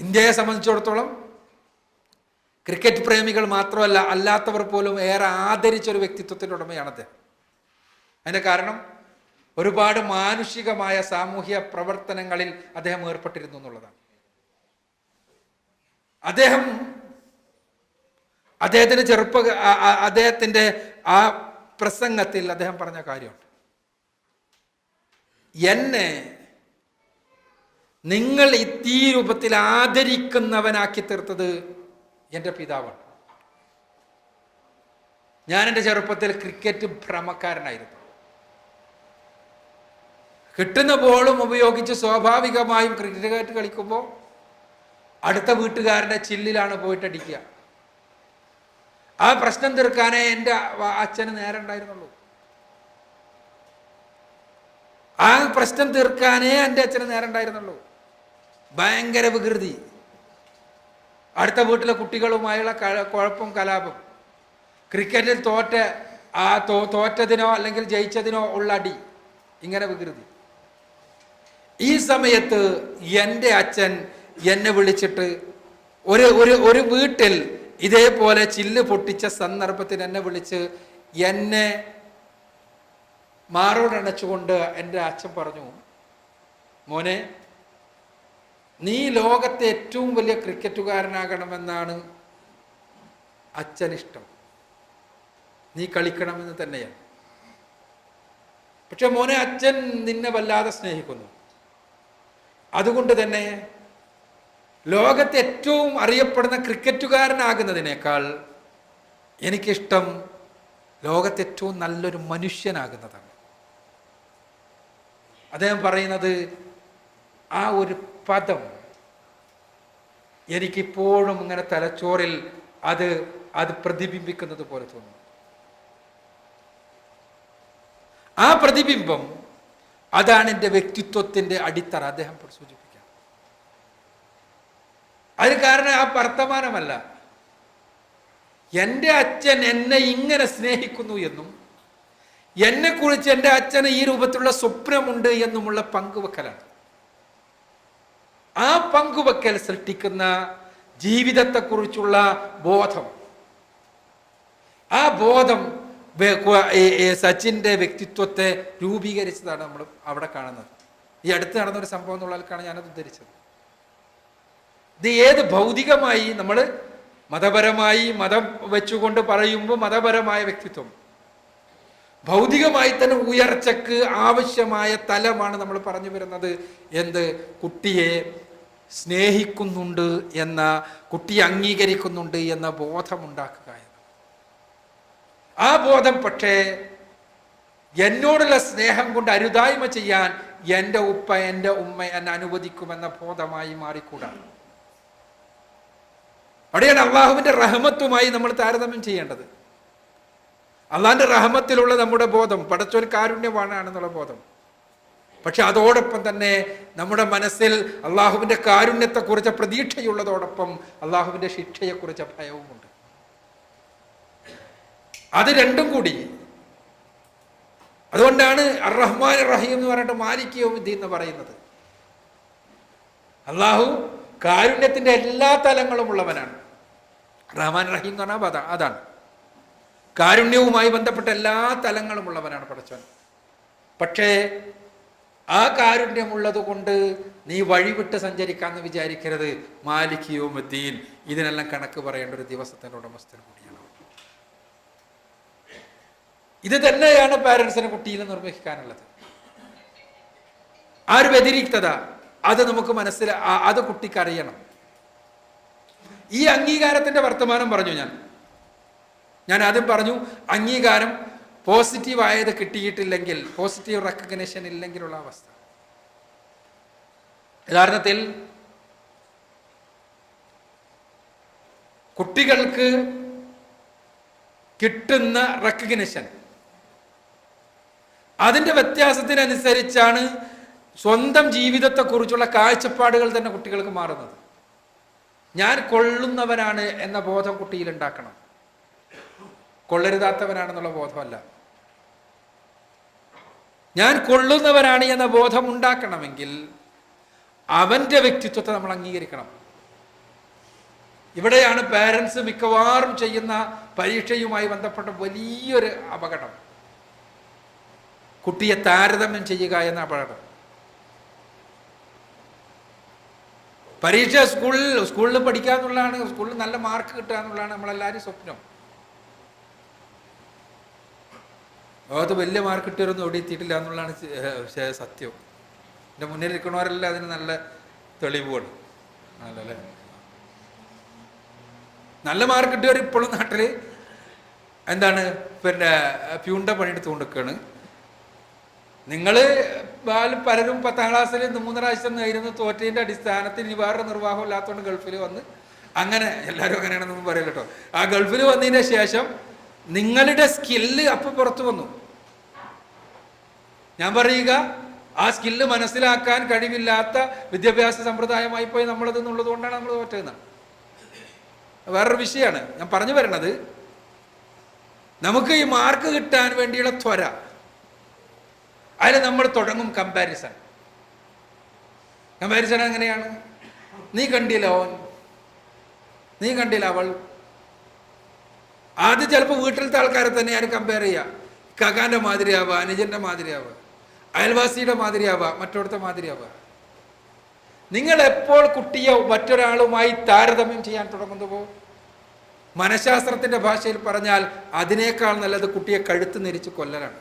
ഇന്ത്യയെ സംബന്ധിച്ചിടത്തോളം ക്രിക്കറ്റ് പ്രേമികൾ മാത്രമല്ല, അല്ലാത്തവർ പോലും ഏറെ ആദരിച്ചൊരു വ്യക്തിത്വത്തിൻ്റെ ഉടമയാണ് അദ്ദേഹം. അതിൻ്റെ കാരണം ഒരുപാട് മാനുഷികമായ സാമൂഹ്യ പ്രവർത്തനങ്ങളിൽ അദ്ദേഹം ഏർപ്പെട്ടിരുന്നു എന്നുള്ളതാണ്. അദ്ദേഹത്തിൻ്റെ ആ പ്രസംഗത്തിൽ അദ്ദേഹം പറഞ്ഞ കാര്യമുണ്ട്. എന്നെ നിങ്ങൾ ഈ രൂപത്തിൽ ആദരിക്കുന്നവനാക്കി തീർത്തത് എൻ്റെ പിതാവാണ്. ഞാൻ എൻ്റെ ചെറുപ്പത്തിൽ ക്രിക്കറ്റ് ഭ്രമക്കാരനായിരുന്നു. കിട്ടുന്ന ബോളും ഉപയോഗിച്ച് സ്വാഭാവികമായും ക്രിക്കറ്റ് കളിക്കുമ്പോൾ അടുത്ത വീട്ടുകാരൻ്റെ ചില്ലിലാണ് പോയിട്ട് അടിക്കുക. ആ പ്രശ്നം തീർക്കാനേ എൻ്റെ അച്ഛന് നേരം ഉണ്ടായിരുന്നുള്ളൂ. ആ പ്രശ്നം തീർക്കാനേ എൻ്റെ അച്ഛന് നേരം ഉണ്ടായിരുന്നുള്ളൂ. ഭയങ്കര വികൃതി, അടുത്ത വീട്ടിലെ കുട്ടികളുമായുള്ള കുഴപ്പം കലാപം, ക്രിക്കറ്റിൽ തോറ്റതിനോ അല്ലെങ്കിൽ ജയിച്ചതിനോ ഉള്ള അടി, ഇങ്ങനെ വികൃതി. ഈ സമയത്ത് എൻ്റെ അച്ഛൻ എന്നെ വിളിച്ചിട്ട് ഒരു വീട്ടിൽ ഇതേപോലെ ചില്ല് പൊട്ടിച്ച സന്ദർഭത്തിൽ എന്നെ വിളിച്ച് എന്നെ മാറോടണച്ചുകൊണ്ട് എൻ്റെ അച്ഛൻ പറഞ്ഞു, മോനെ, നീ ലോകത്തെ ഏറ്റവും വലിയ ക്രിക്കറ്റുകാരനാകണമെന്നാണ് അച്ഛനിഷ്ടം, നീ കളിക്കണമെന്ന് തന്നെയാണ്. പക്ഷെ മോനെ, അച്ഛൻ നിന്നെ വല്ലാതെ സ്നേഹിക്കുന്നു. അതുകൊണ്ട് തന്നെ ലോകത്തെ ഏറ്റവും അറിയപ്പെടുന്ന ക്രിക്കറ്റുകാരനാകുന്നതിനേക്കാൾ എനിക്കിഷ്ടം ലോകത്തെ ഏറ്റവും നല്ലൊരു മനുഷ്യനാകുന്നതാണ്. അദ്ദേഹം പറയുന്നത് ആ ഒരു പദം എനിക്കിപ്പോഴും ഇങ്ങനെ തലച്ചോറിൽ അത് പ്രതിബിംബിക്കുന്നത് പോലെ തോന്നുന്നു. ആ പ്രതിബിംബം അതാണ് എൻ്റെ വ്യക്തിത്വത്തിൻ്റെ അടിത്തറ. അദ്ദേഹം സൂചിപ്പിക്കുക. അതിന് കാരണം ആ വർത്തമാനമല്ല, എൻ്റെ അച്ഛൻ എന്നെ ഇങ്ങനെ സ്നേഹിക്കുന്നു എന്നും എന്നെക്കുറിച്ച് എൻ്റെ അച്ഛന് ഈ രൂപത്തിലുള്ള സ്വപ്നമുണ്ട് എന്നുമുള്ള പങ്കുവെക്കലാണ്. ആ പങ്കുവെക്കൽ സൃഷ്ടിക്കുന്ന ജീവിതത്തെക്കുറിച്ചുള്ള ബോധം, ആ ബോധം സച്ചിൻ്റെ വ്യക്തിത്വത്തെ രൂപീകരിച്ചതാണ് നമ്മൾ അവിടെ കാണുന്നത്. ഈ അടുത്ത് നടന്നൊരു സംഭവം എന്നുള്ളതിലാണ് ഞാനത് ഉദ്ധരിച്ചത്. ഇത് ഏത് ഭൗതികമായി നമ്മൾ മതപരമായി മതം വെച്ചുകൊണ്ട് പറയുമ്പോൾ മതപരമായ വ്യക്തിത്വം, ഭൗതികമായി തന്നെ ഉയർച്ചക്ക് ആവശ്യമായ തലമാണ് നമ്മൾ പറഞ്ഞു വരുന്നത്. എന്ത്? കുട്ടിയെ സ്നേഹിക്കുന്നുണ്ട് എന്ന, കുട്ടിയെ അംഗീകരിക്കുന്നുണ്ട് എന്ന ബോധമുണ്ടാക്കുക. ആ ബോധം പക്ഷേ എന്നോടുള്ള സ്നേഹം കൊണ്ട് അരുതായ്മ ചെയ്യാൻ എൻ്റെ ഉപ്പ എൻ്റെ ഉമ്മ എന്നെ അനുവദിക്കുമെന്ന ബോധമായി മാറിക്കൂടാ. അവിടെയാണ് അള്ളാഹുവിൻ്റെ റഹ്മത്തുമായി നമ്മൾ താരതമ്യം ചെയ്യേണ്ടത്. അള്ളാഹിൻ്റെ റഹ്മത്തിലുള്ള നമ്മുടെ ബോധം, പടച്ചോൻ കാരുണ്യവാനാണെന്നുള്ള ബോധം. പക്ഷെ അതോടൊപ്പം തന്നെ നമ്മുടെ മനസ്സിൽ അള്ളാഹുവിൻ്റെ കാരുണ്യത്തെക്കുറിച്ച് പ്രതീക്ഷയുള്ളതോടൊപ്പം അള്ളാഹുവിൻ്റെ ശിക്ഷയെക്കുറിച്ച് ഭയവുമുണ്ട്. അത് രണ്ടും കൂടി. അതുകൊണ്ടാണ് അർ-റഹ്മാൻ റഹീം എന്ന് പറഞ്ഞിട്ട് മാലിക് യൗമിദ്ദീൻ എന്ന് പറയുന്നത്. അള്ളാഹു കാരുണ്യത്തിന്റെ എല്ലാ തലങ്ങളും ഉള്ളവനാണ്. റഹ്മാൻ റഹീം എന്ന് പറഞ്ഞാൽ അതാണ്. കാരുണ്യവുമായി ബന്ധപ്പെട്ട എല്ലാ തലങ്ങളും ഉള്ളവനാണ് പടച്ചവൻ. പക്ഷേ ആ കാരുണ്യമുള്ളത് കൊണ്ട് നീ വഴിവിട്ട് സഞ്ചരിക്കാമെന്ന് വിചാരിക്കരുത്. മാലിക് യൗമിദ്ദീൻ, ഇതിനെല്ലാം കണക്ക് പറയേണ്ട ഒരു ദിവസത്തിൻ്റെ ഉടമസ്ഥൻ കൂടിയാണ്. ഇത് തന്നെയാണ് പാരൻസിനെ കുട്ടിയിൽ നിർവഹിക്കാനുള്ളത്. ആ ഒരു വ്യതിരിക്തത അത് നമുക്ക് അത് കുട്ടിക്ക് അറിയണം. ഈ അംഗീകാരത്തിൻ്റെ വർത്തമാനം പറഞ്ഞു. ഞാൻ ആദ്യം പറഞ്ഞു, അംഗീകാരം പോസിറ്റീവായത് കിട്ടിയിട്ടില്ലെങ്കിൽ, പോസിറ്റീവ് റെക്കഗ്നിഷൻ ഇല്ലെങ്കിലുള്ള അവസ്ഥ. യഥാർത്ഥത്തിൽ കുട്ടികൾക്ക് കിട്ടുന്ന റെക്കഗ്നിഷൻ അതിൻ്റെ വ്യത്യാസത്തിനനുസരിച്ചാണ് സ്വന്തം ജീവിതത്തെക്കുറിച്ചുള്ള കാഴ്ചപ്പാടുകൾ തന്നെ കുട്ടികൾക്ക് മാറുന്നത്. ഞാൻ കൊള്ളുന്നവനാണ് എന്ന ബോധം കുട്ടിയിൽ ഉണ്ടാക്കണം, കൊള്ളരുതാത്തവനാണെന്നുള്ള ബോധമല്ല. ഞാൻ കൊള്ളുന്നവനാണ് എന്ന ബോധം ഉണ്ടാക്കണമെങ്കിൽ അവൻ്റെ വ്യക്തിത്വത്തെ നമ്മൾ അംഗീകരിക്കണം. ഇവിടെയാണ് പാരൻസ് മിക്കവാറും ചെയ്യുന്ന പരീക്ഷയുമായി ബന്ധപ്പെട്ട വലിയൊരു അപകടം, കുട്ടിയെ താരതമ്യം ചെയ്യുക എന്ന അപകടം. പരീക്ഷ സ്കൂളിൽ പഠിക്കുക എന്നുള്ളതാണ്, സ്കൂളിൽ നല്ല മാർക്ക് കിട്ടുക എന്നുള്ളതാണ് നമ്മളെല്ലാവരും സ്വപ്നം. അത് വലിയ മാർക്ക് കിട്ടിയവരൊന്നും എവിടെ എത്തിയിട്ടില്ല എന്നുള്ളതാണ് സത്യം. എൻ്റെ മുന്നിൽ ഇരിക്കണവരെല്ലാം അതിന് നല്ല തെളിവുകൾ. അല്ലല്ലേ, നല്ല മാർക്ക് കിട്ടിയവർ ഇപ്പോഴും നാട്ടിൽ എന്താണ് പ്യൂണിൻ്റെ പണിയെടുത്ത് കൊണ്ടിരിക്കുകയാണ്. നിങ്ങൾ പലരും 10ാം ക്ലാസ്സിൽ 3 പ്രാവശ്യം നേരുന്ന തോറ്റതിൻ്റെ അടിസ്ഥാനത്തിൽ ഇനി വേറെ നിർവാഹം ഇല്ലാത്തതുകൊണ്ട് ഗൾഫിൽ വന്ന്, അങ്ങനെ എല്ലാവരും അങ്ങനെയാണെന്നൊന്നും പറയില്ല കേട്ടോ. ആ ഗൾഫിൽ വന്നതിന് ശേഷം നിങ്ങളുടെ സ്കില്ല് അപ്പം പുറത്തു വന്നു. ഞാൻ പറയുക, ആ സ്കില്ല് മനസ്സിലാക്കാൻ കഴിവില്ലാത്ത വിദ്യാഭ്യാസ സമ്പ്രദായമായി പോയി നമ്മളത് എന്നുള്ളത് കൊണ്ടാണ് നമ്മൾ തോറ്റതെന്നാണ് വേറൊരു വിഷയമാണ് ഞാൻ പറഞ്ഞു വരണത്. നമുക്ക് ഈ മാർക്ക് കിട്ടാൻ വേണ്ടിയുള്ള ത്വര, അതിൽ നമ്മൾ തുടങ്ങും കമ്പാരിസൺ. എങ്ങനെയാണ്? നീ കണ്ടില്ല ഓൻ, നീ കണ്ടില്ല അവൾ. ആദ്യം ചിലപ്പോൾ വീട്ടിലത്തെ ആൾക്കാരെ തന്നെ ഞാൻ കമ്പയർ ചെയ്യുക. കകാൻ്റെ മാതിരിയാവുക, അനുജൻ്റെ മാതിരിയാവുക, അയൽവാസിയുടെ മാതിരിയാവുക, മറ്റൊടുത്ത മാതിരിയാവുക. നിങ്ങൾ എപ്പോൾ കുട്ടിയെ മറ്റൊരാളുമായി താരതമ്യം ചെയ്യാൻ തുടങ്ങുന്നുവോ, മനഃശാസ്ത്രത്തിൻ്റെ ഭാഷയിൽ പറഞ്ഞാൽ അതിനേക്കാൾ നല്ലത് കുട്ടിയെ കഴുത്ത് നെരിച്ച് കൊല്ലലാണ്.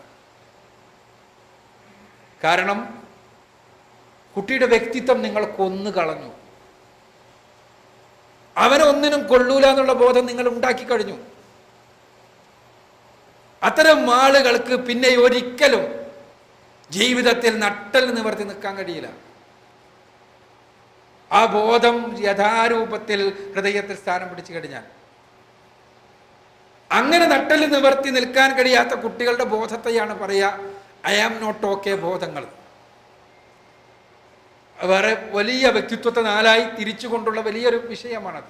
കാരണം കുട്ടിയുടെ വ്യക്തിത്വം നിങ്ങൾ കൊന്നു കളഞ്ഞു. അവനൊന്നിനും കൊള്ളൂല എന്നുള്ള ബോധം നിങ്ങൾ ഉണ്ടാക്കി കഴിഞ്ഞു. അത്തരം ആളുകൾക്ക് പിന്നെ ഒരിക്കലും ജീവിതത്തിൽ നട്ടൽ നിവർത്തി നിൽക്കാൻ കഴിയില്ല. ആ ബോധം യഥാരൂപത്തിൽ ഹൃദയത്തിൽ സ്ഥാനം പിടിച്ചു കഴിഞ്ഞാൽ, അങ്ങനെ നട്ടൽ നിവർത്തി നിൽക്കാൻ കഴിയാത്ത കുട്ടികളുടെ ബോധത്തെയാണ് പറയുക ഐ ആം നോട്ട് ഓക്കെ ബോധങ്ങൾ. വേറെ വലിയ വ്യക്തിത്വത്തെ 4ആയി തിരിച്ചുകൊണ്ടുള്ള വലിയൊരു വിഷയമാണത്.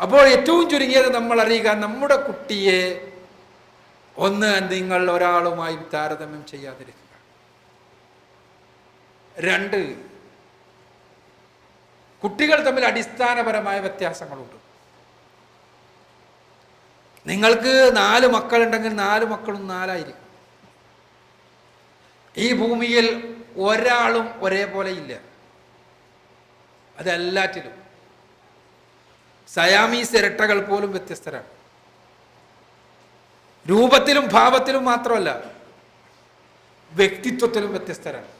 അപ്പോൾ ഏറ്റവും ചുരുങ്ങിയത് നമ്മൾ അറിയുക, നമ്മുടെ കുട്ടിയെ ഒന്ന് നിങ്ങൾ ഒരാളുമായി താരതമ്യം ചെയ്യാതിരിക്കുക. 2, കുട്ടികൾ തമ്മിൽ അടിസ്ഥാനപരമായ വ്യത്യാസങ്ങളുണ്ട്. നിങ്ങൾക്ക് 4 മക്കളുണ്ടെങ്കിൽ 4 മക്കളും 4ആയിരിക്കും. ഈ ഭൂമിയിൽ ഒരാളും ഒരേപോലെ ഇല്ല. അതെല്ലാറ്റിലും സയാമീസ് ഇരട്ടകൾ പോലും വ്യത്യസ്തരാണ്. രൂപത്തിലും ഭാവത്തിലും മാത്രമല്ല, വ്യക്തിത്വത്തിലും വ്യത്യസ്തരാണ്.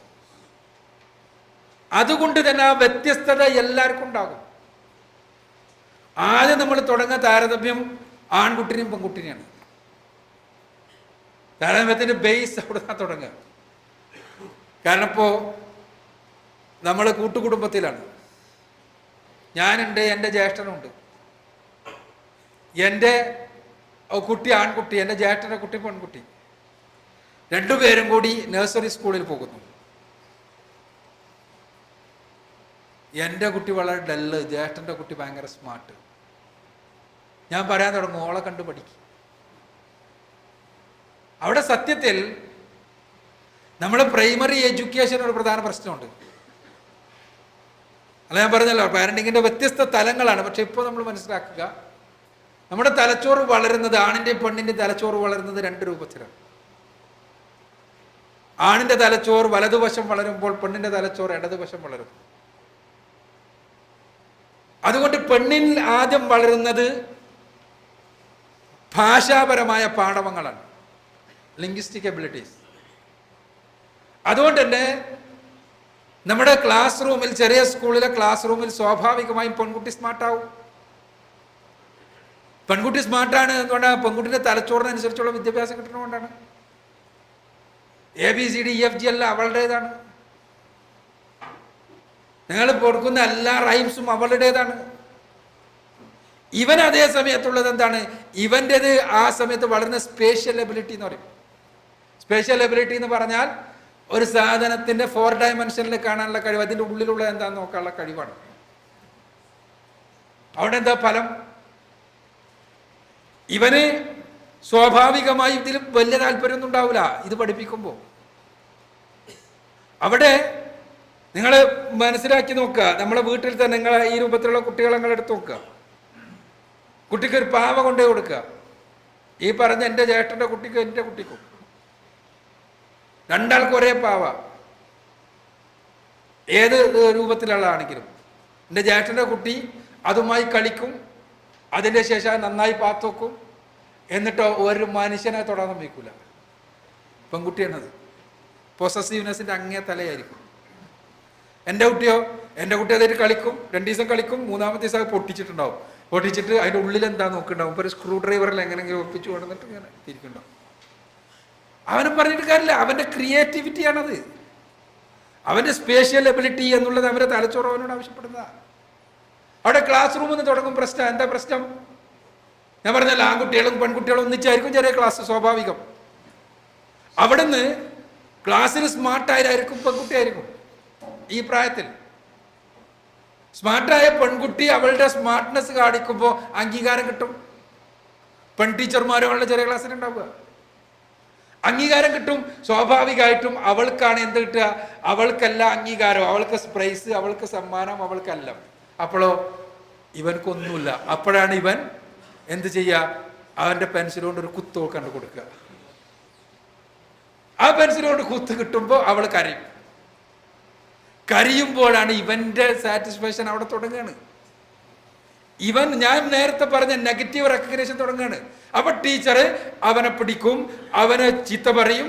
അതുകൊണ്ട് തന്നെ ആ വ്യത്യസ്തത എല്ലാവർക്കും ഉണ്ടാകും. ആദ്യം നമ്മൾ തുടങ്ങുന്ന താരതമ്യം ആൺകുട്ടിനെയും പെൺകുട്ടിനെയാണ്. താരതമ്യത്തിൻ്റെ ബേസ് അവിടെ നിന്നാണ് തുടങ്ങുക. കാരണം ഇപ്പോൾ നമ്മൾ കൂട്ടുകുടുംബത്തിലാണ്. ഞാനുണ്ട്, എൻ്റെ ജ്യേഷ്ഠനുണ്ട്, എൻ്റെ കുട്ടി ആൺകുട്ടി, എൻ്റെ ജ്യേഷ്ഠൻ്റെ കുട്ടി പെൺകുട്ടി. 2 പേരും കൂടി നഴ്സറി സ്കൂളിൽ പോകുന്നു. എൻ്റെ കുട്ടി വളരെ ഡല്ല്, ജ്യേഷ്ഠൻ്റെ കുട്ടി ഭയങ്കര സ്മാർട്ട്. ഞാൻ പറയാൻ തുടങ്ങും, ഓളെ കണ്ട് പഠിക്കും. അവിടെ സത്യത്തിൽ നമ്മുടെ പ്രൈമറി എഡ്യൂക്കേഷൻ ഒരു പ്രധാന പ്രശ്നമുണ്ട്. അല്ല, ഞാൻ പറഞ്ഞല്ലോ പാരന്റിങ്ങിൻ്റെ വ്യത്യസ്ത തലങ്ങളാണ്. പക്ഷെ ഇപ്പോൾ നമ്മൾ മനസ്സിലാക്കുക, നമ്മുടെ തലച്ചോറ് വളരുന്നത്, ആണിൻ്റെയും പെണ്ണിൻ്റെയും തലച്ചോറ് വളരുന്നത് 2 രൂപത്തിലാണ്. ആണിൻ്റെ തലച്ചോറ് വലതുവശം വളരുമ്പോൾ പെണ്ണിൻ്റെ തലച്ചോറ് ഇടതുവശം വളരും. അതുകൊണ്ട് പെണ്ണിൽ ആദ്യം വളരുന്നത് ഭാഷാപരമായ പാഠവങ്ങളാണ്, ലിംഗ്വിസ്റ്റിക് എബിലിറ്റീസ്. അതുകൊണ്ട് തന്നെ നമ്മുടെ ക്ലാസ് റൂമിൽ, ചെറിയ സ്കൂളിലെ ക്ലാസ് റൂമിൽ സ്വാഭാവികമായും പെൺകുട്ടി സ്മാർട്ടാവും. പെൺകുട്ടി സ്മാർട്ടാണ് എന്തുകൊണ്ടാണ്? പെൺകുട്ടിന്റെ തലച്ചോറിനനുസരിച്ചുള്ള വിദ്യാഭ്യാസം കിട്ടുന്നതുകൊണ്ടാണ്. ABCDEFG അല്ല അവളുടേതാണ്. നിങ്ങൾ കൊടുക്കുന്ന എല്ലാ റൈംസും അവളുടേതാണ്. ഇവൻ അതേ സമയത്തുള്ളത് എന്താണ്? ഇവൻ്റെത് ആ സമയത്ത് വളരുന്ന സ്പേഷ്യൽ എബിലിറ്റി എന്ന് പറയും. സ്പേഷ്യൽ എബിലിറ്റി എന്ന് പറഞ്ഞാൽ ഒരു സാധനത്തിന്റെ 4 ഡയമെൻഷനിൽ കാണാനുള്ള കഴിവ്, അതിൻ്റെ ഉള്ളിലുള്ള എന്താണെന്ന് നോക്കാനുള്ള കഴിവാണ്. അവിടെ എന്താ ഫലം? ഇവന് സ്വാഭാവികമായി ഇതിൽ വലിയ താല്പര്യമൊന്നും ഉണ്ടാവില്ല ഇത് പഠിപ്പിക്കുമ്പോൾ. അവിടെ നിങ്ങൾ മനസ്സിലാക്കി നോക്കുക, നമ്മളെ വീട്ടിൽ തന്നെ നിങ്ങൾ ഈ രൂപത്തിലുള്ള കുട്ടികളെ നിങ്ങൾ എടുത്ത് നോക്കുക. കുട്ടിക്ക് ഒരു പാവ കൊണ്ടേ കൊടുക്കുക. ഈ പറഞ്ഞ എൻ്റെ ജ്യേഷ്ഠൻ്റെ കുട്ടിക്കും എൻ്റെ കുട്ടിക്കും രണ്ടാൾക്കും ഒരേ പാവ, ഏത് രൂപത്തിലുള്ളതാണെങ്കിലും. എൻ്റെ ജ്യേഷ്ഠൻ്റെ കുട്ടി അതുമായി കളിക്കും, അതിൻ്റെ ശേഷം നന്നായി പാത്ത് വെക്കും, എന്നിട്ടോ ഒരു മനുഷ്യനെ തൊടാൻ സമ്മതിക്കില്ല. പെൺകുട്ടിയാണത്. പൊസസീവ്നെസ്സിൻ്റെ അങ്ങേ തലയായിരിക്കും. എൻ്റെ കുട്ടിയോ, എൻ്റെ കുട്ടി അതായിട്ട് കളിക്കും, 2 ദിവസം കളിക്കും, 3-ാമത്തെ ദിവസം പൊട്ടിച്ചിട്ടുണ്ടാവും. പൊട്ടിച്ചിട്ട് അതിൻ്റെ ഉള്ളിൽ എന്താ നോക്കുന്നുണ്ടാവും. ഇപ്പോൾ ഒരു സ്ക്രൂ ഡ്രൈവറിൽ എങ്ങനെയെങ്കിലും ഒപ്പിച്ച് കൊണ്ടുവന്നിട്ട് ഇങ്ങനെ തിരിക്കുന്നുണ്ടാവും. അവനെ പറഞ്ഞിട്ട് കാര്യമില്ല, അവൻ്റെ ക്രിയേറ്റിവിറ്റിയാണത്, അവൻ്റെ സ്പേഷ്യൽ എബിലിറ്റി എന്നുള്ളത് അവൻ്റെ തലച്ചോറ് അവനോട് ആവശ്യപ്പെടുന്നതാണ്. അവിടെ ക്ലാസ് റൂമിൽ നിന്ന് തുടങ്ങും പ്രശ്നം. എന്താ പ്രശ്നം? ഞാൻ പറഞ്ഞല്ലോ, ആൺകുട്ടികളും പെൺകുട്ടികളും ഒന്നിച്ചായിരിക്കും ചെറിയ ക്ലാസ്, സ്വാഭാവികം. അവിടുന്ന് ക്ലാസ്സിൽ സ്മാർട്ടായിരിക്കും പെൺകുട്ടിയായിരിക്കും. ഈ പ്രായത്തിൽ സ്മാർട്ടായ പെൺകുട്ടി അവളുടെ സ്മാർട്ട്നെസ് കാണിക്കുമ്പോൾ അംഗീകാരം കിട്ടും. പെൺ ടീച്ചർമാരും അവളുടെ ചെറിയ ക്ലാസ്സിലുണ്ടാവുക, അംഗീകാരം കിട്ടും. സ്വാഭാവികമായിട്ടും അവൾക്കാണ് എന്ത് കിട്ടുക? അവൾക്കല്ല അംഗീകാരം, അവൾക്ക് പ്രൈസ്, അവൾക്ക് സമ്മാനം, അവൾക്കല്ല. അപ്പോഴോ ഇവൻക്കൊന്നുമില്ല. അപ്പോഴാണ് ഇവൻ എന്ത് ചെയ്യുക? അവൻ്റെ പെൻസിൽ കൊണ്ട് ഒരു കുത്ത് കണ്ടു കൊടുക്കുക. ആ പെൻസിൽ കൊണ്ട് കുത്ത് കിട്ടുമ്പോൾ അവൾ കരയും. കരയുമ്പോഴാണ് ഇവന്റെ സാറ്റിസ്ഫാക്ഷൻ അവിടെ തുടങ്ങുകയാണ്. ഇവൻ, ഞാൻ നേരത്തെ പറഞ്ഞ നെഗറ്റീവ് റെക്കഗ്നേഷൻ തുടങ്ങുകയാണ്. അപ്പൊ ടീച്ചർ അവനെ പിടിക്കും, അവന് ചീത്ത പറയും,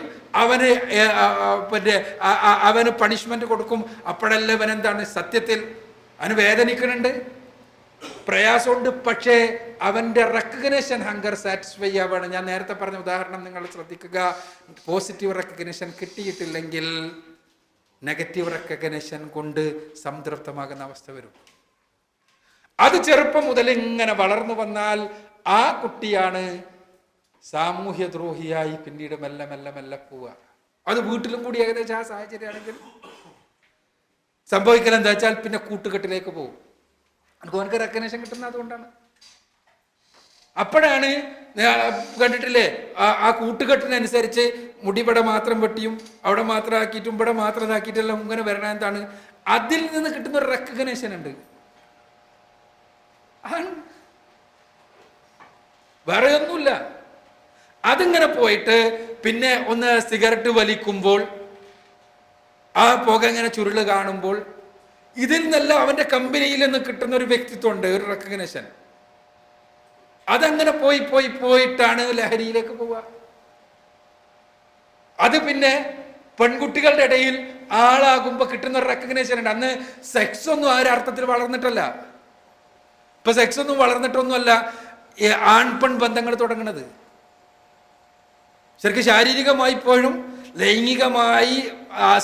അവന് പണിഷ്മെന്റ് കൊടുക്കും. അപ്പോഴല്ലേ ഇവൻ എന്താണ്? സത്യത്തിൽ അവന് വേദനിക്കുന്നുണ്ട്, പ്രയാസമുണ്ട്, പക്ഷേ അവന്റെ റെക്കഗ്നേഷൻ ഹങ്കർ സാറ്റിസ്ഫൈ ആവാണ്. ഞാൻ നേരത്തെ പറഞ്ഞ ഉദാഹരണം നിങ്ങൾ ശ്രദ്ധിക്കുക. പോസിറ്റീവ് റെക്കഗ്നേഷൻ കിട്ടിയിട്ടില്ലെങ്കിൽ നെഗറ്റീവ് റെക്കഗ്നേഷൻ കൊണ്ട് സംതൃപ്തമാകുന്ന അവസ്ഥ വരും. അത് ചെറുപ്പം മുതൽ ഇങ്ങനെ വളർന്നു വന്നാൽ ആ കുട്ടിയാണ് സാമൂഹ്യ ദ്രോഹിയായി പിന്നീട് മെല്ലെ മെല്ലെ മെല്ലെ പോവുക. അത് വീട്ടിലും കൂടി ഏകദേശം ആ സാഹചര്യമാണെങ്കിൽ സംഭവിക്കൽ എന്താ വെച്ചാൽ പിന്നെ കൂട്ടുകെട്ടിലേക്ക് പോകും. അവനക്ക് റെക്കഗ്നേഷൻ കിട്ടുന്നത് അതുകൊണ്ടാണ്. അപ്പോഴാണ് കണ്ടിട്ടില്ലേ, ആ കൂട്ടുകെട്ടിനനുസരിച്ച് മുടിപടെ മാത്രം വെട്ടിയും അവിടെ മാത്രം ആക്കിയിട്ടും ഇവിടെ മാത്രം ഇതാക്കിയിട്ടെല്ലാം ഇങ്ങനെ വരണ എന്താണ്? അതിൽ നിന്ന് കിട്ടുന്ന ഒരു റെക്കഗ്നേഷൻ ഉണ്ട്. വേറെ ഒന്നുമില്ല. അതിങ്ങനെ പോയിട്ട് പിന്നെ ഒന്ന് സിഗരറ്റ് വലിക്കുമ്പോൾ ആ പുക ഇങ്ങനെ ചുരുള് കാണുമ്പോൾ ഇതിൽ നിന്നെല്ലാം അവന്റെ കമ്പനിയിൽ നിന്ന് കിട്ടുന്ന ഒരു വ്യക്തിത്വം ഉണ്ട്, ഒരു റെക്കഗ്നേഷൻ. അതങ്ങനെ പോയിട്ടാണ് ലഹരിയിലേക്ക് പോവുക. അത് പിന്നെ പെൺകുട്ടികളുടെ ഇടയിൽ ആളാകുമ്പോൾ കിട്ടുന്ന ഒരു റെക്കഗ്നേഷൻ ഉണ്ട്. അന്ന് സെക്സ് ഒന്നും ആ ഒരു അർത്ഥത്തിൽ വളർന്നിട്ടല്ല. ഇപ്പൊ സെക്സ് ഒന്നും വളർന്നിട്ടൊന്നുമല്ല ആൺപെൺ ബന്ധങ്ങൾ തുടങ്ങുന്നത്. ശരിക്കും ശാരീരികമായി പോലും ലൈംഗികമായി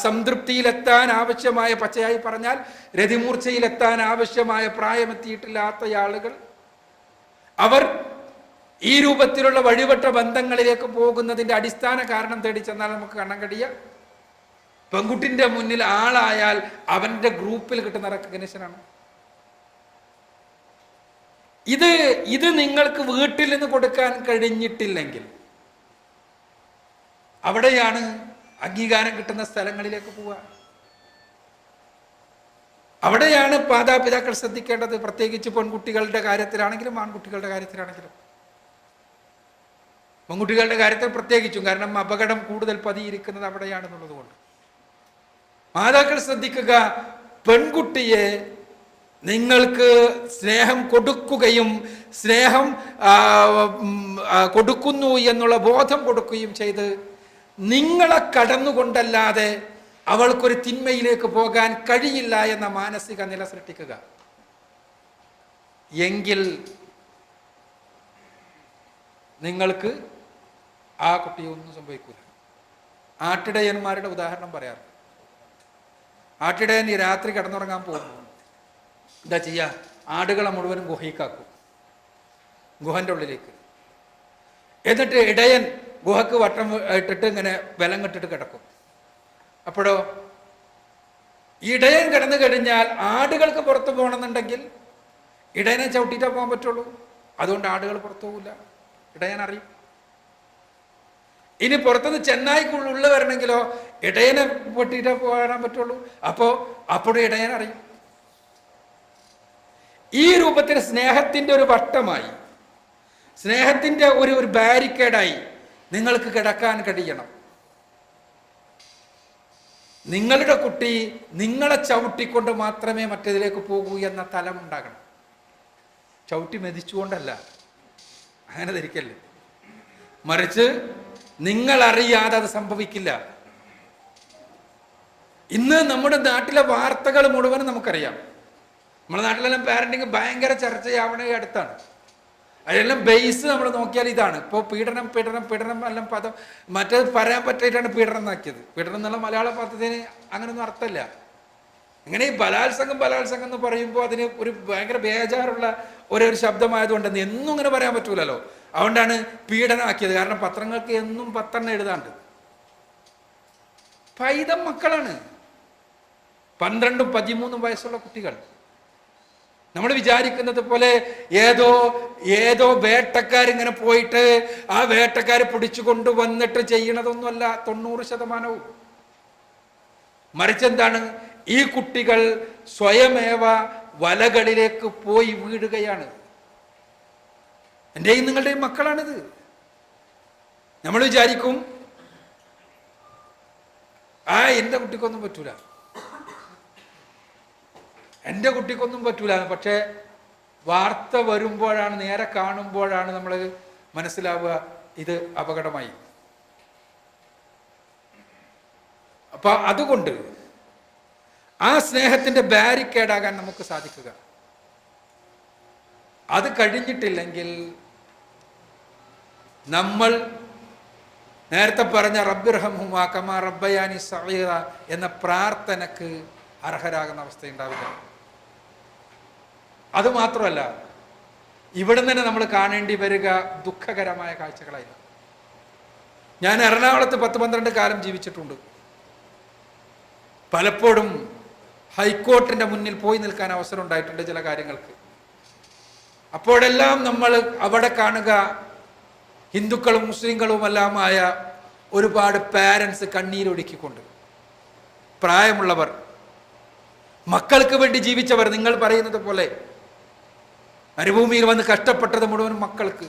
സംതൃപ്തിയിലെത്താൻ ആവശ്യമായ, പച്ചയായി പറഞ്ഞാൽ രതിമൂർച്ചയിലെത്താൻ ആവശ്യമായ പ്രായമെത്തിയിട്ടില്ലാത്ത ആളുകൾ അവർ ഈ രൂപത്തിലുള്ള വഴിവട്ട ബന്ധങ്ങളിലേക്ക് പോകുന്നതിന്റെ അടിസ്ഥാന കാരണം തേടി ചെന്നാൽ നമുക്ക് കാണാൻ കഴിയുക, പെൺകുട്ടിന്റെ മുന്നിൽ ആളായാൽ അവന്റെ ഗ്രൂപ്പിൽ കിട്ടുന്ന റെക്കഗ്നേഷനാണ്. ഇത് നിങ്ങൾക്ക് വീട്ടിൽ നിന്ന് കൊടുക്കാൻ കഴിഞ്ഞിട്ടില്ലെങ്കിൽ അവിടെയാണ് അംഗീകാരം കിട്ടുന്ന സ്ഥലങ്ങളിലേക്ക് പോവുക. അവിടെയാണ് മാതാപിതാക്കൾ ശ്രദ്ധിക്കേണ്ടത്, പ്രത്യേകിച്ച് പെൺകുട്ടികളുടെ കാര്യത്തിലാണെങ്കിലും ആൺകുട്ടികളുടെ കാര്യത്തിലാണെങ്കിലും. പെൺകുട്ടികളുടെ കാര്യത്തിൽ പ്രത്യേകിച്ചും, കാരണം അപകടം കൂടുതൽ പതിയിരിക്കുന്നത് അവിടെയാണെന്നുള്ളത് കൊണ്ട് മാതാക്കൾ ശ്രദ്ധിക്കുക. പെൺകുട്ടിയെ നിങ്ങൾക്ക് സ്നേഹം കൊടുക്കുകയും സ്നേഹം കൊടുക്കുന്നു എന്നുള്ള ബോധം കൊടുക്കുകയും ചെയ്ത് നിങ്ങളെ കടന്നുകൊണ്ടല്ലാതെ അവൾക്കൊരു തിന്മയിലേക്ക് പോകാൻ കഴിയില്ല എന്ന മാനസിക നില സൃഷ്ടിക്കുക. എങ്കിൽ നിങ്ങൾക്ക് ആ കുട്ടിയൊന്നും സംഭവിക്കില്ല. ആട്ടിടയന്മാരുടെ ഉദാഹരണം പറയാറ്. ആട്ടിടയൻ ഈ രാത്രി കിടന്നുറങ്ങാൻ പോകുന്നു. എന്താ ചെയ്യുക? ആടുകളെ മുഴുവനും ഗുഹയ്ക്കാക്കും, ഗുഹൻ്റെ ഉള്ളിലേക്ക്. എന്നിട്ട് ഇടയൻ ഗുഹക്ക് വട്ടം ഇട്ടിട്ട് ഇങ്ങനെ ബലം കെട്ടിട്ട് കിടക്കും. അപ്പോഴോ ഇടയൻ കിടന്നു കഴിഞ്ഞാൽ ആടുകൾക്ക് പുറത്തു പോകണമെന്നുണ്ടെങ്കിൽ ഇടയനെ ചവിട്ടിയിട്ടേ പോകാൻ പറ്റുള്ളൂ. അതുകൊണ്ട് ആടുകൾ പുറത്തു പോകില്ല, ഇടയൻ അറിയും. ഇനി പുറത്തുനിന്ന് ചെന്നായിക്കുള്ളിൽ വരണമെങ്കിലോ ഇടയനെ പൊട്ടിയിട്ടേ പോകാൻ പറ്റുള്ളൂ. അപ്പോഴും ഇടയൻ അറിയും. ഈ രൂപത്തിൽ സ്നേഹത്തിൻ്റെ ഒരു വട്ടമായി, സ്നേഹത്തിൻ്റെ ഒരു ബാരിക്കേഡായി നിങ്ങൾക്ക് കിടക്കാൻ കഴിയണം. നിങ്ങളുടെ കുട്ടി നിങ്ങളെ ചവിട്ടിക്കൊണ്ട് മാത്രമേ മറ്റേതിലേക്ക് പോകൂ എന്ന തലമുണ്ടാകണം. ചവിട്ടി മെതിച്ചുകൊണ്ടല്ല, അങ്ങനെ ധരിക്കല്ലേ. മറിച്ച് നിങ്ങളറിയാതെ അത് സംഭവിക്കില്ല. ഇന്ന് നമ്മുടെ നാട്ടിലെ വാർത്തകൾ മുഴുവനും നമുക്കറിയാം. നമ്മുടെ നാട്ടിലെല്ലാം പാരന്റിങ് ഭയങ്കര ചർച്ചയാവണ അടുത്താണ്. അതിലെല്ലാം ബേസ് നമ്മൾ നോക്കിയാൽ ഇതാണ്. ഇപ്പോൾ പീഡനം എല്ലാം പദം മറ്റേത് പറയാൻ പറ്റിയിട്ടാണ് പീഡനം എന്നാക്കിയത്. പീഡനം എന്നുള്ള മലയാള പദത്തിന് അങ്ങനെയൊന്നും അർത്ഥമില്ല. ഇങ്ങനെ ഈ ബലാത്സംഗം എന്ന് പറയുമ്പോൾ അതിന് ഒരു ഭയങ്കര ബേജാറുള്ള ഒരു ശബ്ദമായതുകൊണ്ട് എന്നും ഇങ്ങനെ പറയാൻ പറ്റൂലല്ലോ. അതുകൊണ്ടാണ് പീഡനമാക്കിയത്. കാരണം പത്രങ്ങൾക്ക് എന്നും 10 എഴുതാണ്ട്. പൈതം മക്കളാണ്, 12, 13 വയസ്സുള്ള കുട്ടികൾ. നമ്മൾ വിചാരിക്കുന്നത് പോലെ ഏതോ വേട്ടക്കാരിങ്ങനെ പോയിട്ട് ആ വേട്ടക്കാരെ പിടിച്ചു കൊണ്ടുവന്നിട്ട് ചെയ്യണതൊന്നുമല്ല 90%. മറിച്ചെന്താണ്, ഈ കുട്ടികൾ സ്വയമേവ വലകളിലേക്ക് പോയി വീഴുകയാണ്. എൻ്റെയും നിങ്ങളുടെയും മക്കളാണിത്. നമ്മൾ വിചാരിക്കും എൻ്റെ കുട്ടിക്കൊന്നും പറ്റൂല, എൻ്റെ കുട്ടിക്കൊന്നും പറ്റൂല. പക്ഷേ വാർത്ത വരുമ്പോഴാണ്, നേരെ കാണുമ്പോഴാണ് നമ്മൾ മനസ്സിലാവുക ഇത് അപകടമായി. അപ്പൊ അതുകൊണ്ട് ആ സ്നേഹത്തിന്റെ ബാരിക്കേഡാകാൻ നമുക്ക് സാധിക്കുക. അത് കഴിഞ്ഞിട്ടില്ലെങ്കിൽ നമ്മൾ നേരത്തെ പറഞ്ഞ റബ്ബിർഹംഹുമാ കമാ റബ്ബയാനി സഗീറ എന്ന പ്രാർത്ഥനക്ക് അർഹരാകുന്ന അവസ്ഥയുണ്ടാവില്ല. അതുമാത്രമല്ല, ഇവിടെ തന്നെ നമ്മൾ കാണേണ്ടി വരിക ദുഃഖകരമായ കാഴ്ചകളായി. ഞാൻ എറണാകുളത്ത് 10-12 കാലം ജീവിച്ചിട്ടുണ്ട്. പലപ്പോഴും ഹൈക്കോർട്ടിന്റെ മുന്നിൽ പോയി നിൽക്കാൻ അവസരം ഉണ്ടായിട്ടുണ്ട് ചില കാര്യങ്ങൾക്ക്. അപ്പോഴെല്ലാം നമ്മൾ അവിടെ കാണുക ഹിന്ദുക്കളും മുസ്ലിങ്ങളുമെല്ലാമായ ഒരുപാട് പാരൻസ് കണ്ണീരൊഴുക്കിക്കൊണ്ട്, പ്രായമുള്ളവർ, മക്കൾക്ക് വേണ്ടി ജീവിച്ചവർ. നിങ്ങൾ പറയുന്നത് പോലെ മരുഭൂമിയിൽ വന്ന് കഷ്ടപ്പെട്ടത് മുഴുവൻ മക്കൾക്ക്.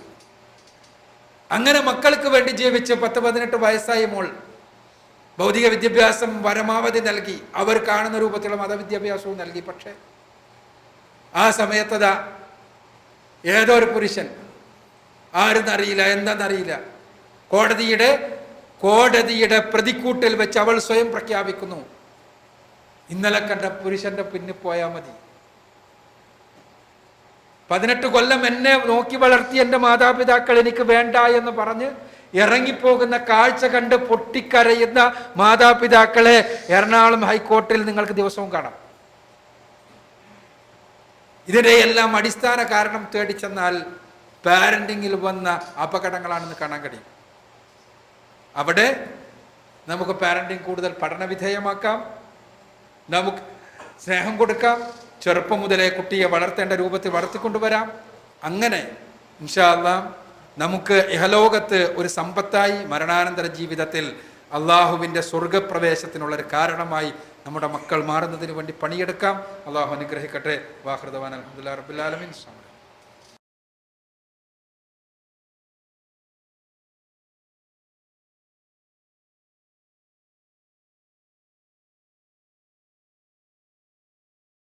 അങ്ങനെ മക്കൾക്ക് വേണ്ടി ജീവിച്ച് 10-18 വയസ്സായ മോൾ ഭൗതിക വിദ്യാഭ്യാസം പരമാവധി നൽകി, അവർ കാണുന്ന രൂപത്തിലുള്ള മതവിദ്യാഭ്യാസവും നൽകി. പക്ഷേ ആ സമയത്തതാ ഏതോ ഒരു പുരുഷൻ, ആരെന്നറിയില്ല, എന്താണെന്നറിയില്ല, കോടതിയുടെ പ്രതിക്കൂട്ടിൽ വെച്ച് അവൾ സ്വയം പ്രഖ്യാപിക്കുന്നു, ഇന്നലെ കണ്ട പുരുഷന്റെ പിന്നിൽ പോയാൽ മതി. 18 കൊല്ലം എന്നെ നോക്കി വളർത്തി എൻ്റെ മാതാപിതാക്കൾ എനിക്ക് വേണ്ട എന്ന് പറഞ്ഞ് ഇറങ്ങിപ്പോകുന്ന കാഴ്ച കണ്ട് പൊട്ടിക്കരയുന്ന മാതാപിതാക്കളെ എറണാകുളം ഹൈക്കോർട്ടിൽ നിങ്ങൾക്ക് ദിവസവും കാണാം. ഇതിൻ്റെ എല്ലാം അടിസ്ഥാന കാരണം തേടി ചെന്നാൽ പാരന്റിങ്ങിൽ വന്ന അപകടങ്ങളാണെന്ന് കാണാൻ കഴിയും. അവിടെ നമുക്ക് പാരന്റിങ് കൂടുതൽ പഠനവിധേയമാക്കാം, നമുക്ക് സ്നേഹം കൊടുക്കാം, ചെറുപ്പം മുതലേ കുട്ടിയെ വളർത്തേണ്ട രൂപത്തിൽ വളർത്തിക്കൊണ്ടുവരാം. അങ്ങനെ ഇൻഷാ അല്ലാഹ് നമുക്ക് ഇഹലോകത്ത് ഒരു സമ്പത്തായി, മരണാനന്തര ജീവിതത്തിൽ അള്ളാഹുവിൻ്റെ സ്വർഗപ്രവേശത്തിനുള്ളൊരു കാരണമായി നമ്മുടെ മക്കൾ മാറുന്നതിന് വേണ്ടി പണിയെടുക്കാം. അള്ളാഹു അനുഗ്രഹിക്കട്ടെ. വാഹൃദവാൻ അൽഹംദുലില്ലാഹി റബ്ബിൽ ആലമീൻ.